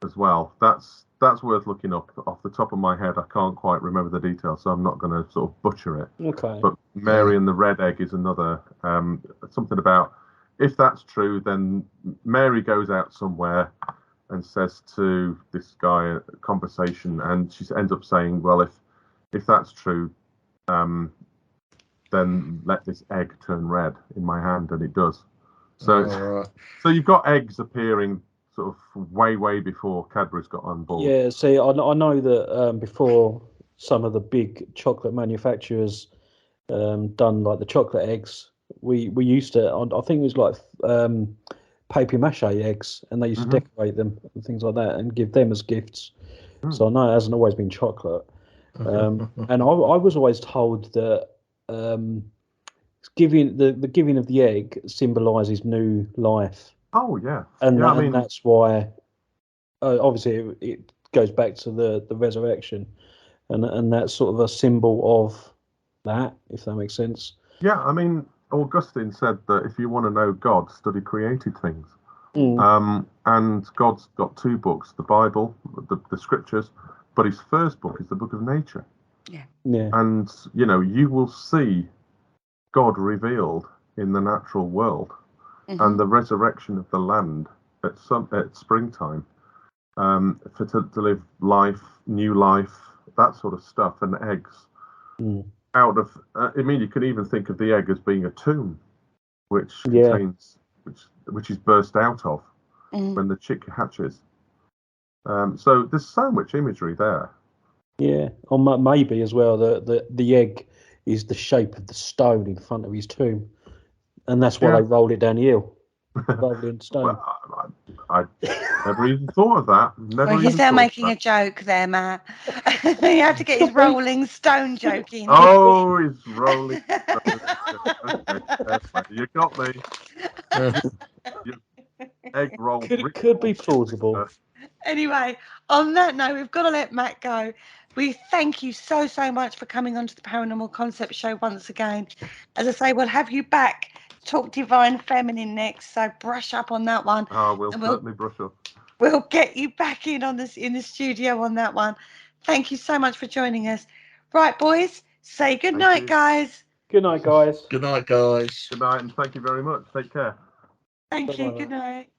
Speaker 3: as well. That's worth looking up. Off the top of my head, I can't quite remember the details, so I'm not going to sort of butcher it.
Speaker 5: Okay.
Speaker 3: But Mary and the red egg is another something about if that's true, then Mary goes out somewhere and says to this guy a conversation, and she ends up saying, well, if that's true, then let this egg turn red in my hand, and it does. So, so you've got eggs appearing sort of way before Cadbury's got on board.
Speaker 5: Yeah, see, I know that before some of the big chocolate manufacturers done like the chocolate eggs, we used to, I think it was like papier mâché eggs, and they used to decorate them and things like that and give them as gifts. So I know it hasn't always been chocolate. And I was always told that giving the giving of the egg symbolises new life.
Speaker 3: Oh yeah,
Speaker 5: and
Speaker 3: yeah,
Speaker 5: and that's why obviously it goes back to the resurrection, and that's sort of a symbol of that, if that makes sense.
Speaker 3: Yeah, I mean, Augustine said that if you want to know God, study created things. And God's got two books: the Bible, the scriptures, but his first book is the book of nature.
Speaker 1: Yeah.
Speaker 3: And you will see God revealed in the natural world, and the resurrection of the land at springtime, to live life, new life, that sort of stuff, and eggs. Out of, you can even think of the egg as being a tomb, which contains, which is burst out of when the chick hatches. So there's so much imagery there.
Speaker 5: Yeah, or maybe as well the egg is the shape of the stone in front of his tomb, and that's why they rolled it down the hill. Rolled it in stone.
Speaker 3: Well, I never even thought of that.
Speaker 1: Well, he's there making a joke there, Matt. You have to get his rolling stone joke in.
Speaker 3: Oh, he's rolling stone. Okay, you got me. Your egg roll.
Speaker 5: Could be plausible.
Speaker 1: Anyway, on that note, we've got to let Matt go. We thank you so much for coming onto the Paranormal Concept Show once again. As I say, we'll have you back. Talk Divine Feminine next, so brush up on that one.
Speaker 3: We'll certainly brush up.
Speaker 1: We'll get you back in the studio on that one. Thank you so much for joining us. Right, boys, say good night, guys.
Speaker 5: Good night, guys.
Speaker 2: Good night, guys.
Speaker 3: Good night, and thank you very much. Take care.
Speaker 1: Thank you. Good night.